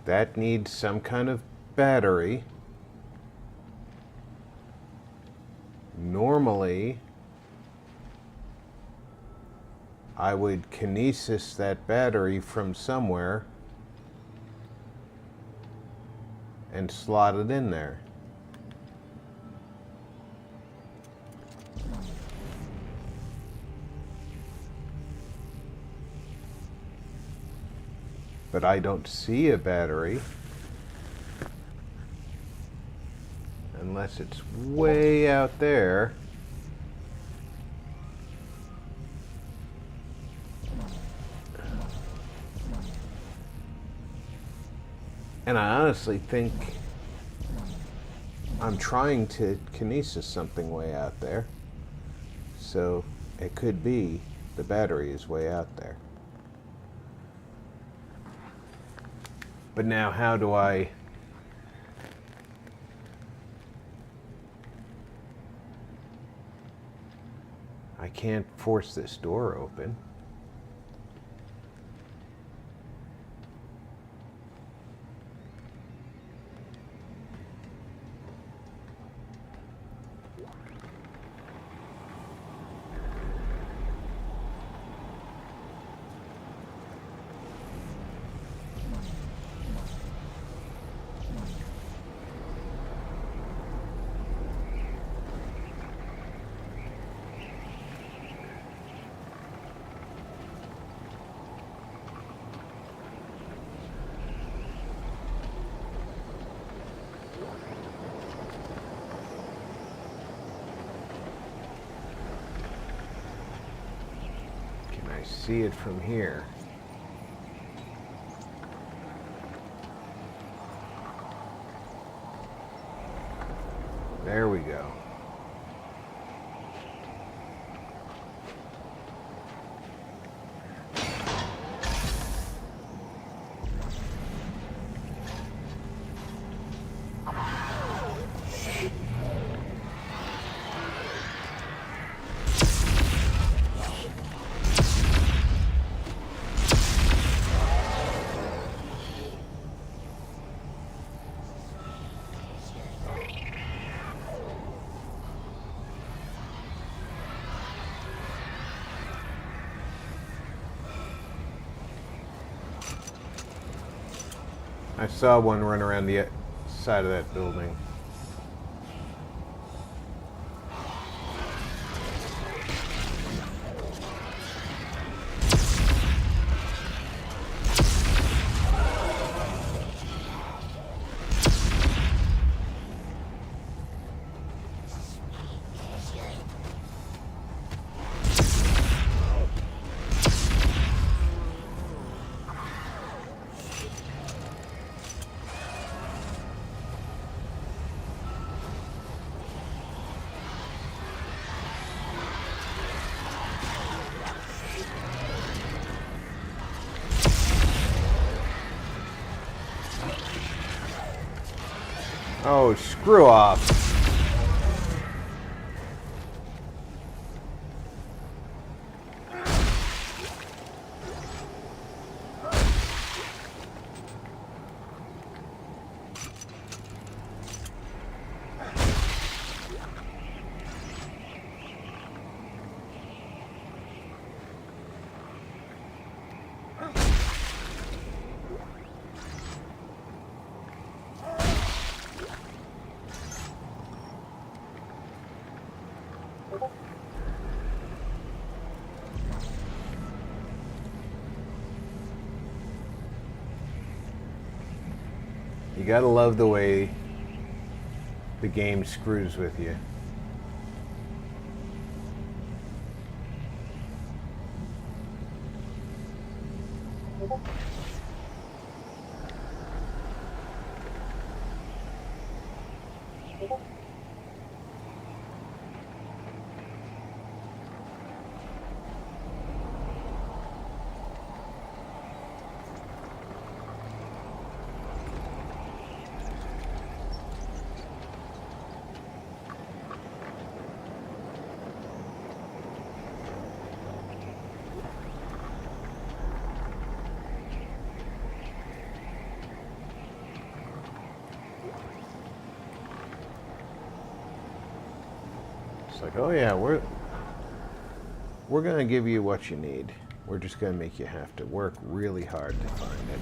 That needs some kind of battery. Normally, I would kinesis that battery from somewhere and slot it in there. But I don't see a battery unless it's way out there. And I honestly think I'm trying to kinesis something way out there. So it could be the battery is way out there. But now how do I... I can't force this door open. I see it from here. There we go. I saw one run around the side of that building. Oh, screw off. You gotta love the way the game screws with you. It's like, oh yeah, we're gonna give you what you need. We're just gonna make you have to work really hard to find it.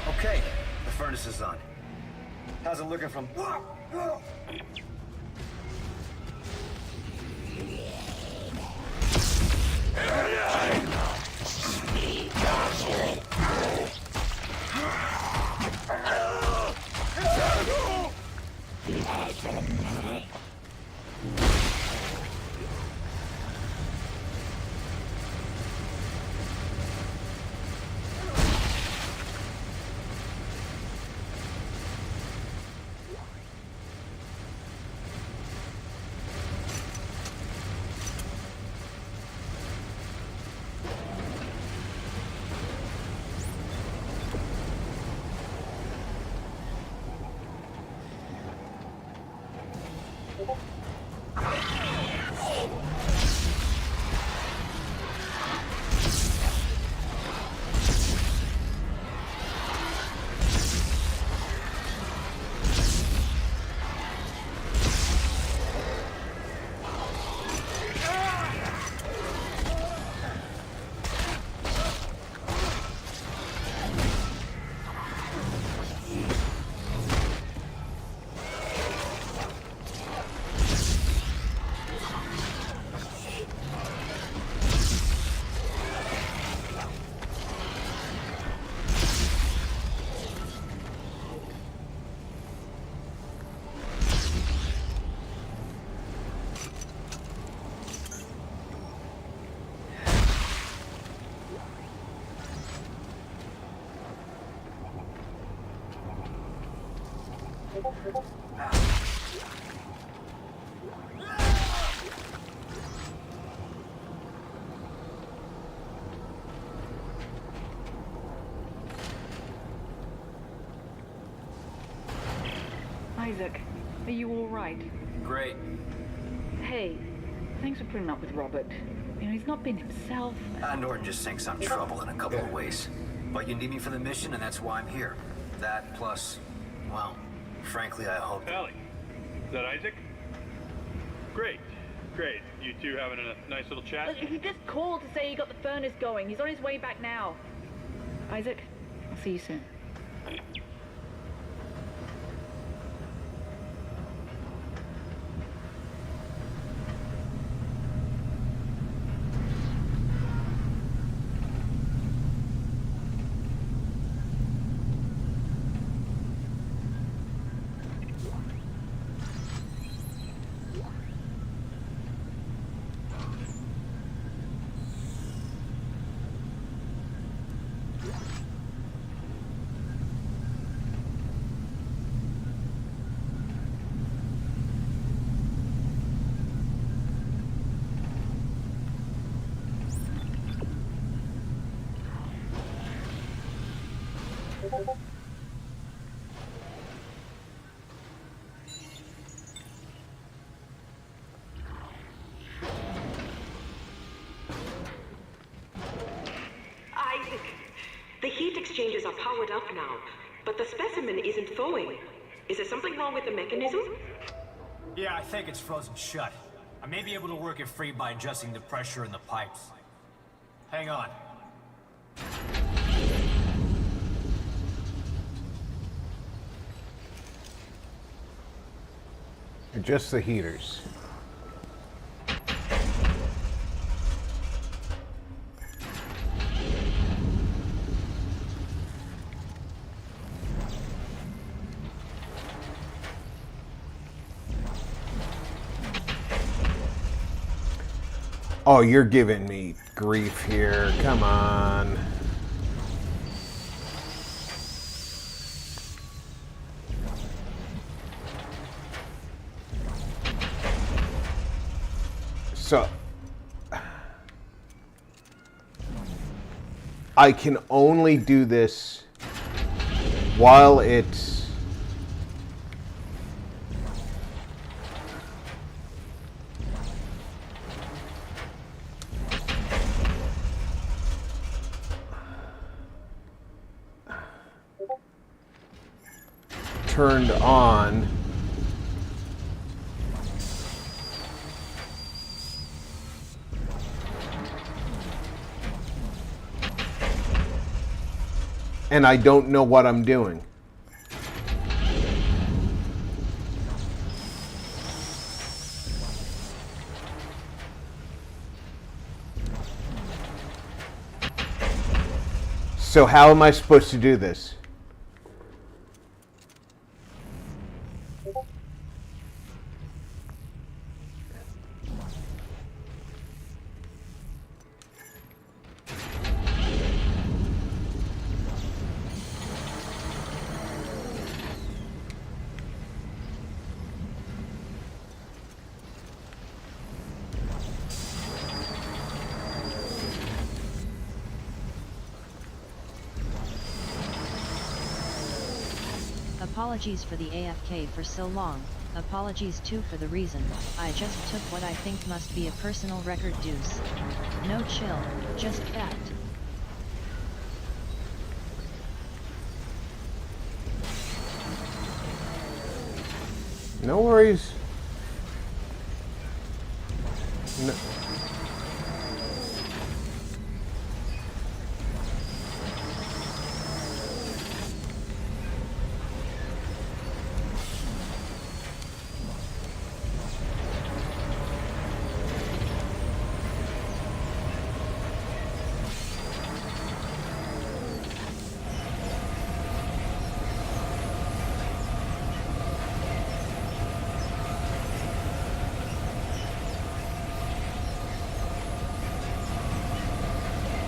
Okay, the furnace is on. How's it looking from... Isaac, are you all right? Great. Hey, thanks for putting up with Robert. You know, he's not been himself. Norton just thinks I'm trouble in a couple of ways. But you need me for the mission, and that's why I'm here. That plus, well, frankly, I hope... Allie, is that Isaac? Great. Great. You two having a nice little chat? Look, he just called to say he got the furnace going. He's on his way back now. Isaac, I'll see you soon. Isaac, the heat exchangers are powered up now, but the specimen isn't thawing. Is there something wrong with the mechanism? Yeah, I think it's frozen shut. I may be able to work it free by adjusting the pressure in the pipes. Hang on. Adjust the heaters. Oh, you're giving me grief here. Come on. So, I can only do this while it's turned on. And I don't know what I'm doing. So how am I supposed to do this? Apologies for the AFK for so long, apologies too for the reason, I just took what I think must be a personal record deuce. No chill, just fact. No worries. No.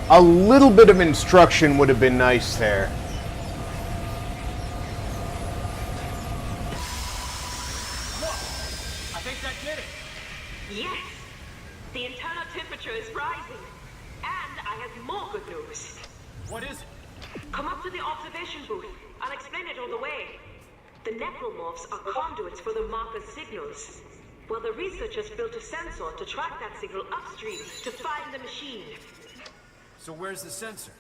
A little bit of instruction would have been nice there. I think that did it. Yes. The internal temperature is rising. And I have more good news. What is it? Come up to the observation booth. I'll explain it on the way. The Necromorphs are conduits for the marker's signals. Well, the researchers built a sensor to track that signal upstream to find the machine. So where's the sensor?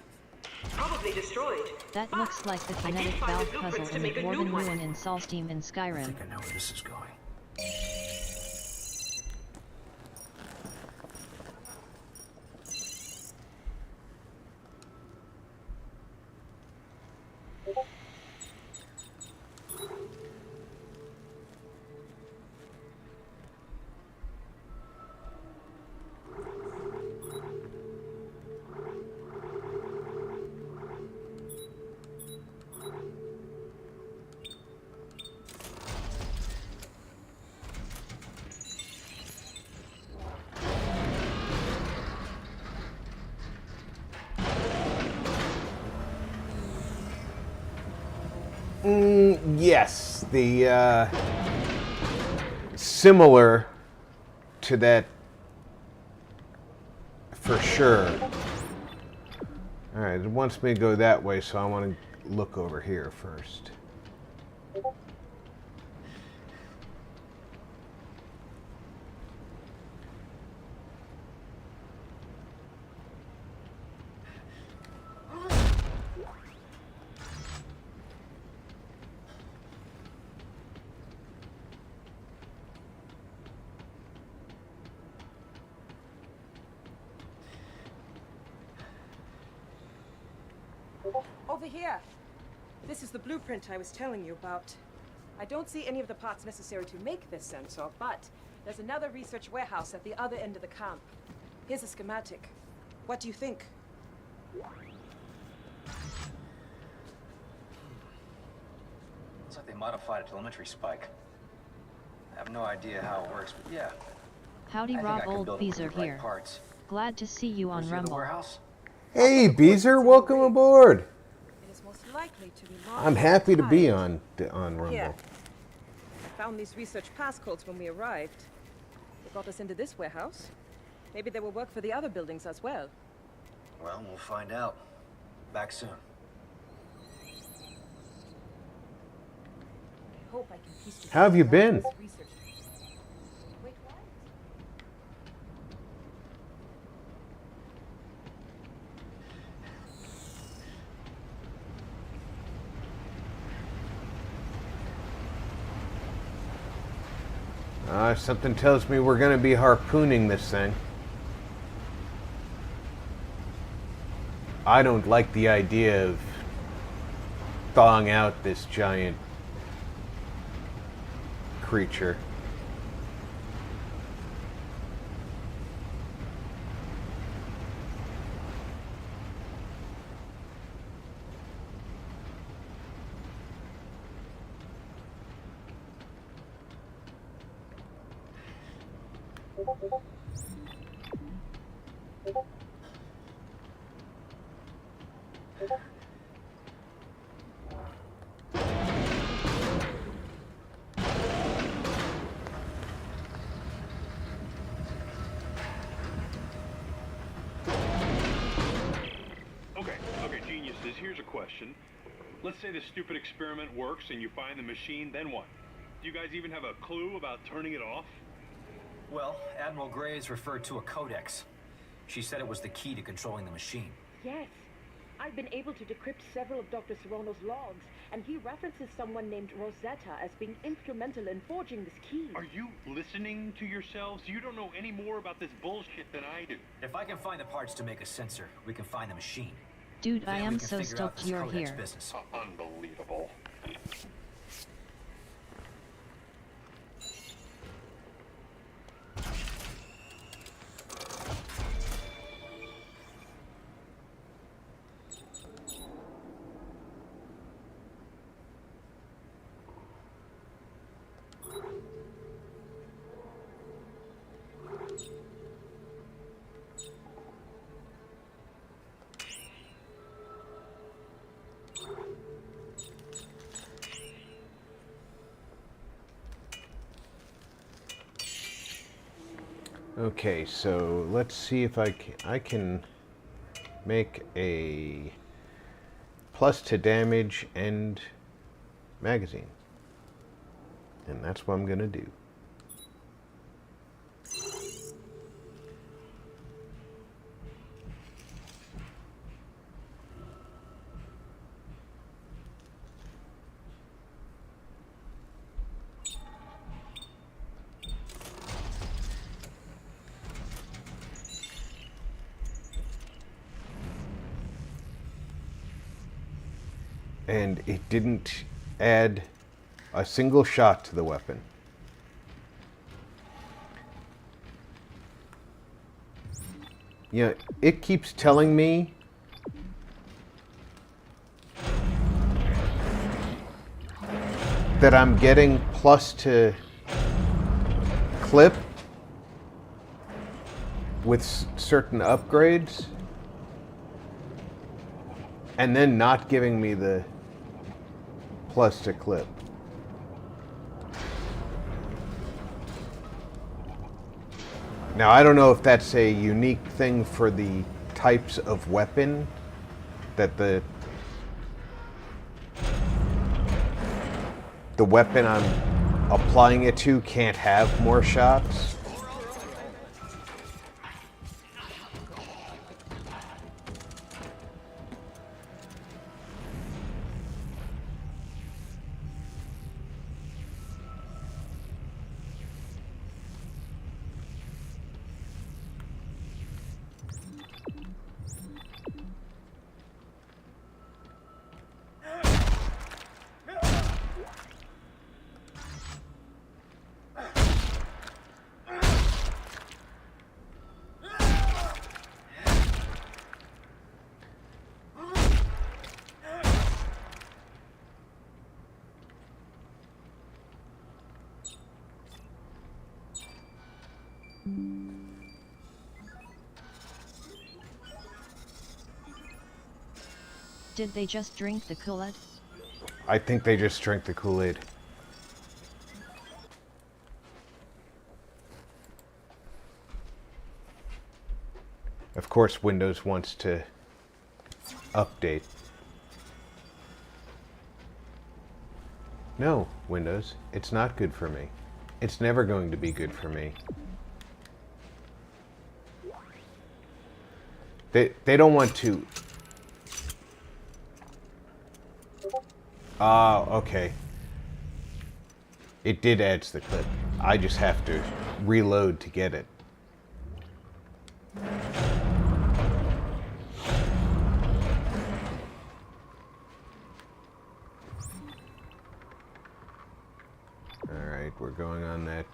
Probably destroyed. That looks like the kinetic valve puzzle in the Dwarven Ruin in Solstheim in Skyrim. I think I know where this is going. Yes, the similar to that for sure. All right, it wants me to go that way, so I want to look over here first. Over here. This is the blueprint I was telling you about. I don't see any of the parts necessary to make this sensor, but there's another research warehouse at the other end of the camp. Here's a schematic. What do you think? Looks like they modified a telemetry spike. I have no idea how it works, but yeah. Howdy, Rob, old Beezer here. Parts. Glad to see you on Rumble. Hey, Beezer, welcome aboard. It is most likely to be I'm happy to be on Rumble. Here. I found these research passcodes when we arrived. They got us into this warehouse. Maybe they will work for the other buildings as well. Well, we'll find out. Back soon. I hope I can piece How have you been? Wait, what? Something tells me we're going to be harpooning this thing. I don't like the idea of thawing out this giant creature. Okay, geniuses, here's a question. Let's say the stupid experiment works and you find the machine, then what? Do you guys even have a clue about turning it off? Well, Admiral Graves referred to a codex. She said it was the key to controlling the machine. Yes. I've been able to decrypt several of Dr. Serrano's logs, and he references someone named Rosetta as being instrumental in forging this key. Are you listening to yourselves? You don't know any more about this bullshit than I do. If I can find the parts to make a sensor, we can find the machine. Dude, I Then we am can so figure out stoked this you're codex here. business. Unbelievable. Okay, so let's see if I can make a plus to damage and magazine. And that's what I'm going to do. And it didn't add a single shot to the weapon. You know, it keeps telling me that I'm getting plus to clip with certain upgrades, and then not giving me the plus to clip. Now, I don't know if that's a unique thing for the types of weapon that the weapon I'm applying it to can't have more shots. Did they just drink the Kool-Aid? I think they just drank the Kool-Aid. Of course, Windows wants to update. No, Windows, it's not good for me. It's never going to be good for me. They don't want to... okay. It did add to the clip. I just have to reload to get it. Alright, we're going on that.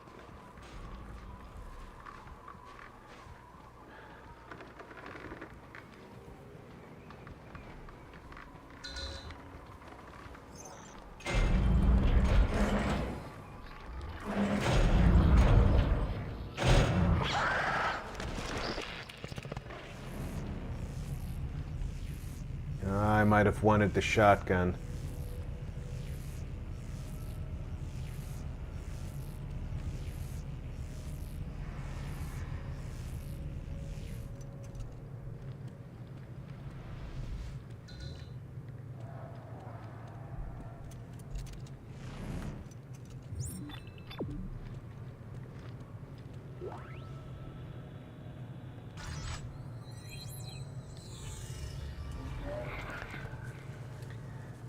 I might have wanted the shotgun.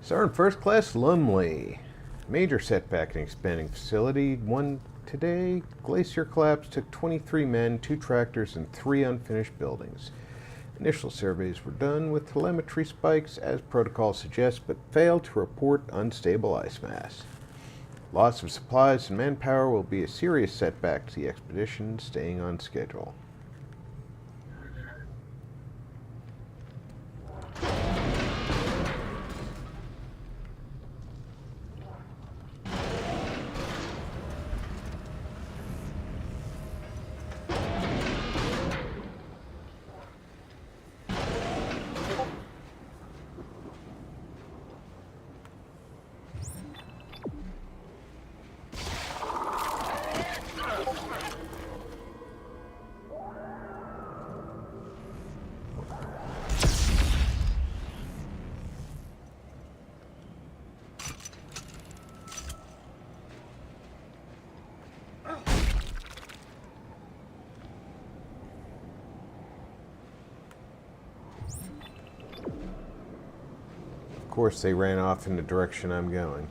Sergeant First Class Lumley. Major setback in expanding facility. 1 today. Glacier collapse took 23 men, 2 tractors, and 3 unfinished buildings. Initial surveys were done with telemetry spikes as protocol suggests, but failed to report unstable ice mass. Loss of supplies and manpower will be a serious setback to the expedition staying on schedule. Of course, they ran off in the direction I'm going.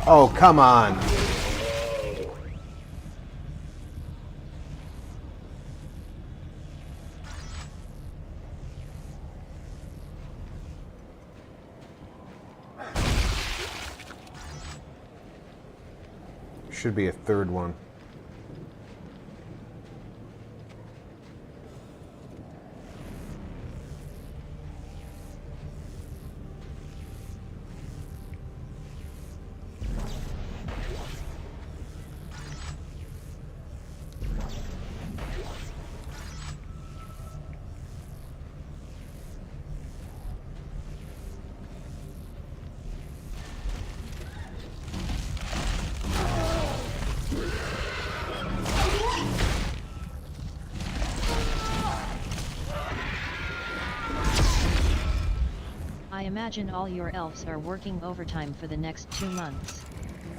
Oh, come on. Should be a third one. I imagine all your elves are working overtime for the next 2 months.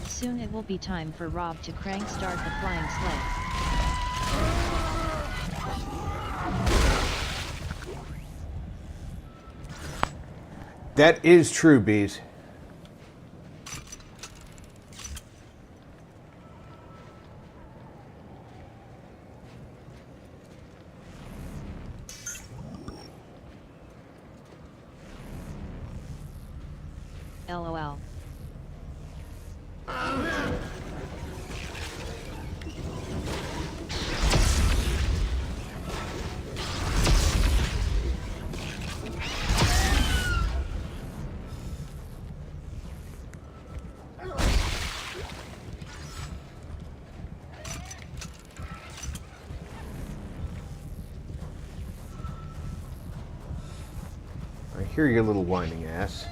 Soon it will be time for Rob to crank start the flying sleigh. That is true, Bees. LOL. I hear your little whining ass.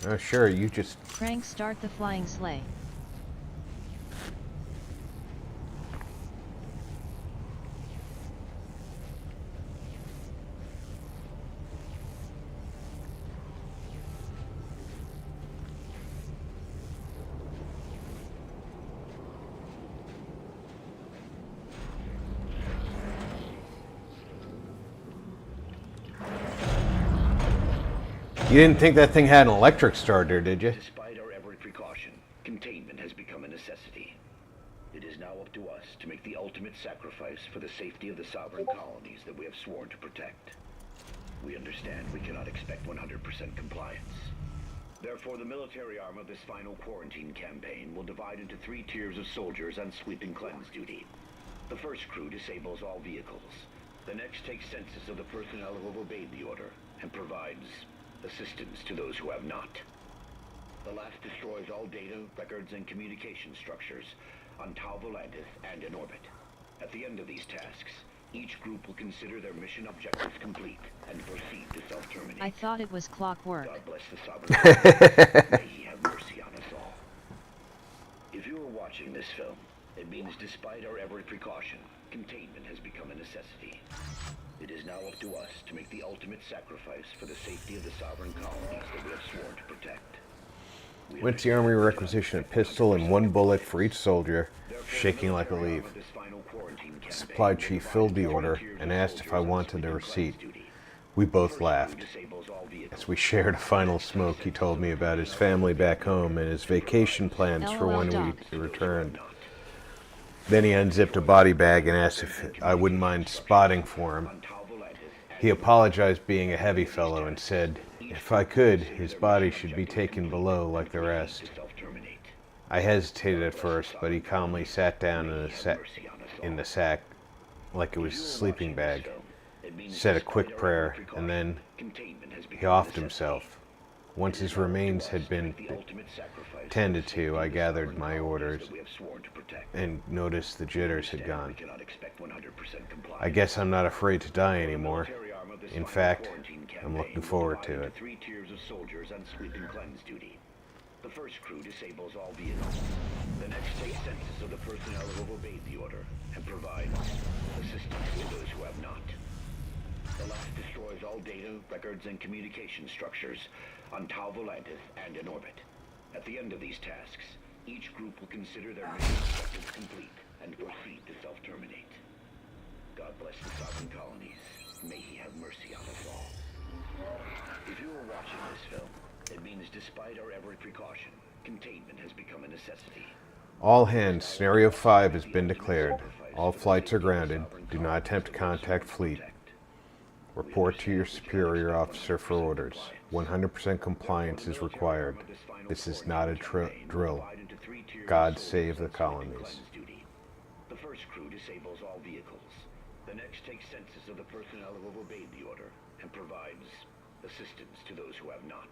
Oh, sure, you just... Crank start the flying sleigh. You didn't think that thing had an electric starter, did you? Despite our every precaution, containment has become a necessity. It is now up to us to make the ultimate sacrifice for the safety of the sovereign colonies that we have sworn to protect. We understand we cannot expect 100% compliance. Therefore, the military arm of this final quarantine campaign will divide into 3 tiers of soldiers on sweep and cleanse duty. The first crew disables all vehicles. The next takes census of the personnel who have obeyed the order and provides assistance to those who have not. The last destroys all data, records, and communication structures on Tau Volantis and in orbit. At the end of these tasks, each group will consider their mission objectives complete and proceed to self-terminate. I thought it was clockwork. God bless the sovereign. May he have mercy on us all. If you are watching this film, it means despite our every precaution, containment has become a necessity. It is now up to us to make the ultimate sacrifice for the safety of the sovereign colonies that we have sworn to protect. Went to the army requisition a pistol and 1 bullet for each soldier, shaking like a leaf. The supply chief filled the order and asked if I wanted a receipt. We both laughed. As we shared a final smoke, he told me about his family back home and his vacation plans for when we returned. Then he unzipped a body bag and asked if I wouldn't mind spotting for him. He apologized being a heavy fellow and said, if I could, his body should be taken below like the rest. I hesitated at first, but he calmly sat down in the sack like it was a sleeping bag, said a quick prayer, and then he offed himself. Once his remains had been tended to, I gathered my orders and noticed the jitters had gone. I guess I'm not afraid to die anymore. In fact, I'm looking forward to it. 3 tiers of soldiers on sweep and cleanse duty. The first crew disables all vehicles. The next take census of the personnel who have obeyed the order and provide assistance to those who have not. The last destroys all data, records, and communication structures on Tau Volantis and in orbit. At the end of these tasks, each group will consider their mission objectives complete and proceed to self-terminate. God bless the sovereign colonies. May he have mercy on us all. If you are watching this film, it means despite our every precaution, containment has become a necessity. All hands, Scenario 5 has been declared. All flights are grounded. Do not attempt to contact fleet. Report to your superior officer for orders. 100% compliance is required. This is not a drill. God save the colonies. The first crew disables all vehicles. The next takes census of the personnel who have obeyed the order and provides assistance to those who have not.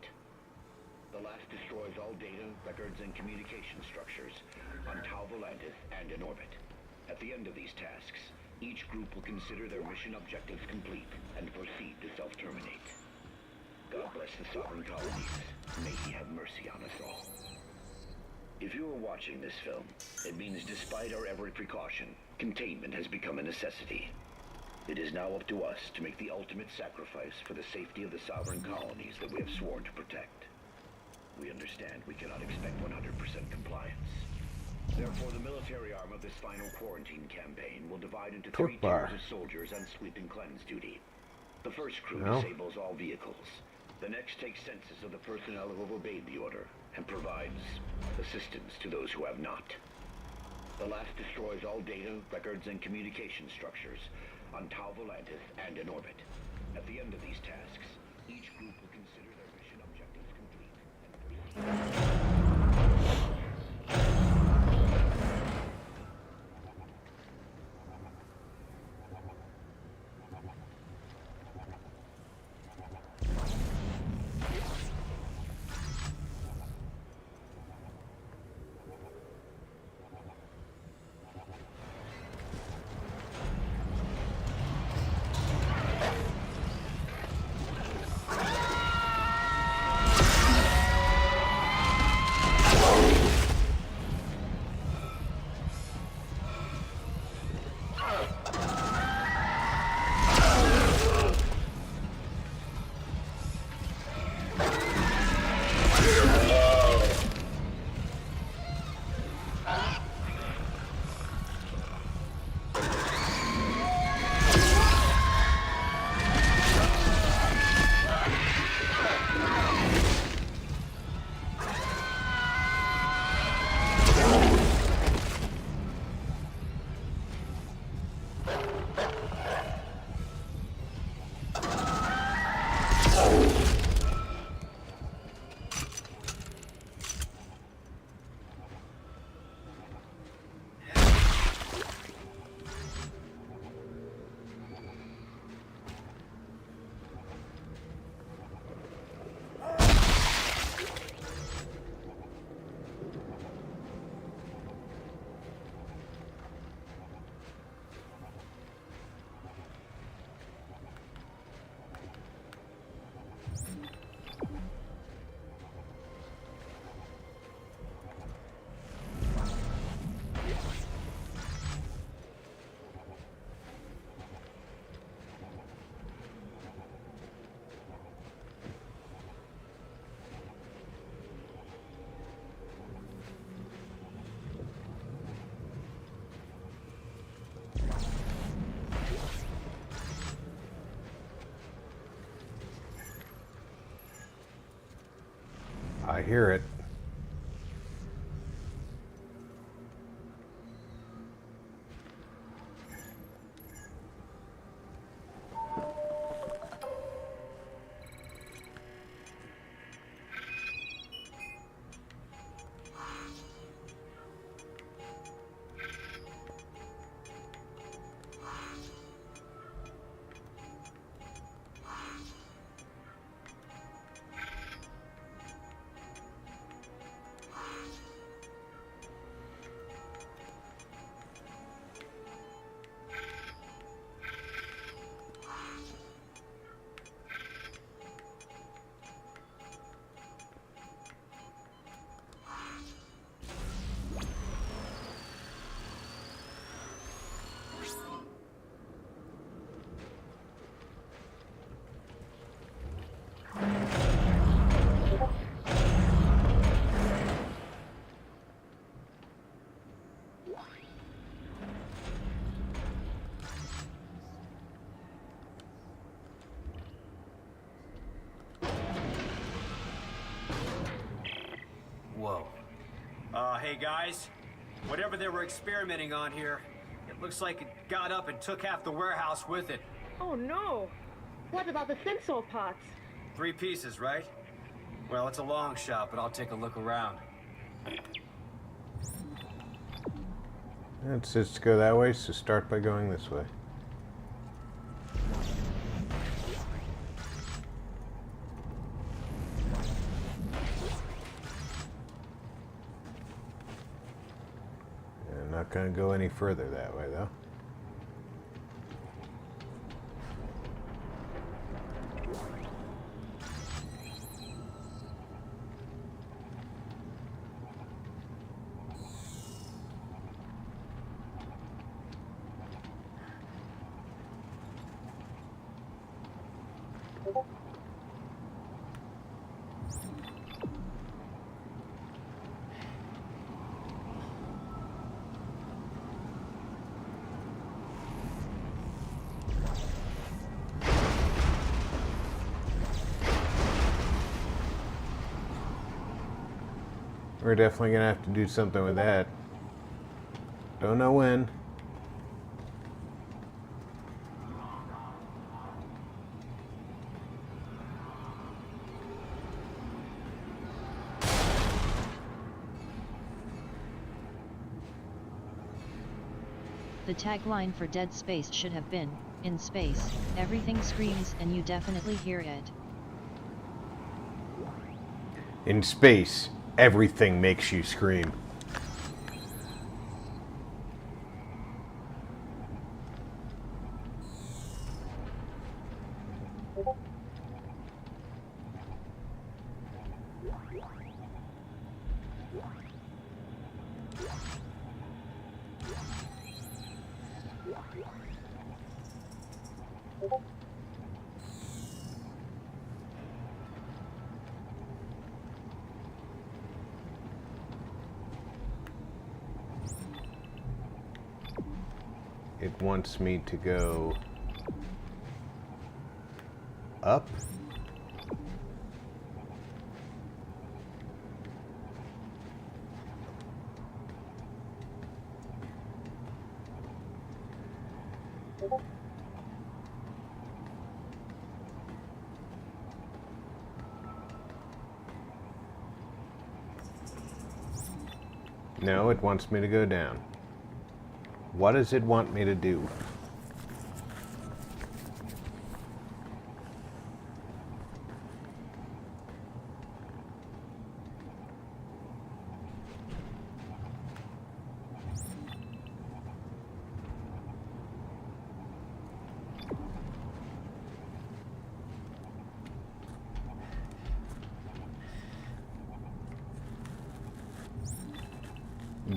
The last destroys all data, records, and communication structures on Tau Volantis and in orbit. At the end of these tasks, each group will consider their mission objectives complete and proceed to self-terminate. God bless the sovereign colonies. May he have mercy on us all. If you are watching this film, it means despite our every precaution, containment has become a necessity. It is now up to us to make the ultimate sacrifice for the safety of the sovereign colonies that we have sworn to protect. We understand we cannot expect 100% compliance. Therefore, the military arm of this final quarantine campaign will divide into 3 tiers of soldiers on sweep and cleanse duty. The first crew disables all vehicles. The next takes census of the personnel who have obeyed the order and provides assistance to those who have not. The last destroys all data, records, and communication structures on Tau Volantis and in orbit. At the end of these tasks, each group will consider their mission objectives complete and proceed. I hear it. Whoa. Hey guys, whatever they were experimenting on here, it looks like it got up and took half the warehouse with it. Oh no! What about the sensor parts? 3 pieces, right? Well, it's a long shot, but I'll take a look around. Let's just go that way, so start by going this way. I'm not going to go any further that way, though. We're definitely going to have to do something with that. Don't know when. The tagline for Dead Space should have been, "In space, everything screams and you definitely hear it." In space, everything makes you scream. It wants me to go up. No, it wants me to go down. What does it want me to do?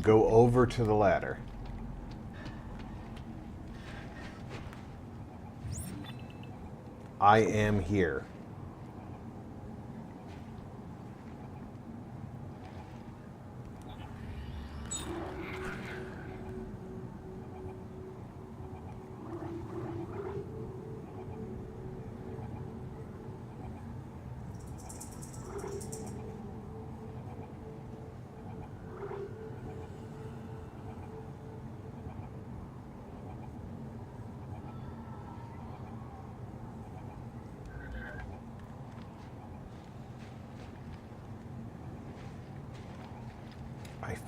Go over to the ladder. I am here.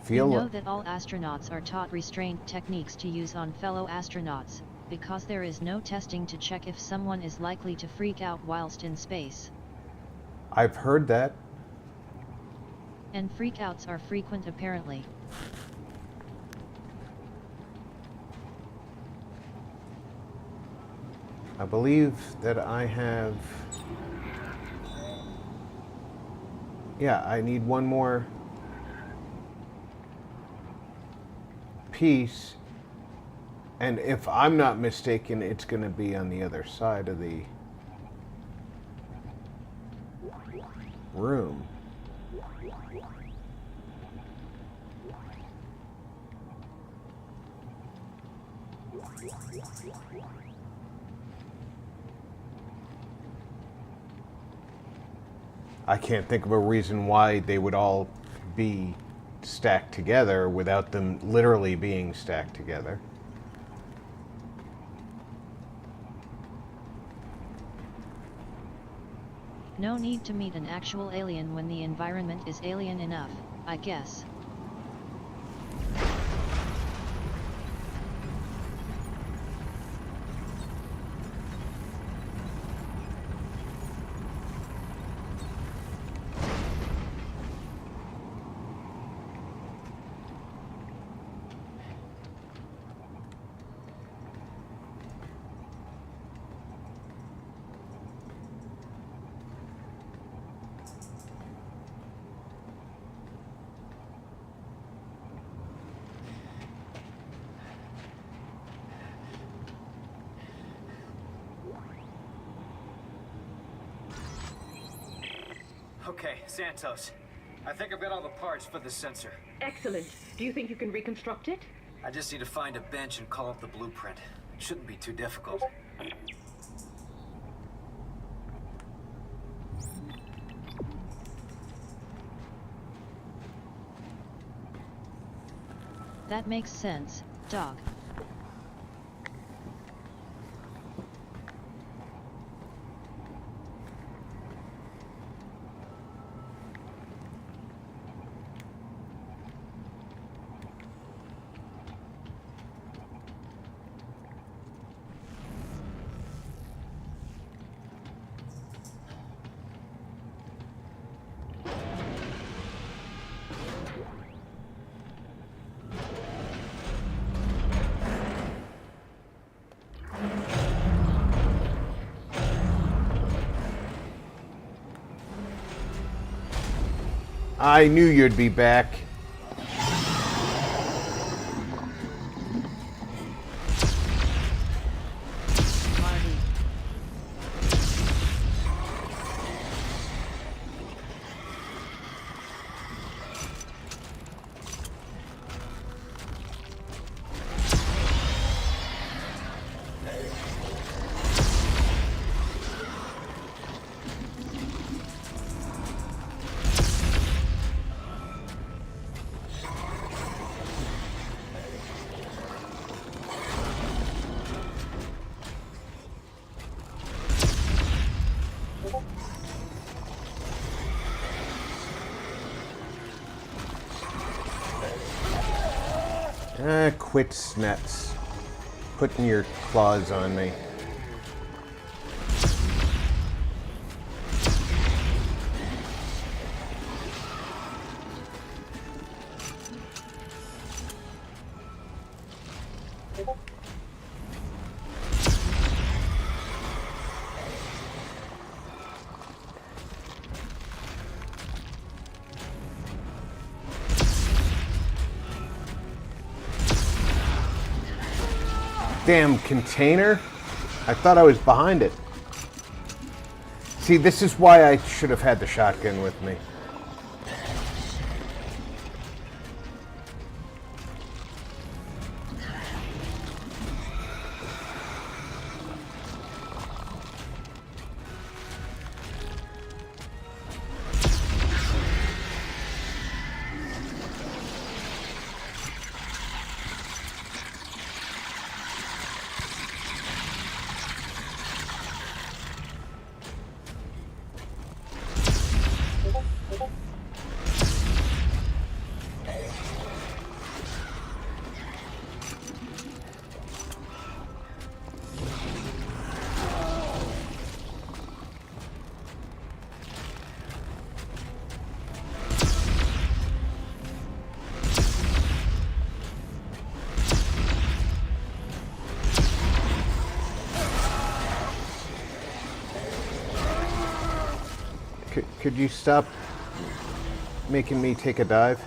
You know that all astronauts are taught restraint techniques to use on fellow astronauts, because there is no testing to check if someone is likely to freak out whilst in space. I've heard that. And freakouts are frequent apparently. I believe that I have... Yeah, I need one more piece, and if I'm not mistaken, it's going to be on the other side of the room. I can't think of a reason why they would all be stacked together without them literally being stacked together. No need to meet an actual alien when the environment is alien enough, I guess. Okay, Santos. I think I've got all the parts for the sensor. Excellent. Do you think you can reconstruct it? I just need to find a bench and call up the blueprint. It shouldn't be too difficult. That makes sense, dog. I knew you'd be back. Quit, Snets. Putting your claws on me. Damn container. I thought I was behind it. See, this is why I should have had the shotgun with me. Could you stop making me take a dive?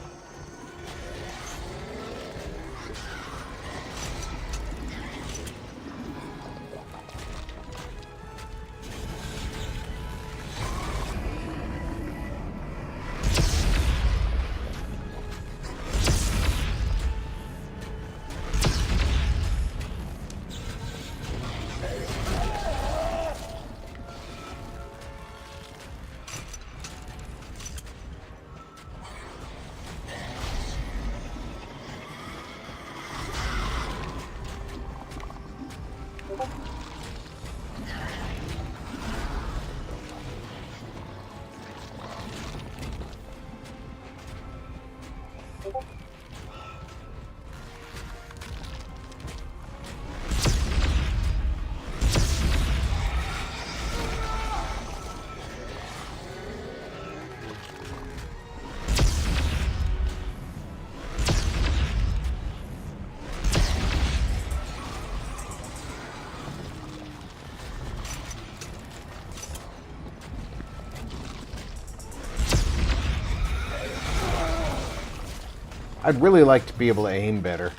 I'd really like to be able to aim better.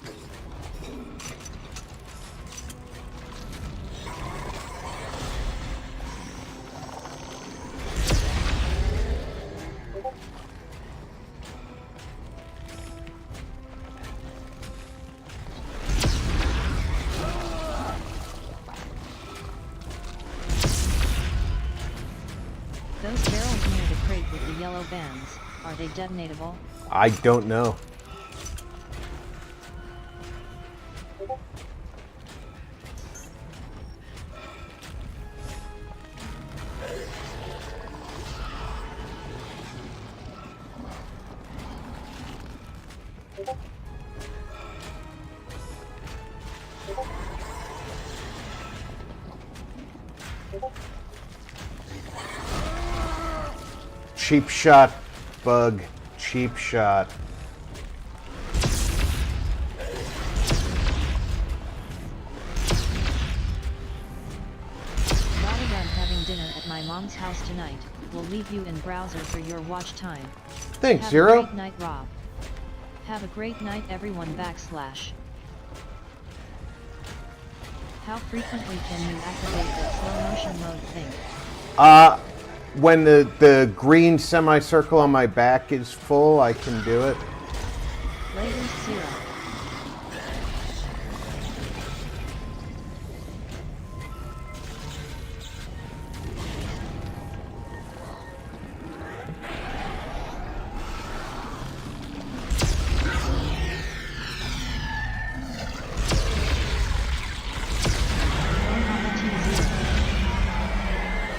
Those barrels near the crate with the yellow bands, are they detonatable? I don't know. Cheap shot, bug. Cheap shot. Rather than having dinner at my mom's house tonight, we'll leave you in browser for your watch time. Thanks, Have Zero. a great night, Rob. Have a great night, everyone. / How frequently can you activate that slow motion mode thing? When the green semicircle on my back is full, I can do it. Ladies 0.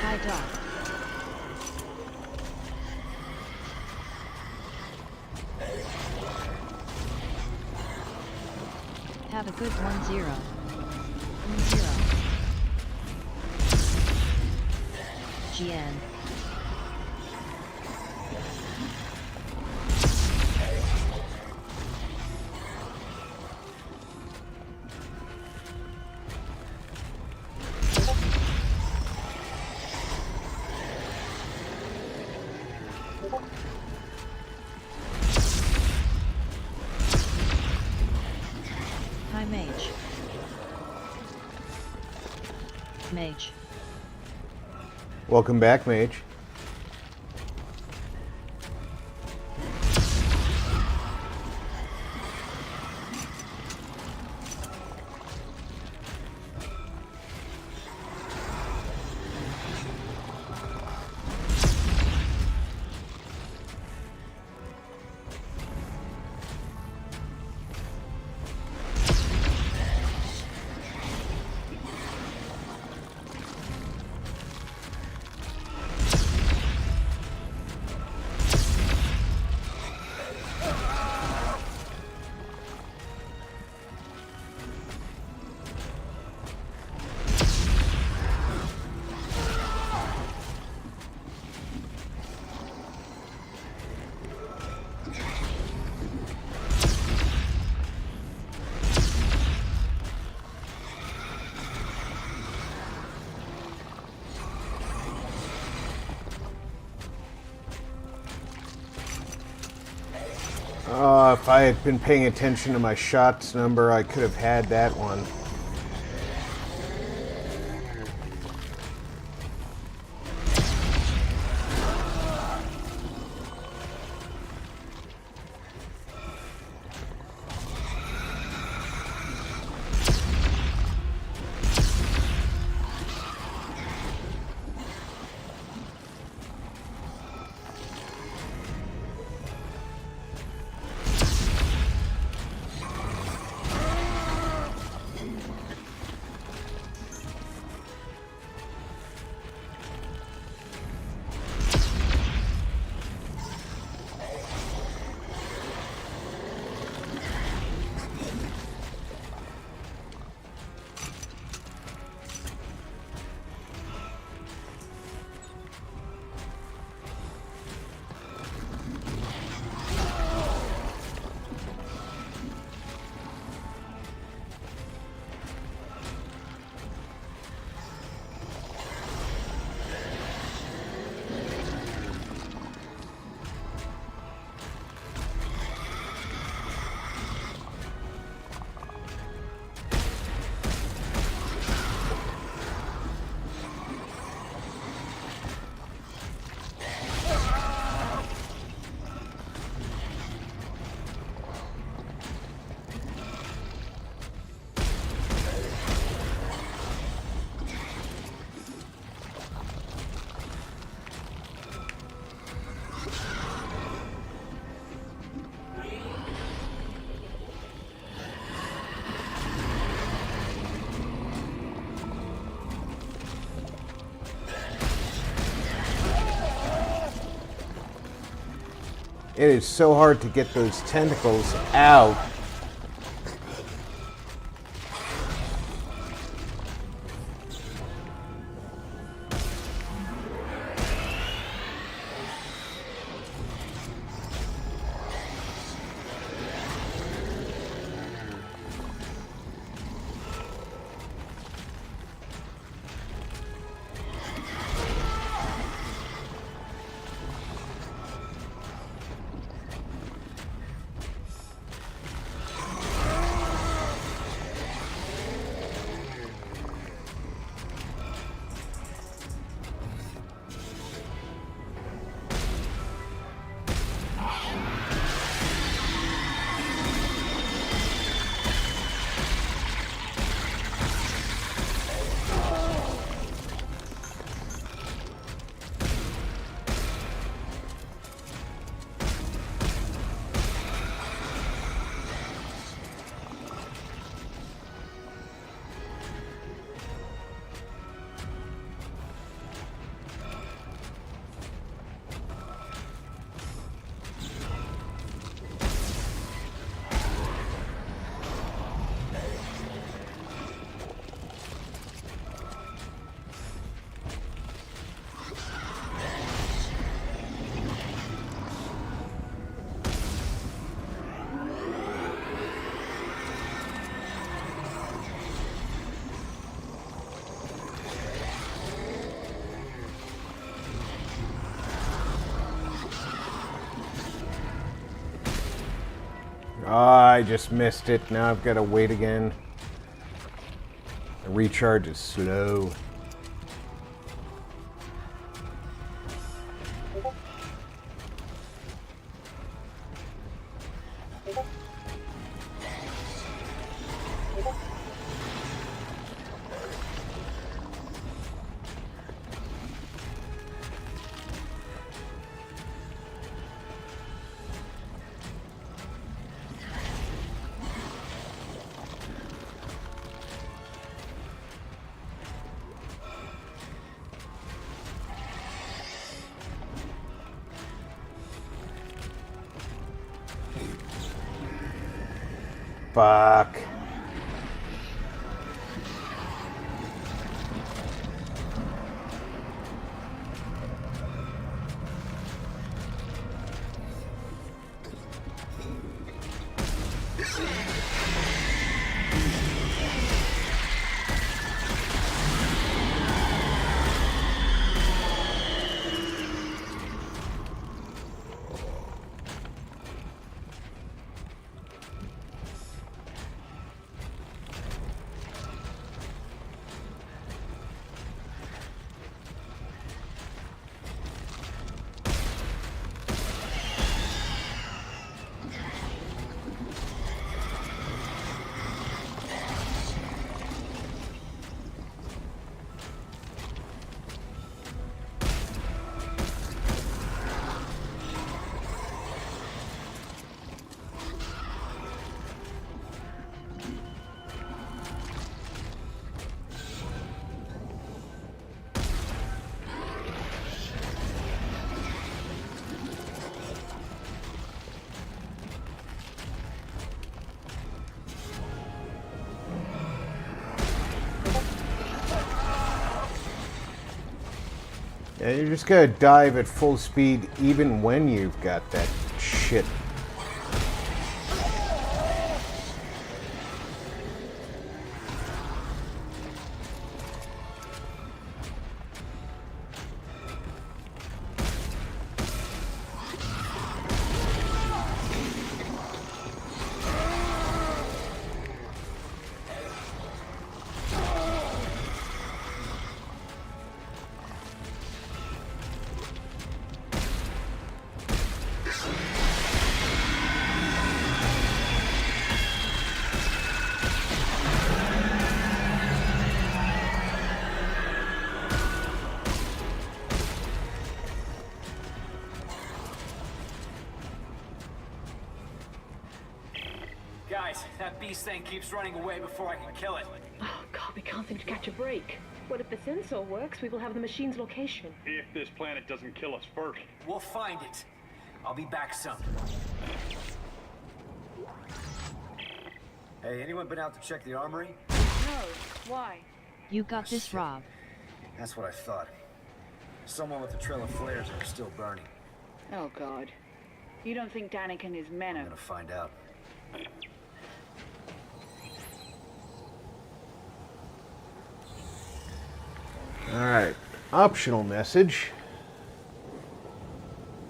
Hi, Doc. Have a good 1-0. 1-0. GN. Hi, Mage. Mage. Welcome back, Mage. If I had been paying attention to my shots number, I could have had that one. It is so hard to get those tentacles out. Oh, I just missed it. Now I've got to wait again. The recharge is slow. Fuck. Yeah, you just gotta dive at full speed even when you've got that shit. Guys, that beast thing keeps running away before I can kill it. Oh, God, we can't seem to catch a break. What if the sensor works? We will have the machine's location. If this planet doesn't kill us first. We'll find it. I'll be back soon. Hey, anyone been out to check the armory? No. Why? You got this, Rob. That's what I thought. Someone with a trail of flares are still burning. Oh, God. You don't think Danik and his men are... I'm gonna find out. Alright, optional message.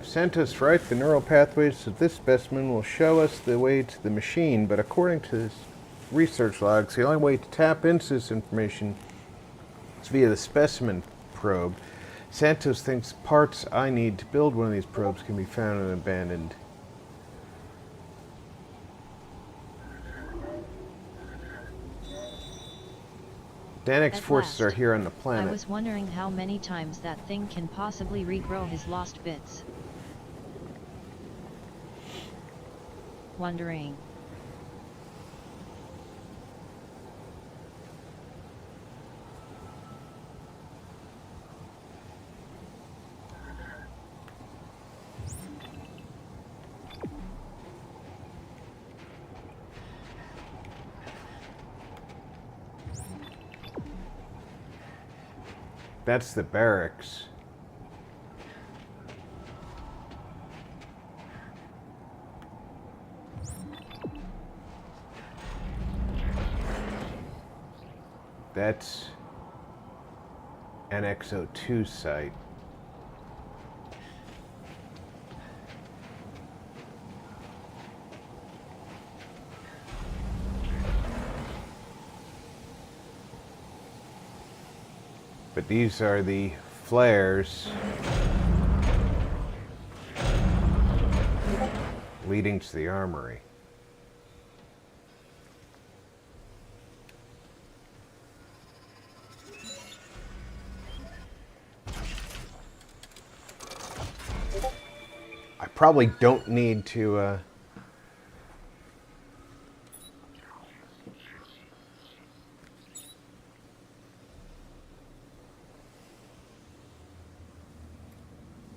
Santos writes the neural pathways of this specimen will show us the way to the machine, but according to his research logs, the only way to tap into this information is via the specimen probe. Santos thinks parts I need to build one of these probes can be found and abandoned. Danik's forces are here on the planet. I was wondering how many times that thing can possibly regrow his lost bits. Wondering. That's the barracks. That's an XO2 site. But these are the flares leading to the armory. I probably don't need to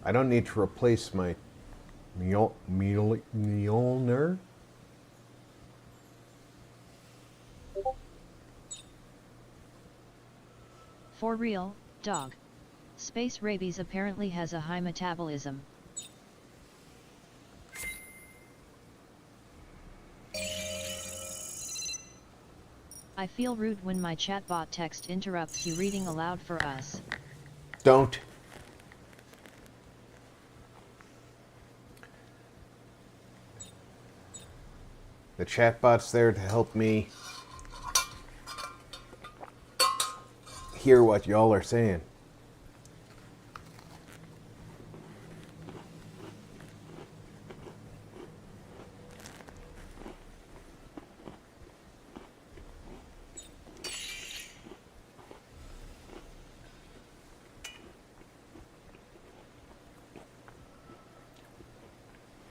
I don't need to replace my Mjolnir. For real, dog. Space rabies apparently has a high metabolism. I feel rude when my chatbot text interrupts you reading aloud for us. Don't. The chatbot's there to help me hear what y'all are saying.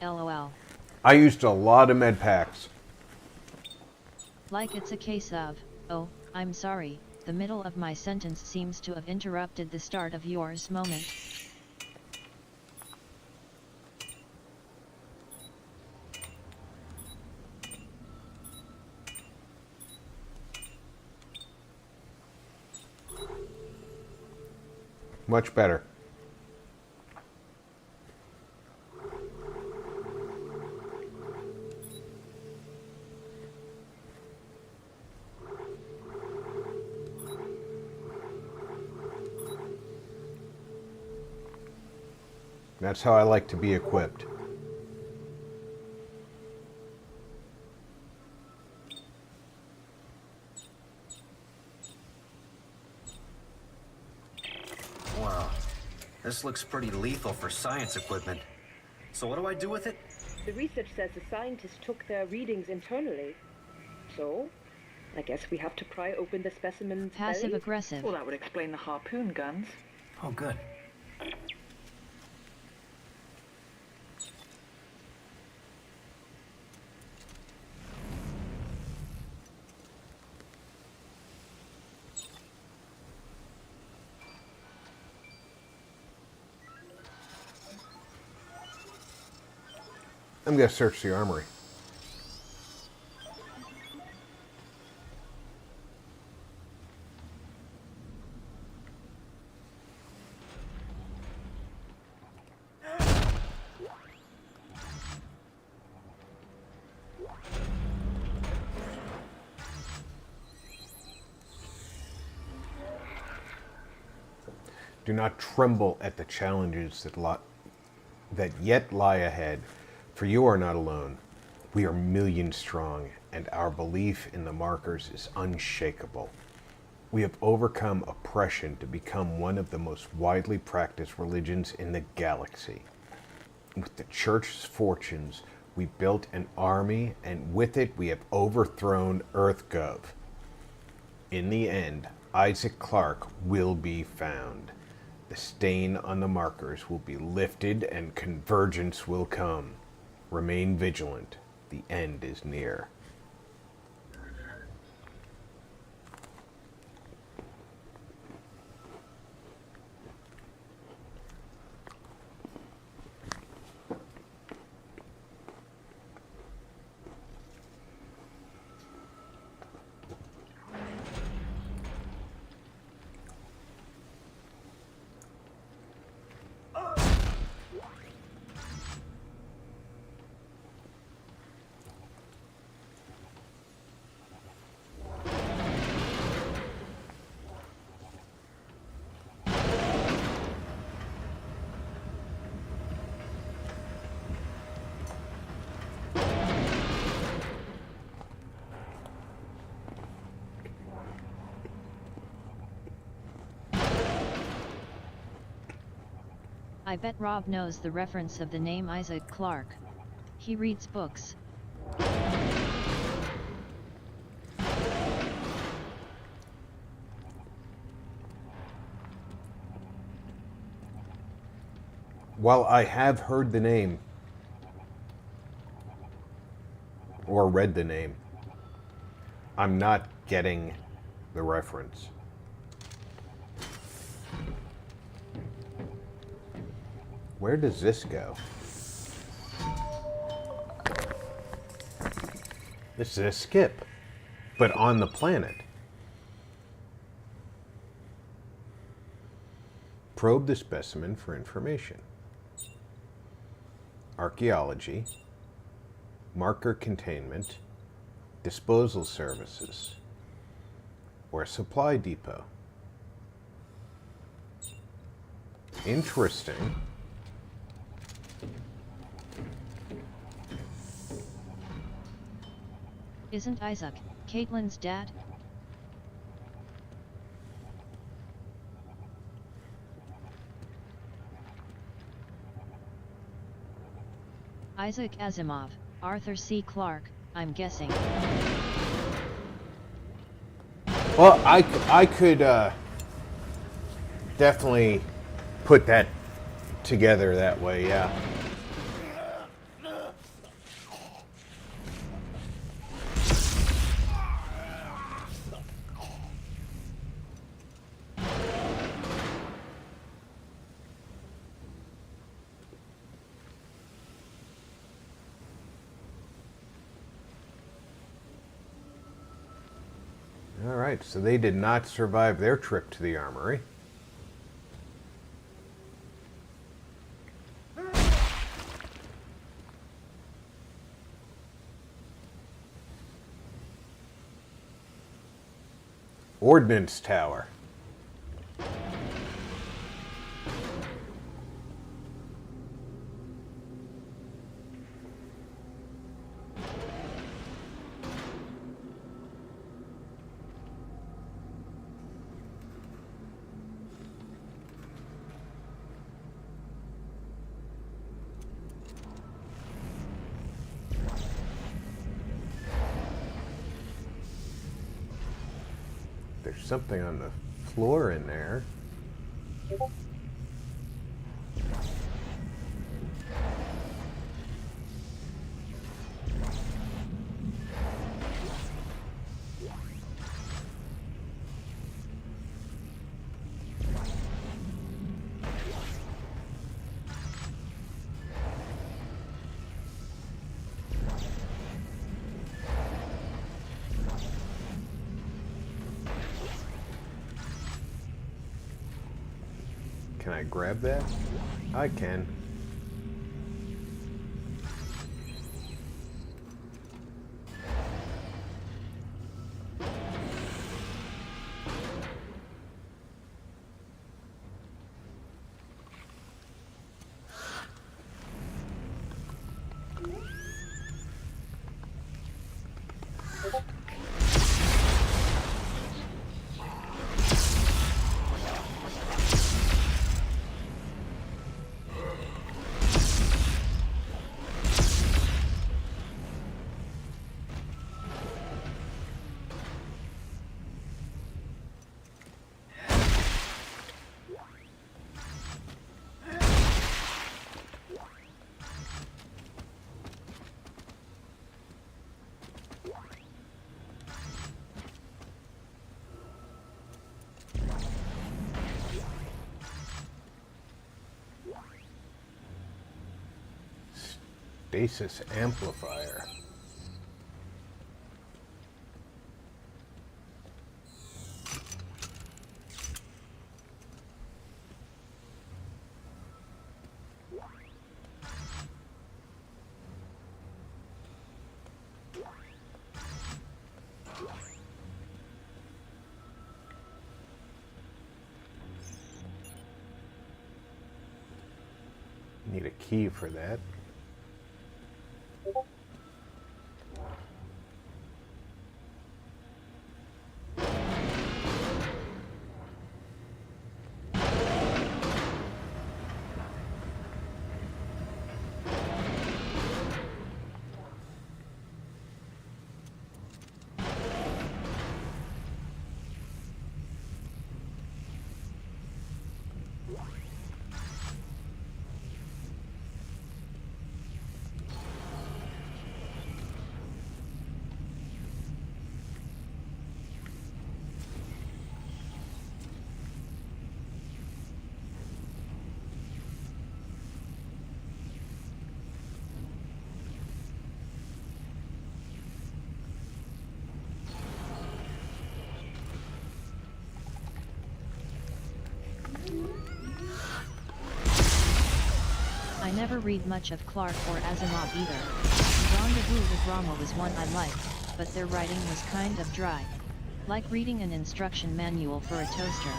LOL. I used a lot of med packs. Like it's a case of, oh, I'm sorry, the middle of my sentence seems to have interrupted the start of yours moment. Much better. That's how I like to be equipped. Wow, this looks pretty lethal for science equipment. So what do I do with it? The research says the scientists took their readings internally. So, I guess we have to pry open the specimen's Passive belly? aggressive. Well, that would explain the harpoon guns. Oh, good. I'm going to search the armory. Do not tremble at the challenges that yet lie ahead, for you are not alone. We are millions strong, and our belief in the markers is unshakable. We have overcome oppression to become one of the most widely practiced religions in the galaxy. With the Church's fortunes, we built an army, and with it we have overthrown EarthGov. In the end, Isaac Clarke will be found. The stain on the markers will be lifted and convergence will come. Remain vigilant. The end is near. I bet Rob knows the reference of the name Isaac Clarke. He reads books. While I have heard the name, or read the name, I'm not getting the reference. Where does this go? This is a skip, but on the planet. Probe the specimen for information. Archaeology, marker containment, disposal services, or supply depot. Interesting. Isn't Isaac Caitlin's dad? Isaac Asimov, Arthur C. Clarke, I'm guessing. Well, I could definitely put that together that way, yeah. All right, so they did not survive their trip to the armory. Ordnance Tower. There's something on the floor in there. Can I grab that? I can. Stasis amplifier. Need a key for that. I never read much of Clarke or Asimov either. Rendezvous with Rama was one I liked, but their writing was kind of dry. Like reading an instruction manual for a toaster.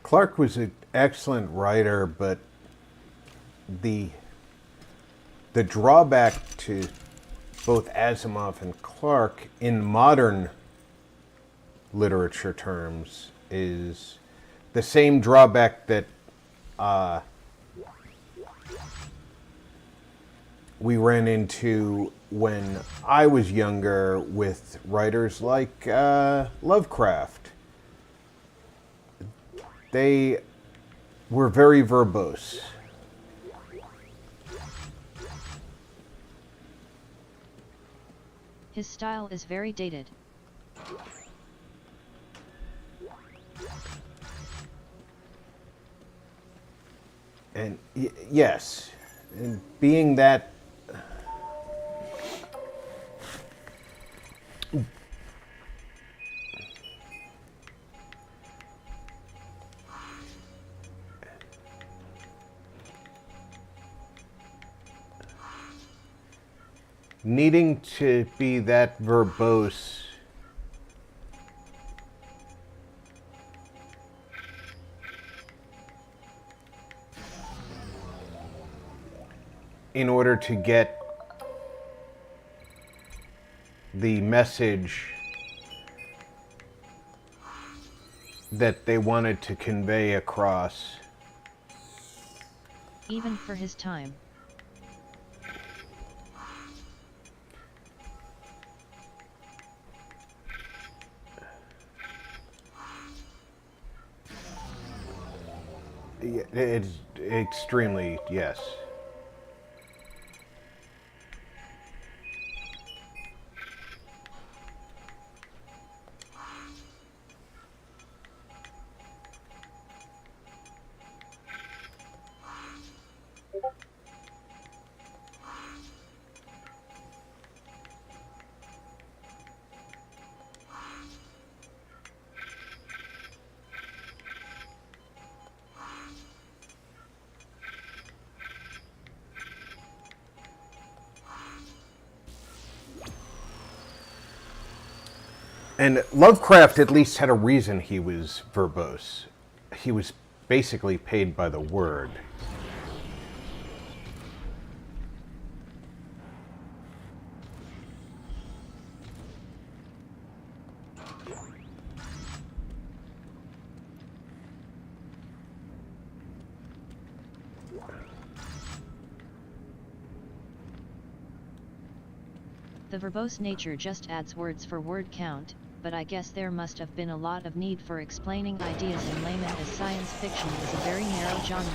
Clarke was an excellent writer, but the drawback to both Asimov and Clarke in modern literature terms is the same drawback that we ran into when I was younger with writers like Lovecraft. They were very verbose. His style is very dated. And yes, and being that needing to be that verbose in order to get the message that they wanted to convey across. Even for his time. It's extremely, yes. And Lovecraft at least had a reason he was verbose. He was basically paid by the word. The verbose nature just adds words for word count, but I guess there must have been a lot of need for explaining ideas in layman, as science fiction is a very narrow genre.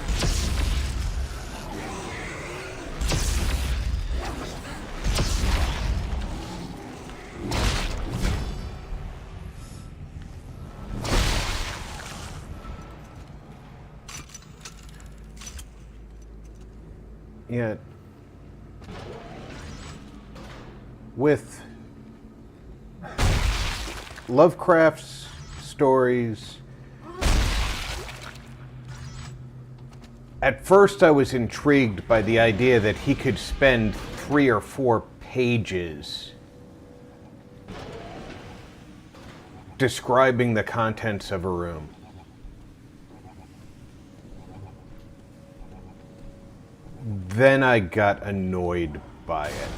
Yeah. With Lovecraft's stories, at first I was intrigued by the idea that he could spend 3 or 4 pages describing the contents of a room. Then I got annoyed by it.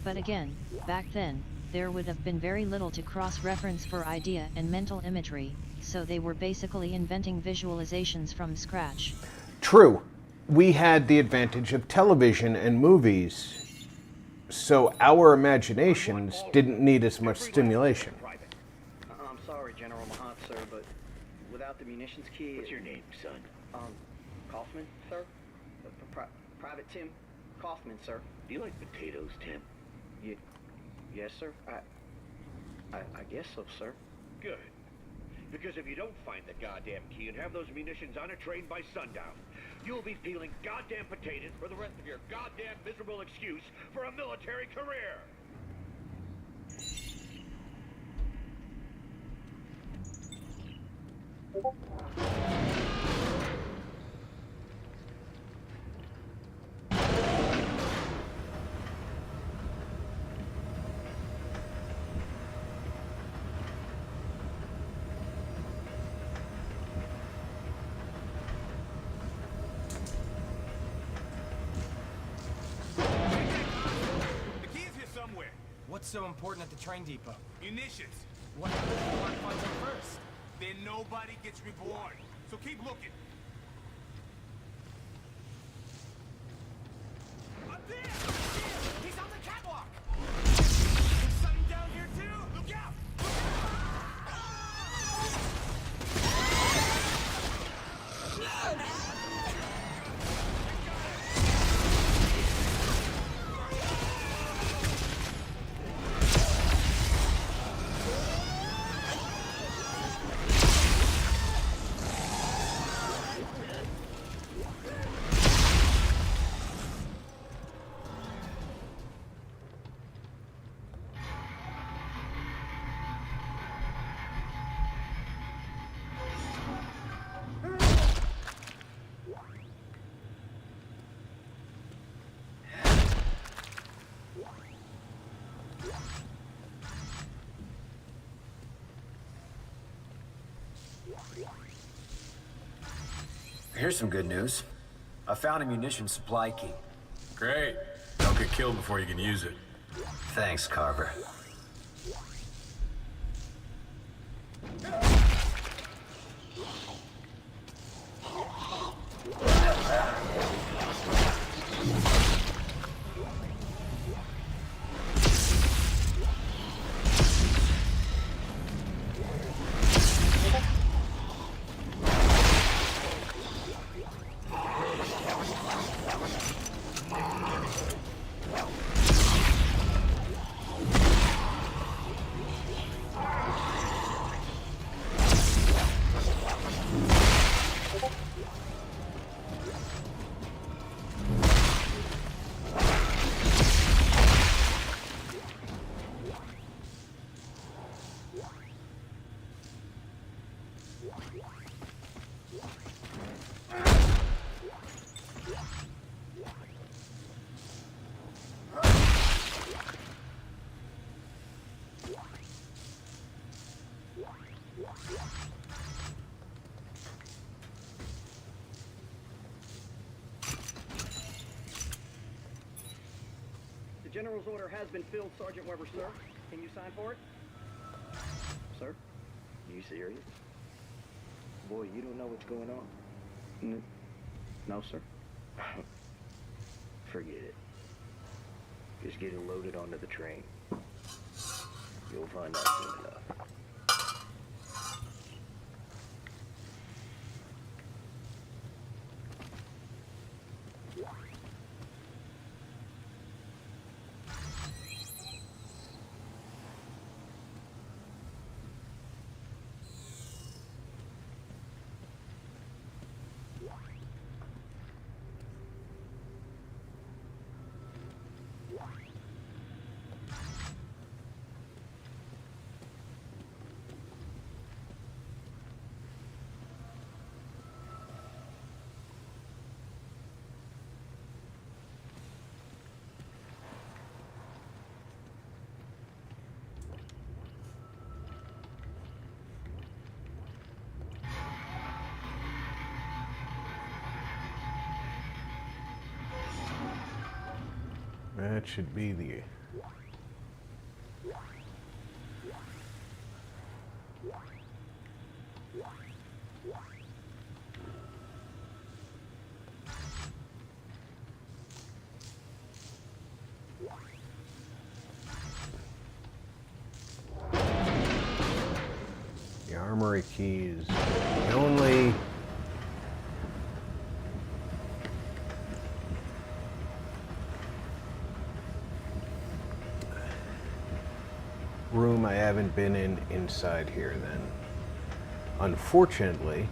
But again, back then, there would have been very little to cross-reference for idea and mental imagery, so they were basically inventing visualizations from scratch. True. We had the advantage of television and movies, so our imaginations didn't need as much stimulation. I'm sorry, General Mahat, sir, but without the munitions key... What's your name, son? Kaufman, sir? Private Tim Kaufman, sir. Do you like potatoes, Tim? Yes, sir. I guess so, sir. Good. Because if you don't find the goddamn key and have those munitions on a train by sundown, you'll be peeling goddamn potatoes for the rest of your goddamn miserable excuse for a military career. What's so important at the train depot? Munitions. What happens if the one finds them first? Then nobody gets reborn. So keep looking. Here's some good news. I found a munition supply key. Great. Don't get killed before you can use it. Thanks, Carver. The General's order has been filled, Sergeant Weber, sir. Can you sign for it? Sir? Are you serious? Boy, you don't know what's going on. No, sir. Forget it. Just get it loaded onto the train. You'll find out soon enough. That should be the... The armory key is the only... room I haven't been in inside here then. Unfortunately,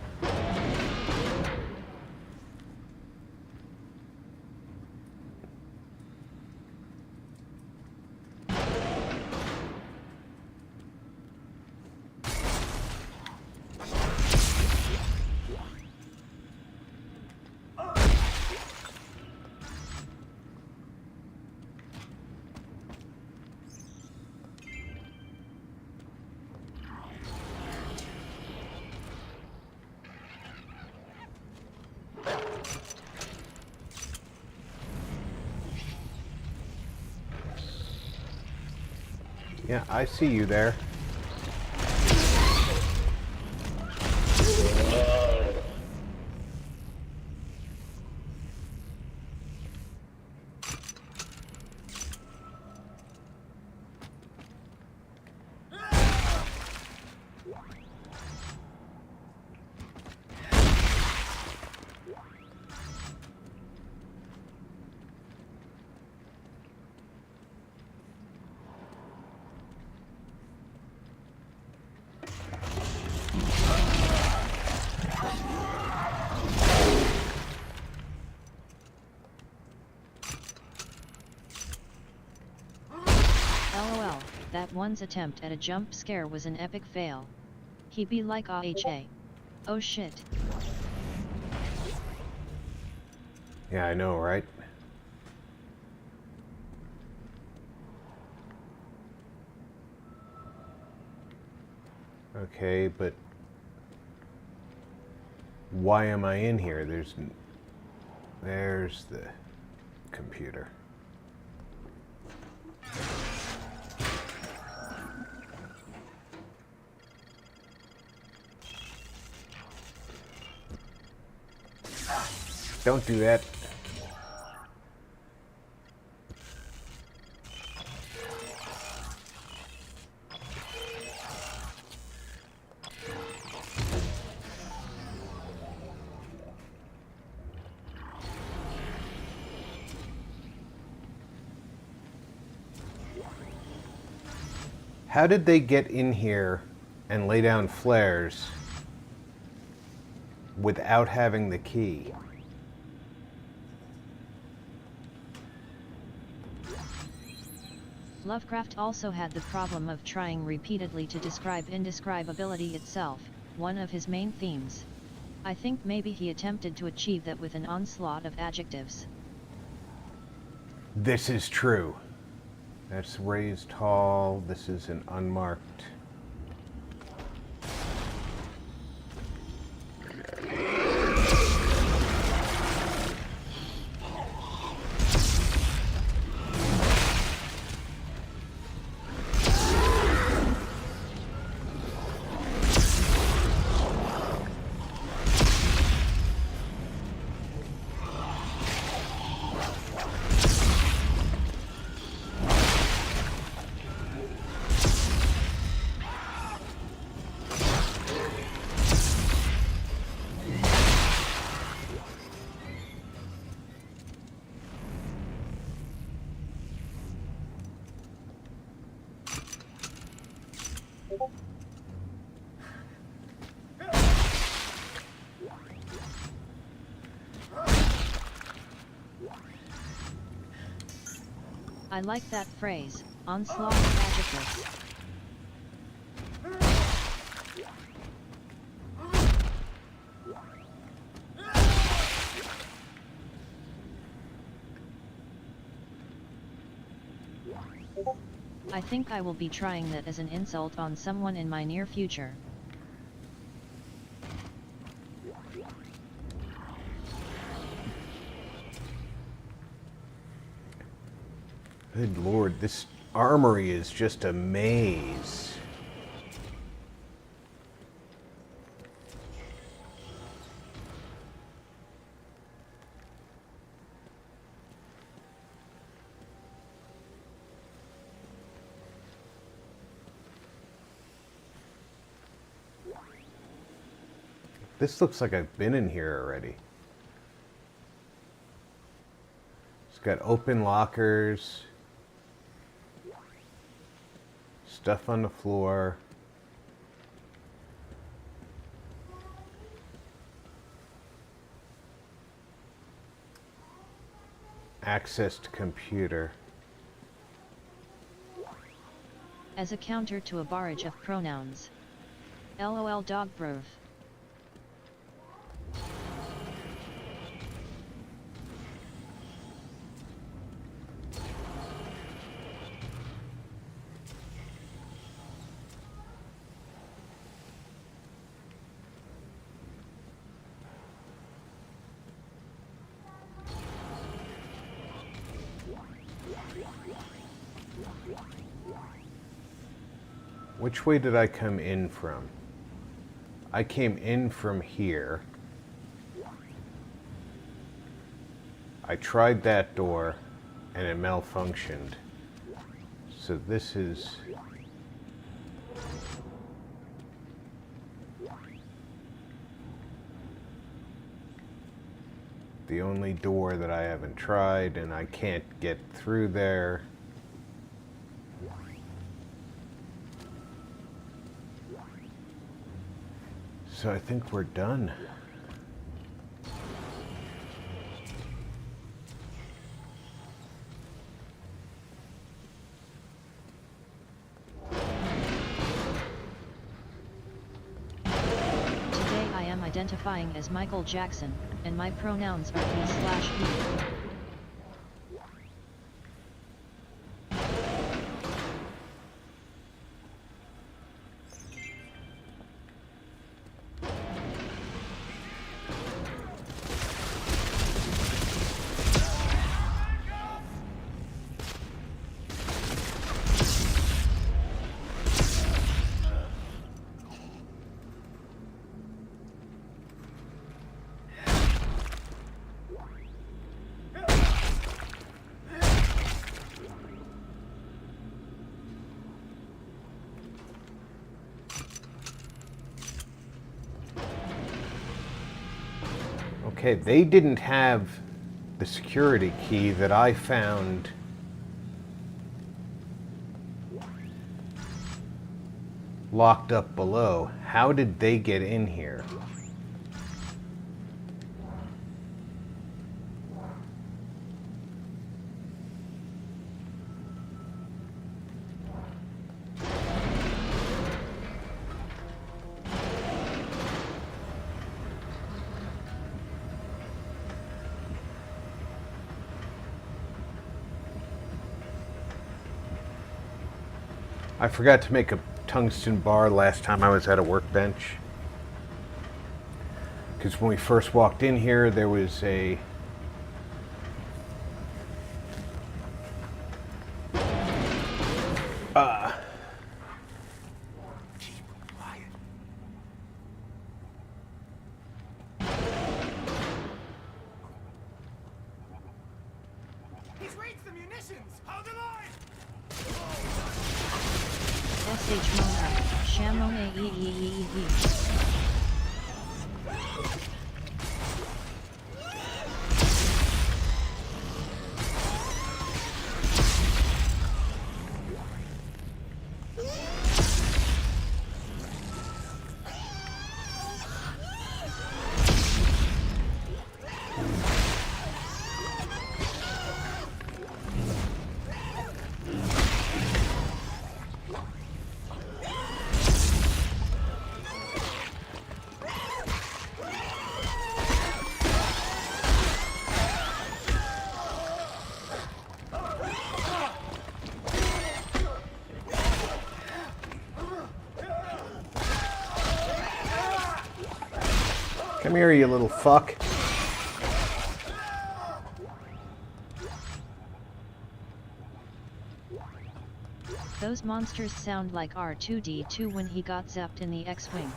yeah, I see you there. LOL, that one's attempt at a jump scare was an epic fail. He be like AHA. Oh shit. Yeah, I know, right? Okay, but Why am I in here? There's the computer. Don't do that. How did they get in here and lay down flares without having the key? Lovecraft also had the problem of trying repeatedly to describe indescribability itself, one of his main themes. I think maybe he attempted to achieve that with an onslaught of adjectives. This is true. That's raised hall. This is an unmarked. I like that phrase, onslaught of adjectives. I think I will be trying that as an insult on someone in my near future. Good Lord, this armory is just a maze. This looks like I've been in here already. It's got open lockers. Stuff on the floor. Access to computer. As a counter to a barrage of pronouns. LOL dog brove. Which way did I come in from? I came in from here. I tried that door and it malfunctioned. So this is... the only door that I haven't tried, and I can't get through there. So I think we're done. Today I am identifying as Michael Jackson, and my pronouns are he/he. Okay, they didn't have the security key that I found locked up below. How did they get in here? I forgot to make a tungsten bar last time I was at a workbench. Because when we first walked in here, there was a... He's raised the munitions! Hold the line! SH Mona, Shamona Yee. Come here, you little fuck. Those monsters sound like R2-D2 when he got zapped in the X-Wing.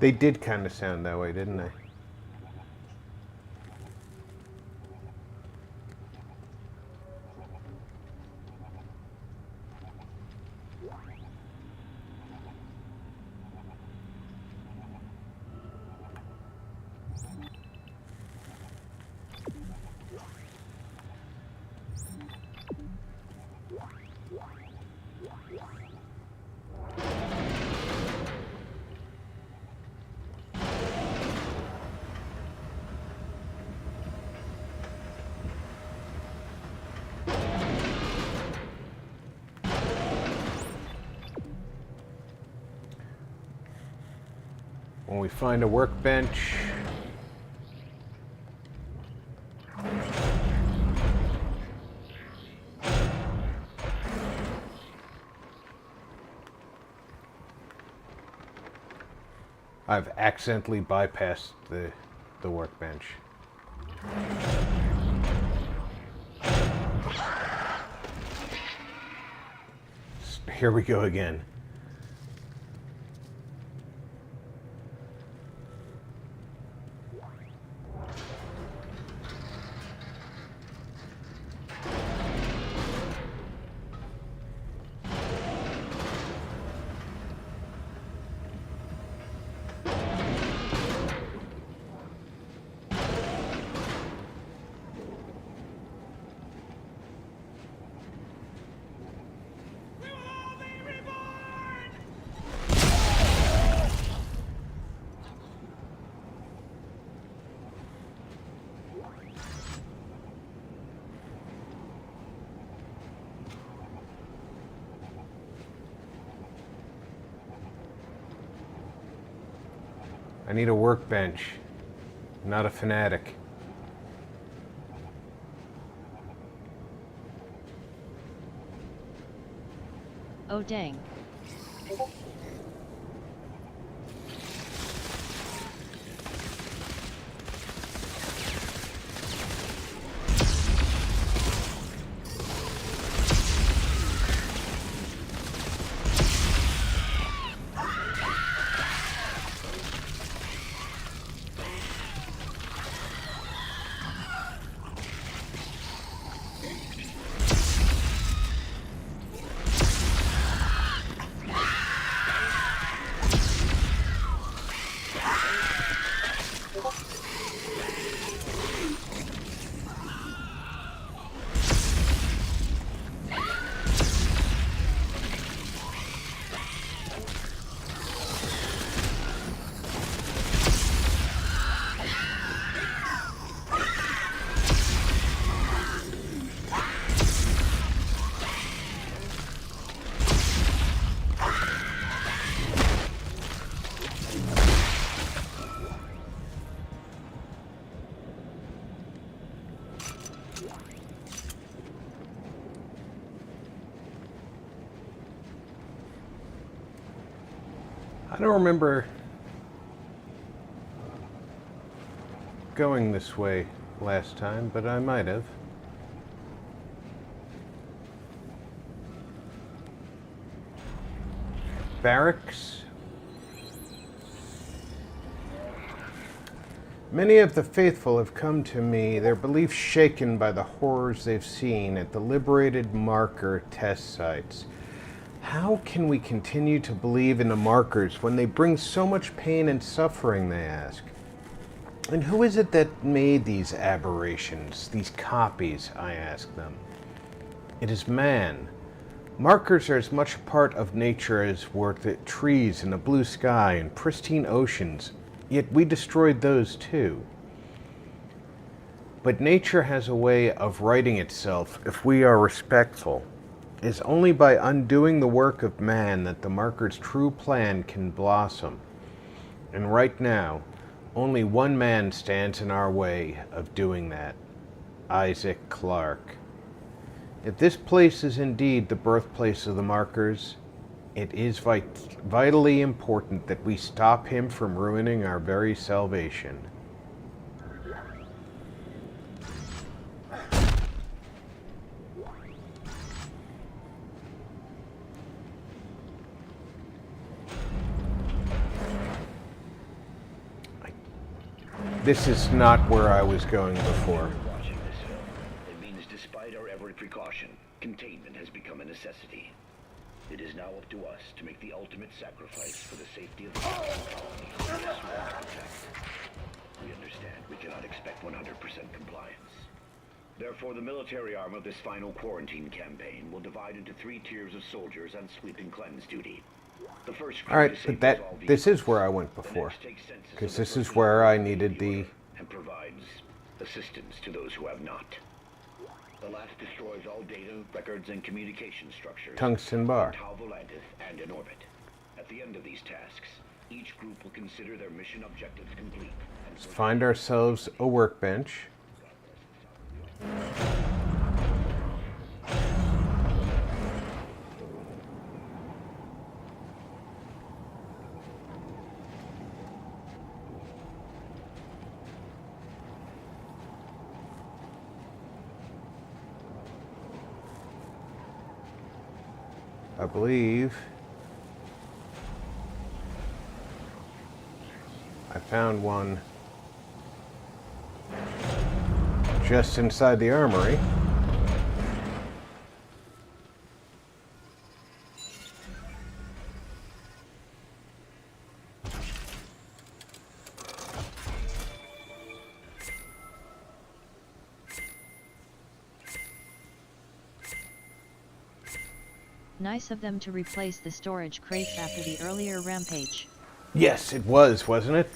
They did kind of sound that way, didn't they? When we find a workbench, I've accidentally bypassed the workbench. Here we go again. I need a workbench, not a fanatic. Oh dang. I don't remember going this way last time, but I might have. Barracks. Many of the faithful have come to me, their beliefs shaken by the horrors they've seen at the liberated marker test sites. How can we continue to believe in the markers when they bring so much pain and suffering, they ask. And who is it that made these aberrations, these copies, I ask them. It is man. Markers are as much a part of nature as were the trees and the blue sky and pristine oceans, yet we destroyed those too. But nature has a way of righting itself if we are respectful. It is only by undoing the work of man that the marker's true plan can blossom. And right now, only one man stands in our way of doing that. Isaac Clarke. If this place is indeed the birthplace of the markers, it is vitally important that we stop him from ruining our very salvation. This is not where I was going before. Watching this film, it means despite our every precaution, containment has become a necessity. It is now up to us to make the ultimate sacrifice for the safety of the colony we sworn to protect. We understand we cannot expect 100% compliance. Therefore, the military arm of this final quarantine campaign will divide into 3 tiers of soldiers on sweep and cleanse duty. The first crew Alright, but this is where I went before. Because this is where I needed the... and provides assistance to those who have not. The last destroys all data, records, and communication structures. Tungsten bar. Tau Volantis and in orbit. At the end of these tasks, each group will consider their mission objectives complete. Let's find ourselves a workbench. I believe I found one just inside the armory. Nice of them to replace the storage crates after the earlier rampage. Yes, it was, wasn't it?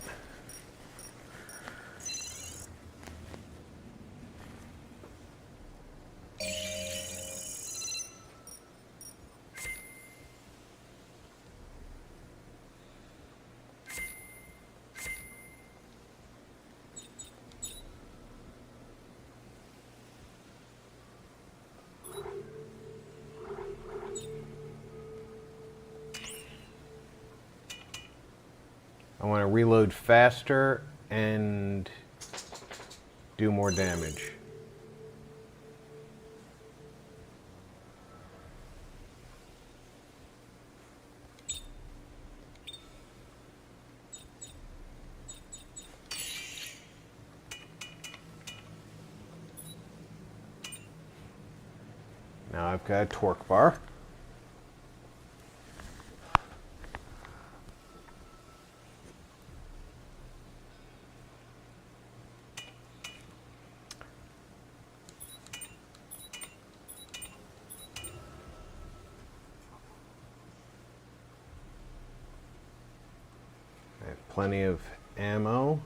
I want to reload faster and do more damage. Now I've got a torque bar. I have plenty of ammo.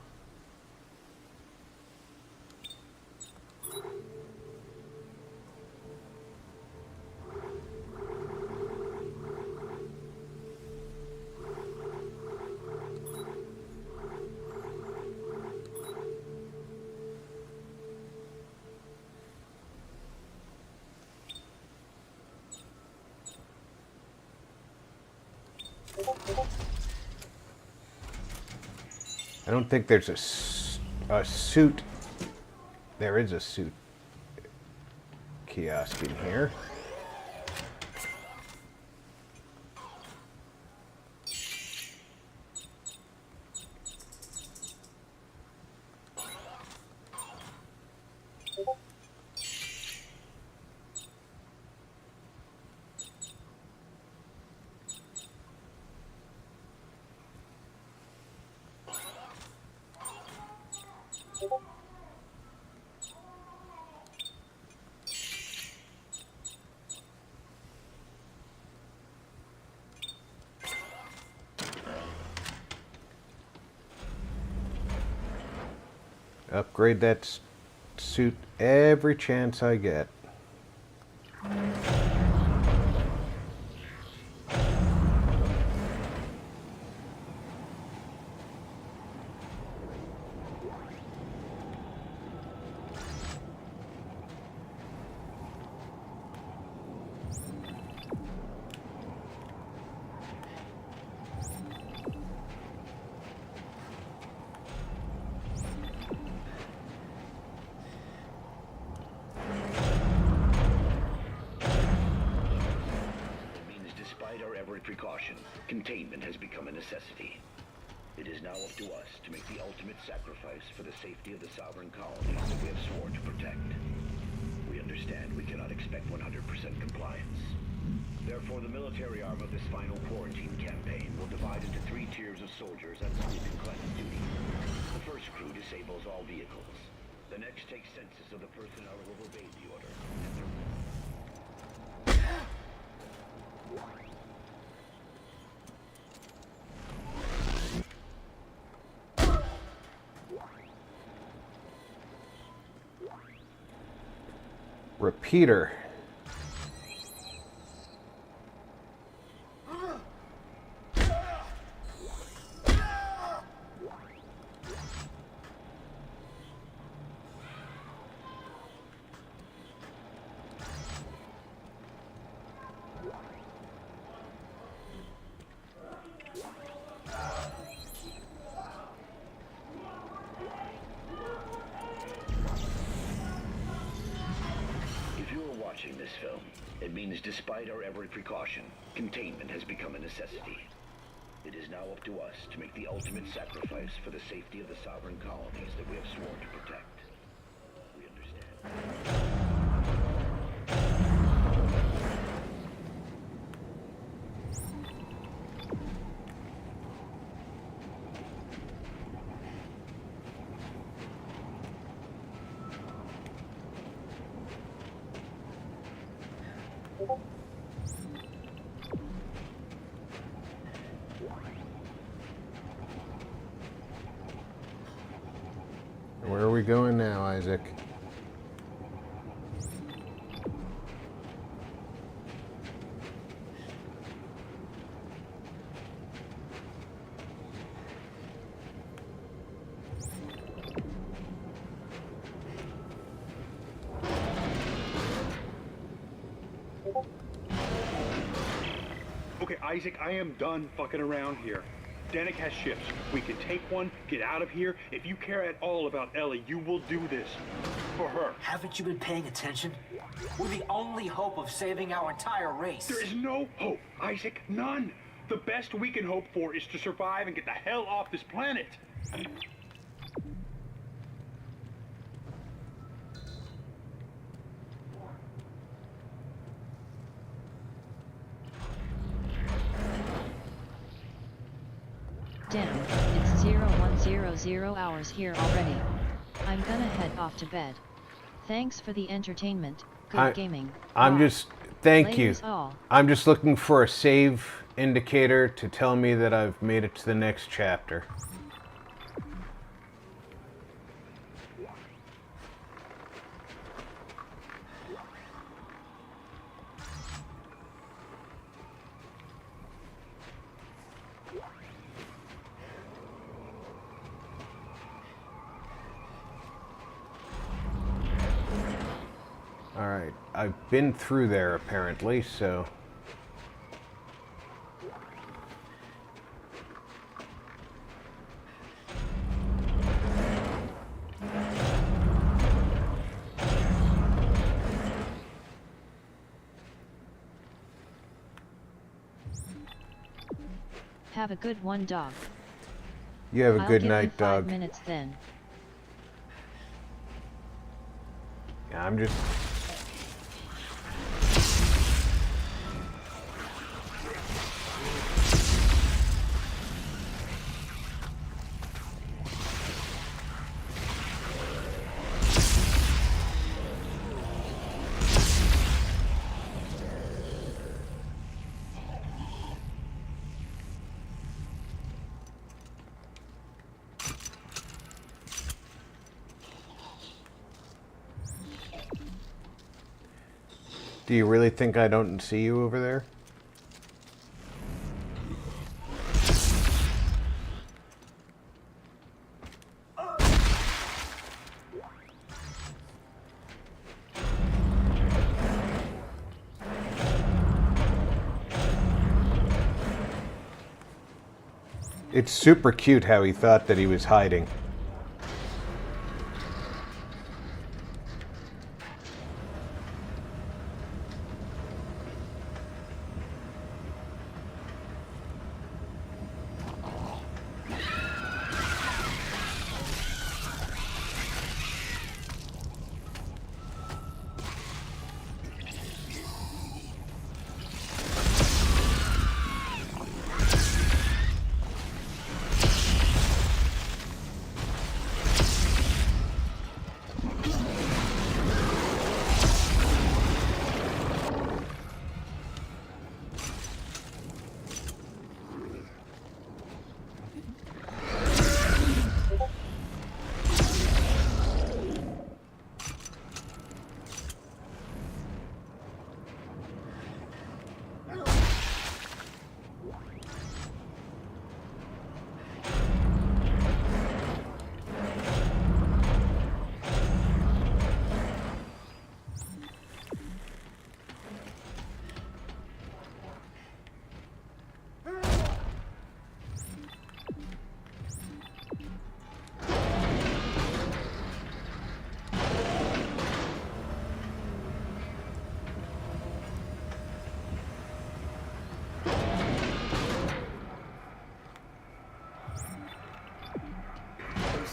I don't think there's a suit. There is a suit kiosk in here. Upgrade that suit every chance I get. Precaution, containment has become a necessity. It is now up to us to make the ultimate sacrifice for the safety of the sovereign colonies that we have sworn to protect. We understand we cannot expect 100% compliance. Therefore, the military arm of this final quarantine campaign will divide into 3 tiers of soldiers on sleeping class duty. The first crew disables all vehicles. The next takes census of the personnel who have obeyed the order. Repeater. Watching this film, it means despite our every precaution, containment has become a necessity. It is now up to us to make the ultimate sacrifice for the safety of the sovereign colonies that we have sworn to protect. We understand. Where are we going now, Isaac? Okay, Isaac, I am done fucking around here. Danik has ships. We can take one, get out of here. If you care at all about Ellie, you will do this. For her. Haven't you been paying attention? We're the only hope of saving our entire race. There is no hope, Isaac. None. The best we can hope for is to survive and get the hell off this planet. Damn, it's 0100 hours here already. I'm gonna head off to bed. Thanks for the entertainment. Good gaming. I'm Bye. just... Thank you. Laters all. I'm just looking for a save indicator to tell me that I've made it to the next chapter. Alright, I've been through there apparently, so... Have a good one, dog. You have a good I'll night, give you 5 dog. minutes then. Yeah, I'm just... Do you really think I don't see you over there? It's super cute how he thought that he was hiding.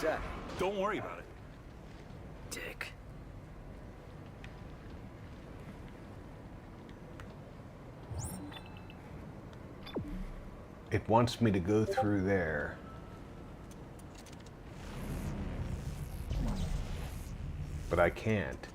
That? Don't worry about it. Dick. It wants me to go through there. But I can't.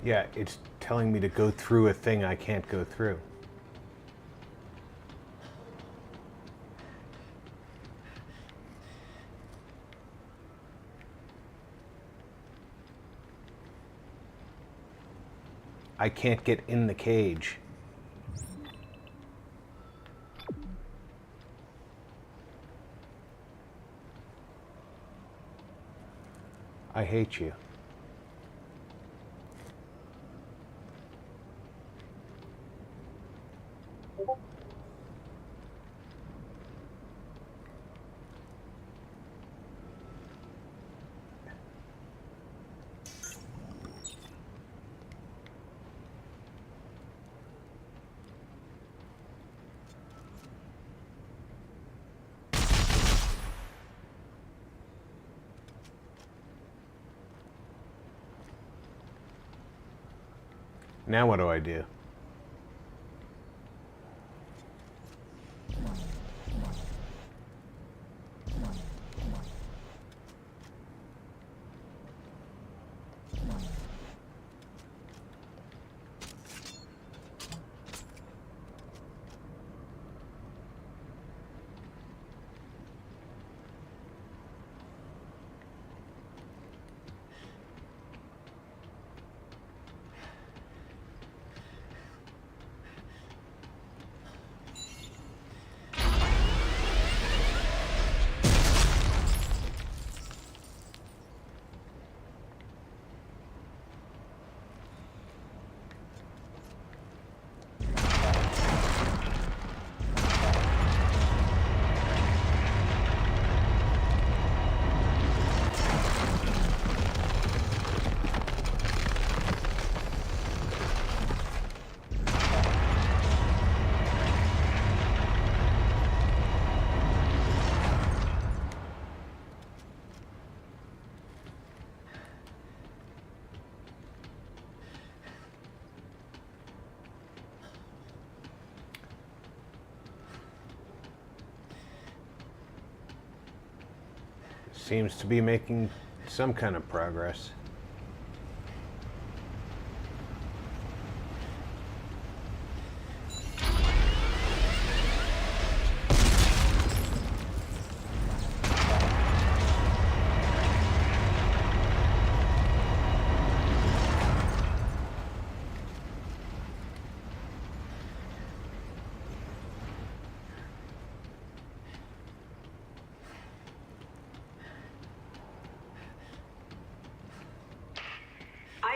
Yeah, it's telling me to go through a thing I can't go through. I can't get in the cage. I hate you. Now what do I do? Seems to be making some kind of progress.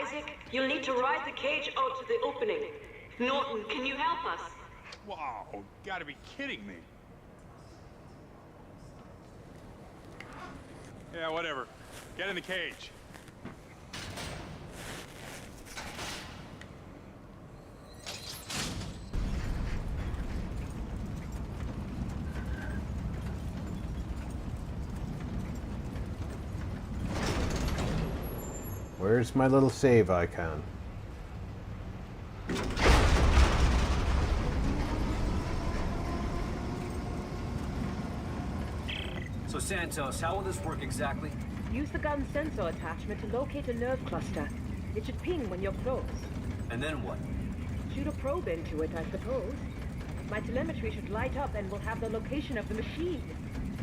Isaac, you'll need to ride the cage out to the opening. Norton, can you help us? Wow, gotta be kidding me. Yeah, whatever. Get in the cage. Where's my little save icon? So Santos, how will this work exactly? Use the gun's sensor attachment to locate a nerve cluster. It should ping when you're close. And then what? Shoot a probe into it, I suppose. My telemetry should light up and we'll have the location of the machine.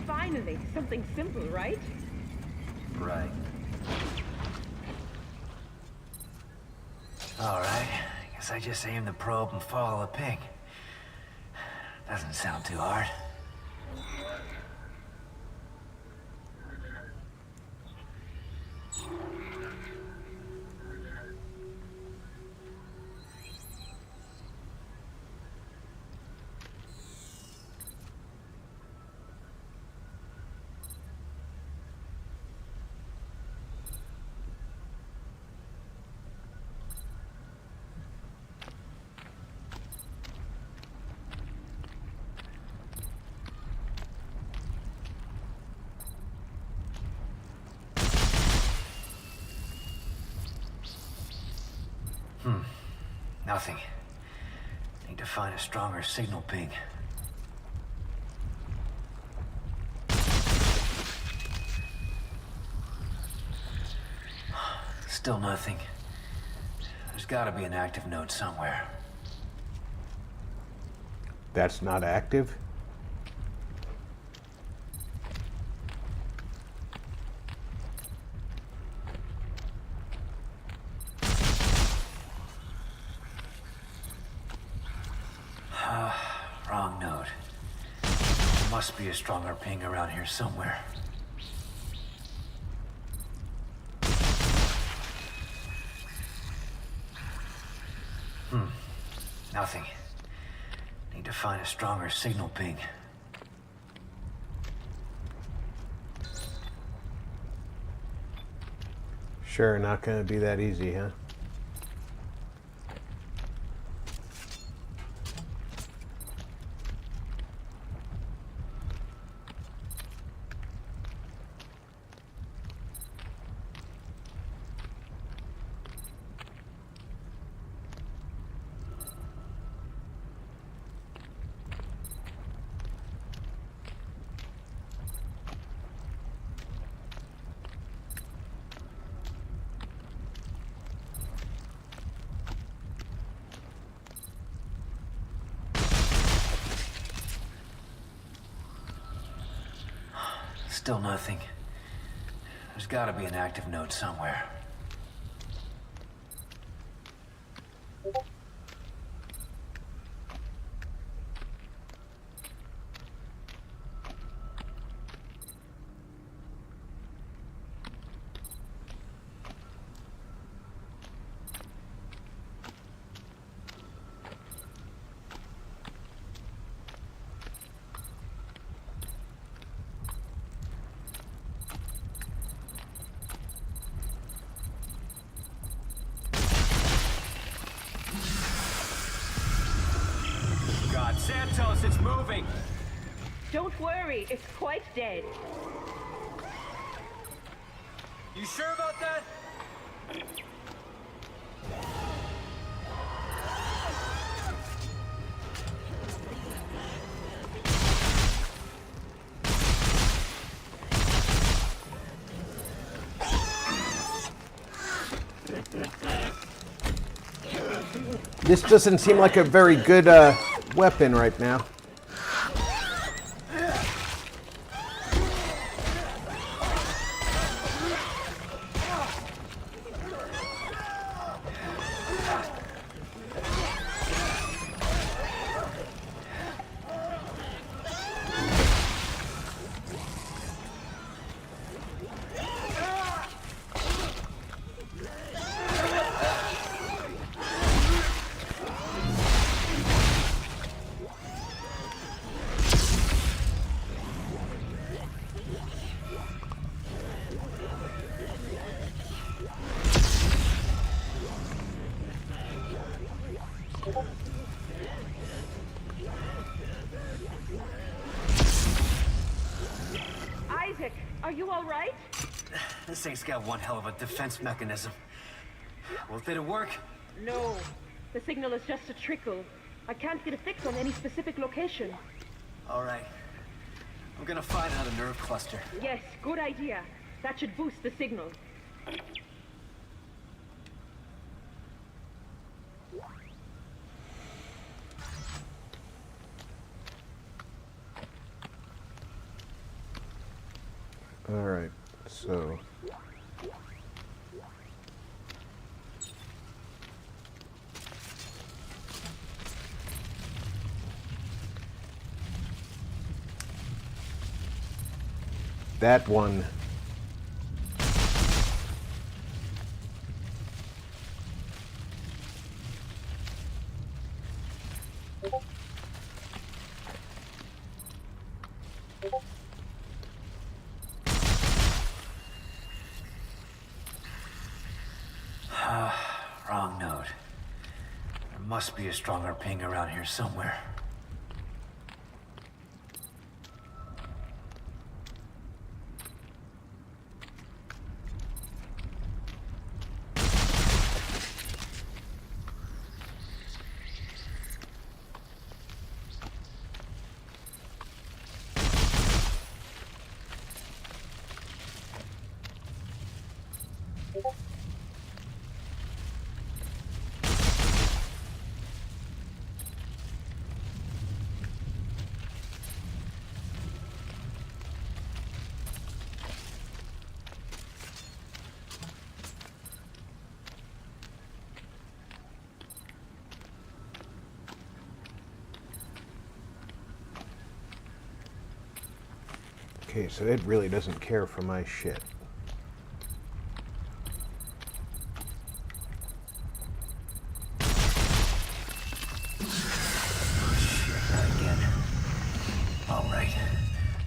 Finally, something simple, right? Right. Alright, guess I just aim the probe and follow the ping. Doesn't sound too hard. Nothing. Need to find a stronger signal ping. Still nothing. There's gotta be an active node somewhere. That's not active? There must be a stronger ping around here somewhere. Nothing. Need to find a stronger signal ping. Sure, not gonna be that easy, huh? Still nothing. There's gotta be an active node somewhere. Santos, it's moving! Don't worry, it's quite dead. You sure about that? This doesn't seem like a very good weapon right now. Isaac, are you all right? This thing's got one hell of a defense mechanism. Well, did it work? No. The signal is just a trickle. I can't get a fix on any specific location. All right. I'm gonna find another nerve cluster. Yes, good idea. That should boost the signal. All right, so that one. Wrong node. There must be a stronger ping around here somewhere. Okay, so it really doesn't care for my shit. Again. All right.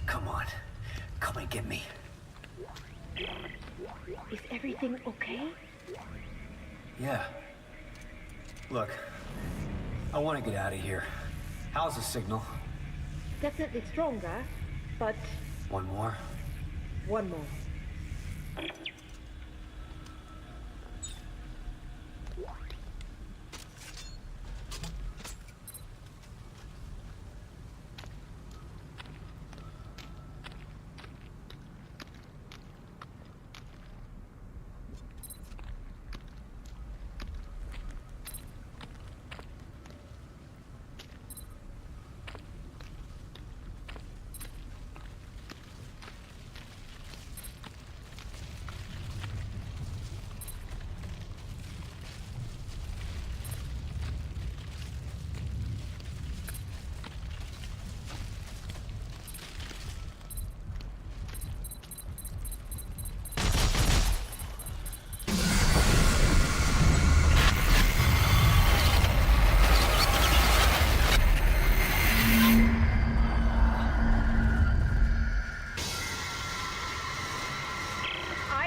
Come on. Come and get me. Is everything okay? Yeah. Look, I want to get out of here. How's the signal? Definitely stronger, but One more? one more.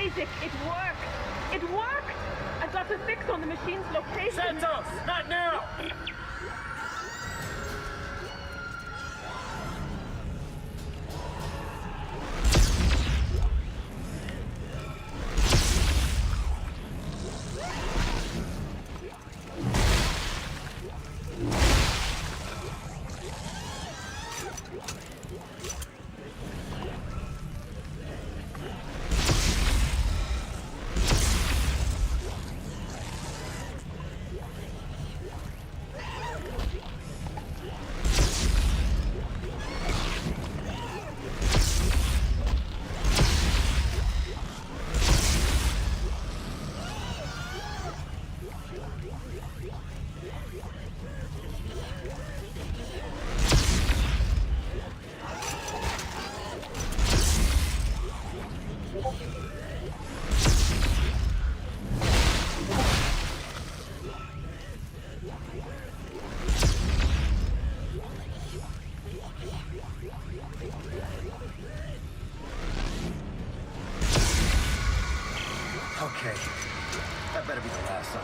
Isaac, it worked! It worked! I got a fix on the machine's location. Santos, not now! Okay. That better be the last of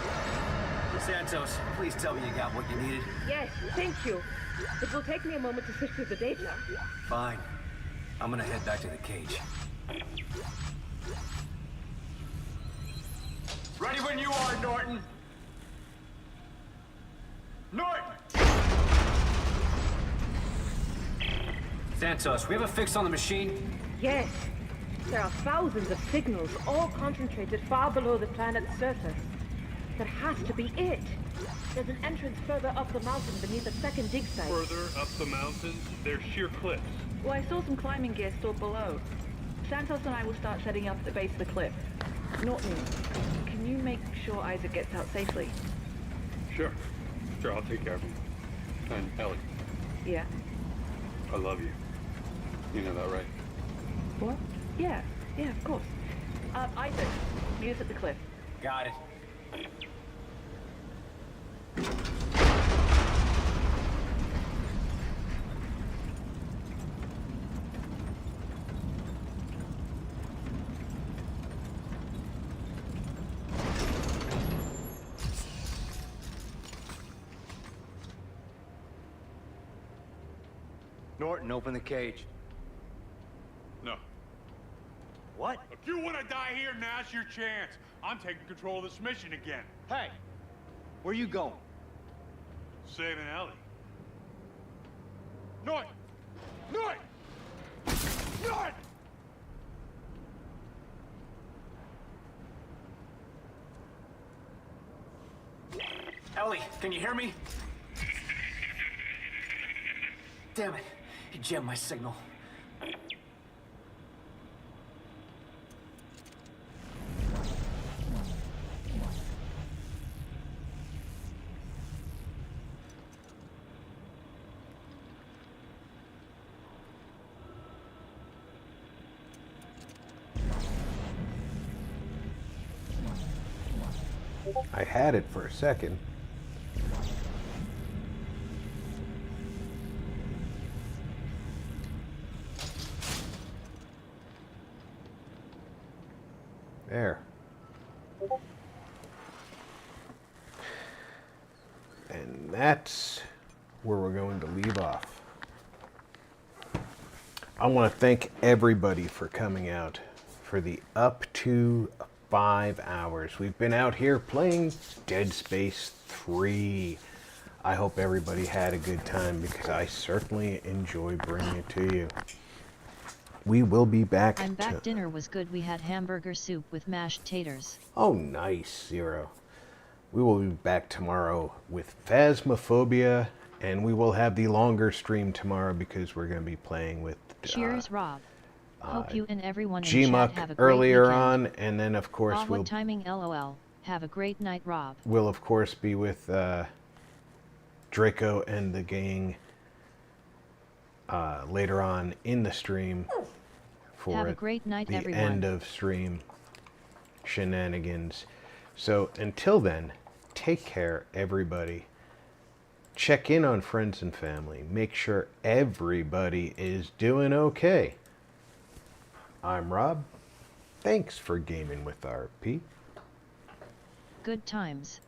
it. Santos, please tell me you got what you needed. Yes, thank you. It will take me a moment to sift through the data. Fine. I'm gonna head back to the cage. Ready when you are, Norton! Norton! Santos, we have a fix on the machine? Yes. There are thousands of signals, all concentrated far below the planet's surface. That has to be it. There's an entrance further up the mountain beneath a second dig site. Further up the mountain, there's sheer cliffs. Well, I saw some climbing gear stored below. Santos and I will start setting up at the base of the cliff. Norton, can you make sure Isaac gets out safely? Sure. Sure, I'll take care of him. And Ellie, Yeah. I love you. You know that, right? What? Yeah, of course. Isaac, meet us at the cliff. Got it. Norton, open the cage. No. What? If you want to die here, now's your chance. I'm taking control of this mission again. Hey! Where you going? Saving Ellie. Norton! Norton! Norton! Ellie, can you hear me? Damn it. He jammed my signal. I had it for a second. There. And that's where we're going to leave off. I want to thank everybody for coming out for the up to 5 hours. We've been out here playing Dead Space 3. I hope everybody had a good time because I certainly enjoy bringing it to you. We will be back. I'm back. Dinner was good. We had hamburger soup with mashed taters. Oh, nice, Zero. We will be back tomorrow with Phasmophobia, and we will have the longer stream tomorrow because we're going to be playing with... Cheers, Rob. Hope you and everyone in chat have a great earlier weekend. on, and then of course what timing, LOL. Have a great night, Rob. We'll of course be with Draco and the gang later on in the stream for have a great night, the everyone. end of stream shenanigans. So until then, take care, everybody. Check in on friends and family. Make sure everybody is doing okay. I'm Rob. Thanks for gaming with RP. Good times.